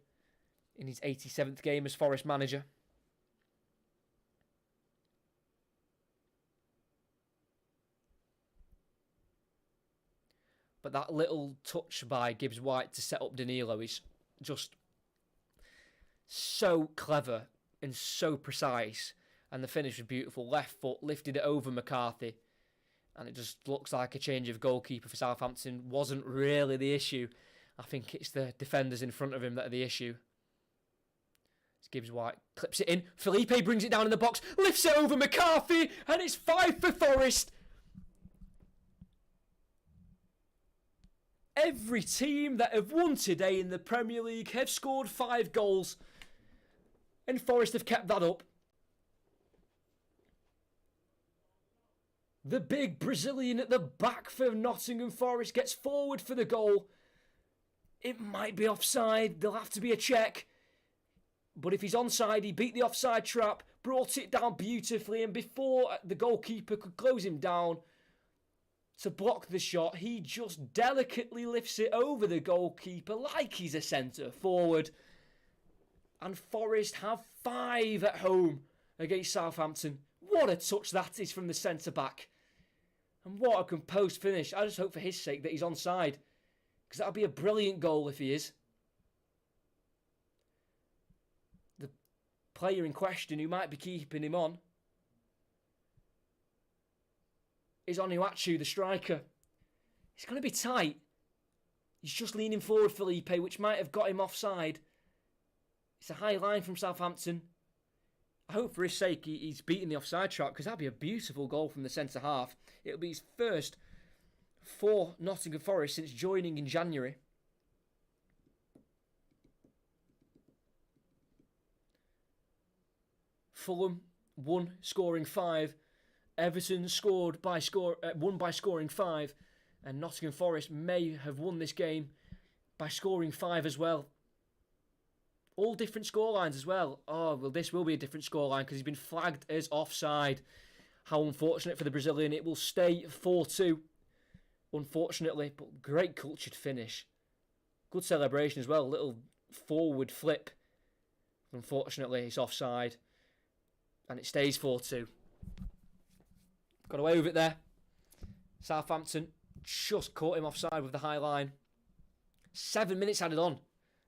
in his 87th game as Forest manager. But that little touch by Gibbs-White to set up Danilo is just so clever and so precise, and the finish was beautiful. Left foot lifted it over McCarthy, and it just looks like a change of goalkeeper for Southampton wasn't really the issue. I think it's the defenders in front of him that are the issue. It's Gibbs-White clips it in. Felipe brings it down in the box, lifts it over McCarthy, and it's 5 for Forest. Every team that have won today in the Premier League have scored 5 goals. And Forest have kept that up. The big Brazilian at the back for Nottingham Forest gets forward for the goal. It might be offside. There'll have to be a check. But if he's onside, he beat the offside trap, brought it down beautifully, and before the goalkeeper could close him down to block the shot, he just delicately lifts it over the goalkeeper like he's a centre forward. And Forest have 5 at home against Southampton. What a touch that is from the centre-back. And what a composed finish. I just hope for his sake that he's onside, because that would be a brilliant goal if he is. The player in question who might be keeping him on is Onuachu, the striker. It's going to be tight. He's just leaning forward, Felipe, which might have got him offside. It's a high line from Southampton. I hope for his sake he's beaten the offside trap, because that'd be a beautiful goal from the centre half. It'll be his first for Nottingham Forest since joining in January. Fulham won, scoring 5. Everton won by scoring 5. And Nottingham Forest may have won this game by scoring 5 as well. All different scorelines as well. Oh, well, this will be a different scoreline because he's been flagged as offside. How unfortunate for the Brazilian. It will stay 4-2, unfortunately, but great cultured finish. Good celebration as well. Little forward flip. Unfortunately, it's offside. And it stays 4-2. Got away with it there. Southampton just caught him offside with the high line. 7 minutes added on.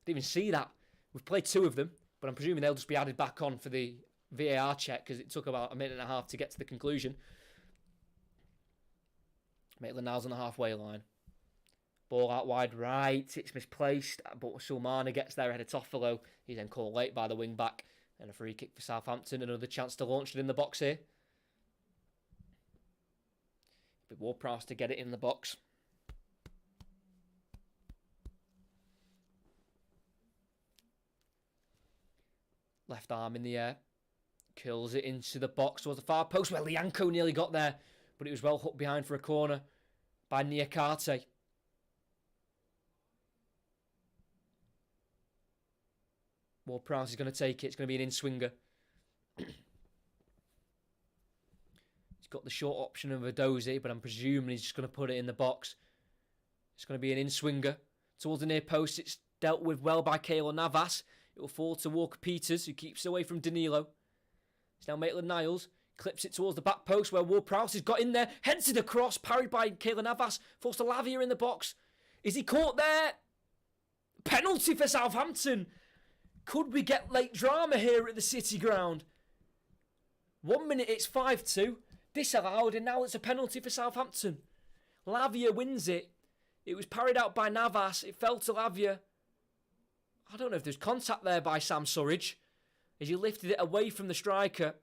Didn't even see that. We've played 2 of them, but I'm presuming they'll just be added back on for the VAR check because it took about a minute and a half to get to the conclusion. Maitland-Niles on the halfway line. Ball out wide right. It's misplaced, but Sulmana gets there ahead of Toffolo. He's then called late by the wing-back. And a free kick for Southampton. Another chance to launch it in the box here. A bit Ward-Prowse to get it in the box. Left arm in the air. Curls it into the box towards the far post where Lianco nearly got there. But it was well hooked behind for a corner by Niakate. Ward-Prowse is going to take it. It's going to be an in-swinger. He's got the short option of a dozy, but I'm presuming he's just going to put it in the box. It's going to be an in-swinger. Towards the near post, it's dealt with well by Keylor Navas. It will fall to Walker-Peters, who keeps away from Danilo. It's now Maitland-Niles. Clips it towards the back post where Ward-Prowse has got in there. Heads it across, parried by Keylor Navas. Falls to Lavia in the box. Is he caught there? Penalty for Southampton. Could we get late drama here at the City Ground? 1 minute it's 5-2. Disallowed, and now it's a penalty for Southampton. Lavia wins it. It was parried out by Navas. It fell to Lavia. I don't know if there's contact there by Sam Surridge as he lifted it away from the striker.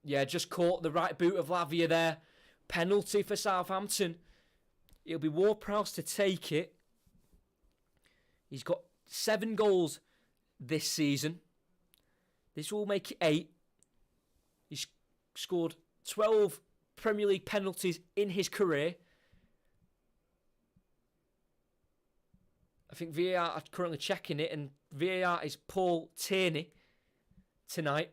Yeah, just caught the right boot of Lavia there. Penalty for Southampton. It'll be Ward-Prowse to take it. He's got 7 goals this season. This will make it 8. He's scored 12 Premier League penalties in his career. I think VAR are currently checking it, and VAR is Paul Tierney tonight.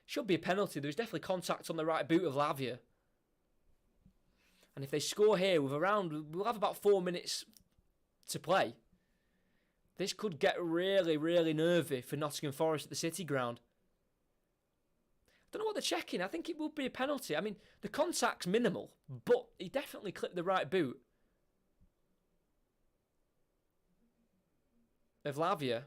Should be a penalty. There was definitely contact on the right boot of Lavia. And if they score here we'll have about 4 minutes to play. This could get really, really nervy for Nottingham Forest at the City Ground. I don't know what they're checking. I think it would be a penalty. I mean, the contact's minimal, but he definitely clipped the right boot of Lavia.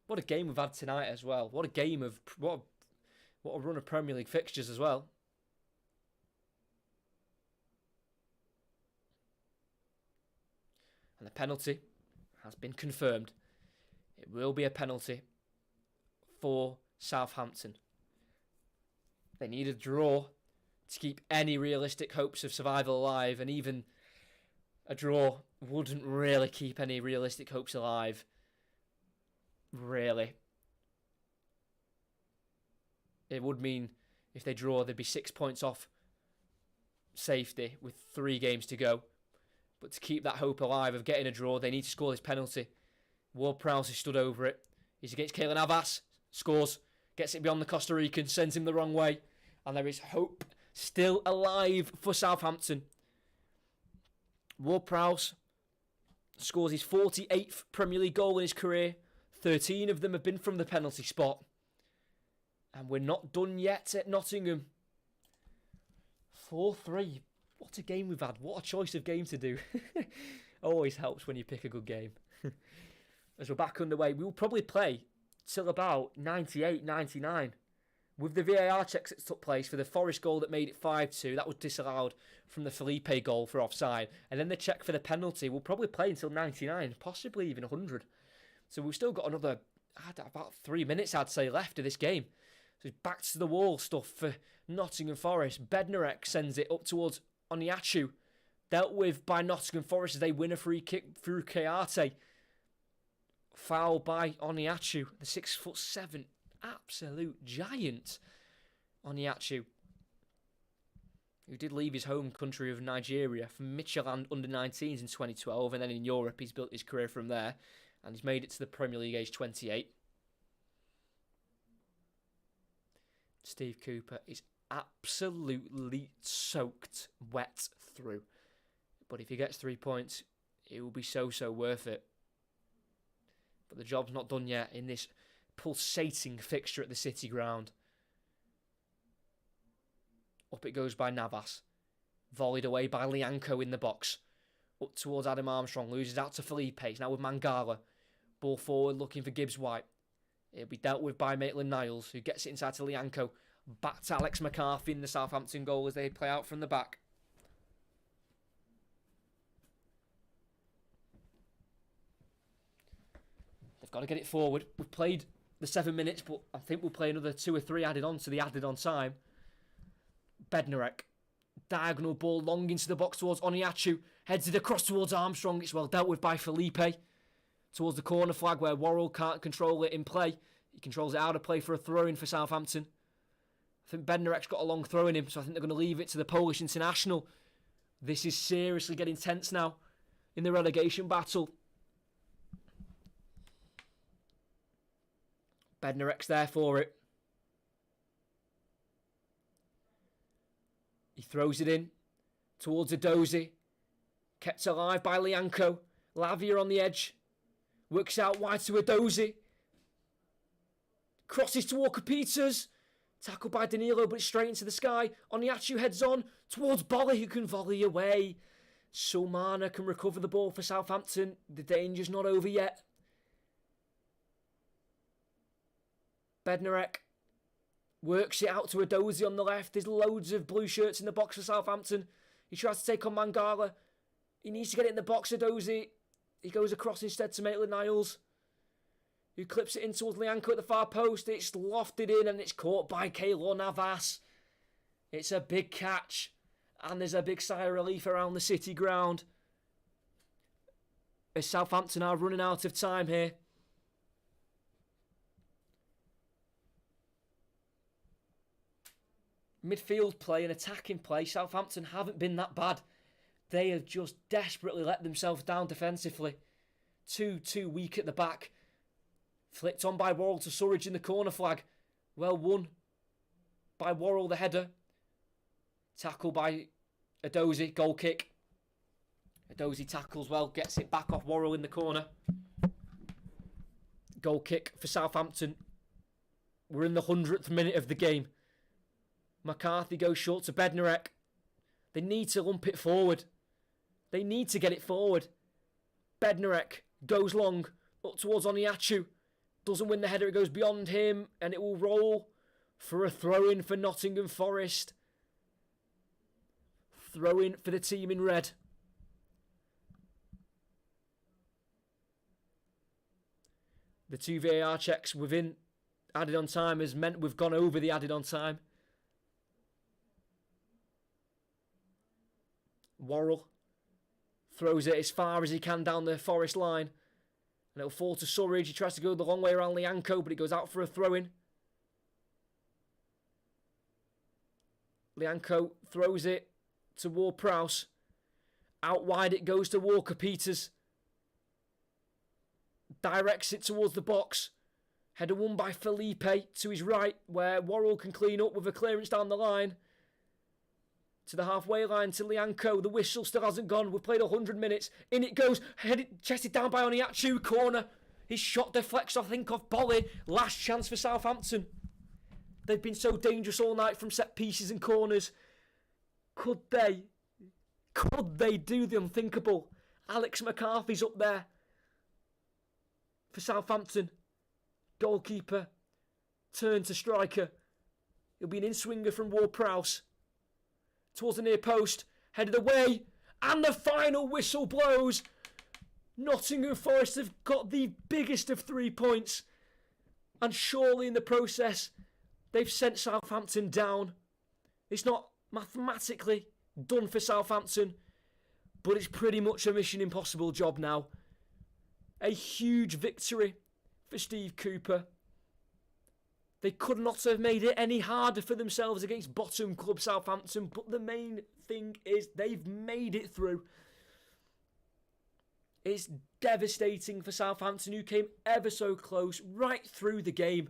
What a game we've had tonight as well. What a run of Premier League fixtures as well. And the penalty has been confirmed. It will be a penalty for Southampton. They need a draw to keep any realistic hopes of survival alive, and even a draw wouldn't really keep any realistic hopes alive. Really. It would mean if they draw, they'd be 6 points off safety with 3 games to go. But to keep that hope alive of getting a draw, they need to score this penalty. Ward-Prowse has stood over it. He's against Keylor Navas. Scores. Gets it beyond the Costa Rican. Sends him the wrong way. And there is hope still alive for Southampton. Ward-Prowse scores his 48th Premier League goal in his career. 13 of them have been from the penalty spot. And we're not done yet at Nottingham. 4-3. What a game we've had. What a choice of game to do. Always helps when you pick a good game. As we're back underway, we will probably play till about 98, 99. With the VAR checks that took place for the Forest goal that made it 5-2, that was disallowed from the Felipe goal for offside. And then the check for the penalty will probably play until 99, possibly even 100. So we've still got another, about 3 minutes, I'd say, left of this game. So it's back to the wall stuff for Nottingham Forest. Bednarek sends it up towards Oniachu. Dealt with by Nottingham Forest as they win a free kick through Kayate. Foul by Oniachu, the 6'7", absolute giant Oniachu, who did leave his home country of Nigeria for Midtjylland under-19s in 2012, and then in Europe he's built his career from there, and he's made it to the Premier League age 28. Steve Cooper is absolutely soaked wet through, but if he gets 3 points, it will be so worth it. But the job's not done yet in this pulsating fixture at the City ground. Up it goes by Navas. Volleyed away by Lianco in the box. Up towards Adam Armstrong. Loses out to Felipe. He's now with Mangala. Ball forward looking for Gibbs-White. It'll be dealt with by Maitland-Niles, who gets it inside to Lianco. Back to Alex McCarthy in the Southampton goal as they play out from the back. Got to get it forward. We've played the 7 minutes, but I think we'll play another 2 or 3 added on to the added on time. Bednarek. Diagonal ball long into the box towards Oniachu. Heads it across towards Armstrong. It's well dealt with by Felipe. Towards the corner flag where Worrell can't control it in play. He controls it out of play for a throw-in for Southampton. I think Bednarek's got a long throw in him, so I think they're going to leave it to the Polish international. This is seriously getting tense now in the relegation battle. Bednarek's there for it. He throws it in towards Adozi. Kept alive by Lianco. Lavia on the edge. Works out wide to Adozi. Crosses to Walker-Peters. Tackled by Danilo, but it's straight into the sky. Oniachu heads on towards Bolly, who can volley away. Sulmana can recover the ball for Southampton. The danger's not over yet. Bednarek works it out to Adozi on the left. There's loads of blue shirts in the box for Southampton. He tries to take on Mangala. He needs to get it in the box, Adozi. He goes across instead to Maitland-Niles, who clips it in towards Lianco at the far post. It's lofted in and it's caught by Keylor Navas. It's a big catch. And there's a big sigh of relief around the City ground, as Southampton are running out of time here. Midfield play and attacking play, Southampton haven't been that bad. They have just desperately let themselves down defensively. Too weak at the back. Flicked on by Worrell to Surridge in the corner flag. Well won by Worrell, the header. Tackle by Adozi, goal kick. Adozi tackles well, gets it back off Worrell in the corner. Goal kick for Southampton. We're in the 100th minute of the game. McCarthy goes short to Bednarek. They need to lump it forward. They need to get it forward. Bednarek goes long up towards Oniachu. Doesn't win the header, it goes beyond him, and it will roll for a throw-in for Nottingham Forest. Throw-in for the team in red. The 2 VAR checks within added on time has meant we've gone over the added on time. Worrell throws it as far as he can down the Forest line. And it'll fall to Surridge. He tries to go the long way around Lianco, but it goes out for a throw-in. Lianco throws it to Ward-Prowse. Out wide it goes to Walker-Peters. Directs it towards the box. Header won by Felipe to his right, where Worrell can clean up with a clearance down the line. To the halfway line to Lianco. The whistle still hasn't gone. We've played 100 minutes. In it goes. Headed, chested down by Oniachu. Corner. His shot deflects, I think, off Bolly. Last chance for Southampton. They've been so dangerous all night from set pieces and corners. Could they do the unthinkable? Alex McCarthy's up there for Southampton. Goalkeeper. Turn to striker. It'll be an in-swinger from Ward-Prowse. Towards the near post. Headed away. And the final whistle blows. Nottingham Forest have got the biggest of 3 points. And surely in the process, they've sent Southampton down. It's not mathematically done for Southampton, but it's pretty much a mission impossible job now. A huge victory for Steve Cooper. They could not have made it any harder for themselves against bottom club Southampton, but the main thing is they've made it through. It's devastating for Southampton, who came ever so close right through the game.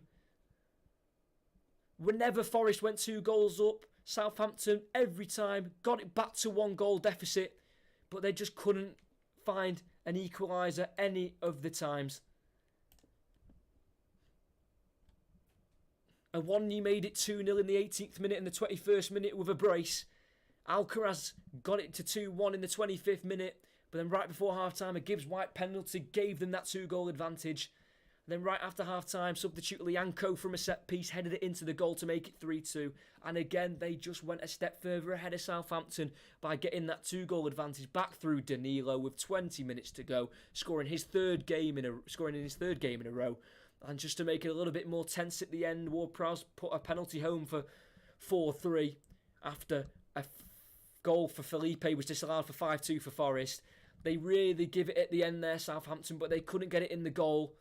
Whenever Forest went 2 goals up, Southampton every time got it back to 1 goal deficit, but they just couldn't find an equaliser any of the times. Awoniyi made it 2-0 in the 18th minute and the 21st minute with a brace. Alcaraz got it to 2-1 in the 25th minute, but then right before half-time, a Gibbs-White penalty gave them that 2-goal advantage. And then right after half-time, substitute Lianco from a set-piece headed it into the goal to make it 3-2. And again, they just went a step further ahead of Southampton by getting that 2-goal advantage back through Danilo with 20 minutes to go, scoring in his third game in a row. And just to make it a little bit more tense at the end, Ward-Prowse put a penalty home for 4-3 after a goal for Felipe was disallowed for 5-2 for Forest. They really give it at the end there, Southampton, but they couldn't get it in the goal.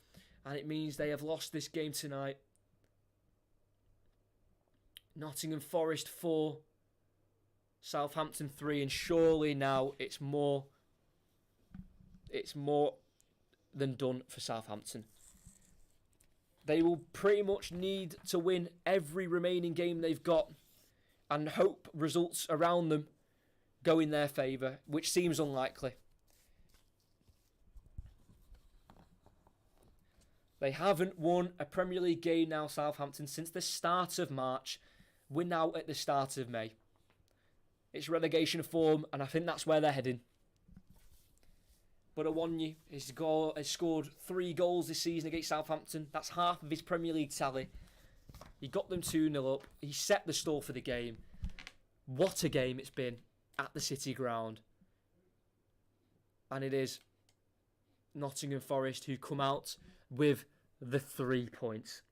And it means they have lost this game tonight. Nottingham Forest 4, Southampton 3, and surely now it's more than done for Southampton. They will pretty much need to win every remaining game they've got and hope results around them go in their favour, which seems unlikely. They haven't won a Premier League game now, Southampton, since the start of March. We're now at the start of May. It's relegation form, and I think that's where they're heading. But Awoniyi has scored 3 goals this season against Southampton. That's half of his Premier League tally. He got them 2-0 up. He set the stall for the game. What a game it's been at the City Ground. And it is Nottingham Forest who come out with the 3 points.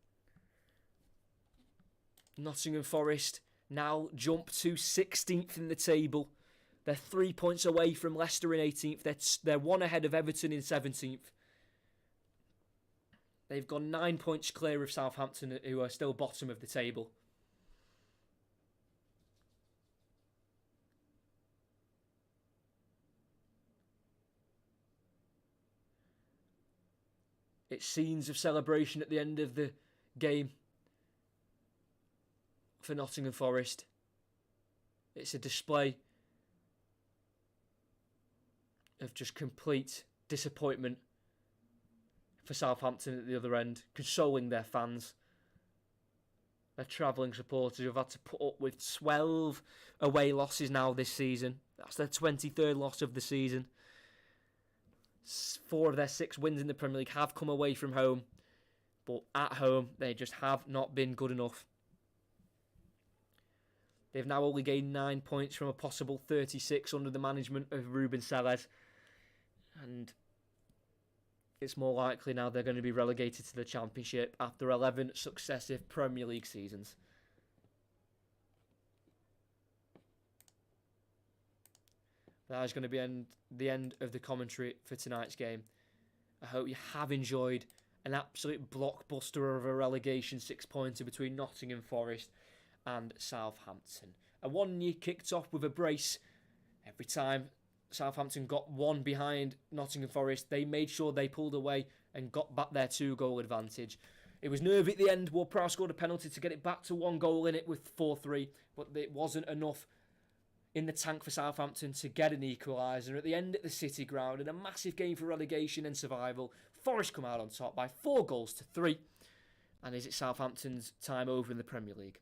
Nottingham Forest now jump to 16th in the table. They're 3 points away from Leicester in 18th. They're 1 ahead of Everton in 17th. They've gone 9 points clear of Southampton, who are still bottom of the table. It's scenes of celebration at the end of the game for Nottingham Forest. It's a display of just complete disappointment for Southampton at the other end, consoling their fans. Their travelling supporters who have had to put up with 12 away losses now this season. That's their 23rd loss of the season. 4 of their 6 wins in the Premier League have come away from home, but at home they just have not been good enough. They've now only gained 9 points from a possible 36 under the management of Ruben Sellés, and it's more likely now they're going to be relegated to the Championship after 11 successive Premier League seasons. That is going to be the end of the commentary for tonight's game. I hope you have enjoyed an absolute blockbuster of a relegation 6-pointer between Nottingham Forest and Southampton. Awoniyi kicked off with a brace. Every time Southampton got 1 behind Nottingham Forest, they made sure they pulled away and got back their 2-goal advantage. It was nervy at the end. Ward-Prowse scored a penalty to get it back to 1 goal in it with 4-3, but it wasn't enough in the tank for Southampton to get an equaliser. At the end at the City Ground, in a massive game for relegation and survival, Forest come out on top by 4-3. And is it Southampton's time over in the Premier League?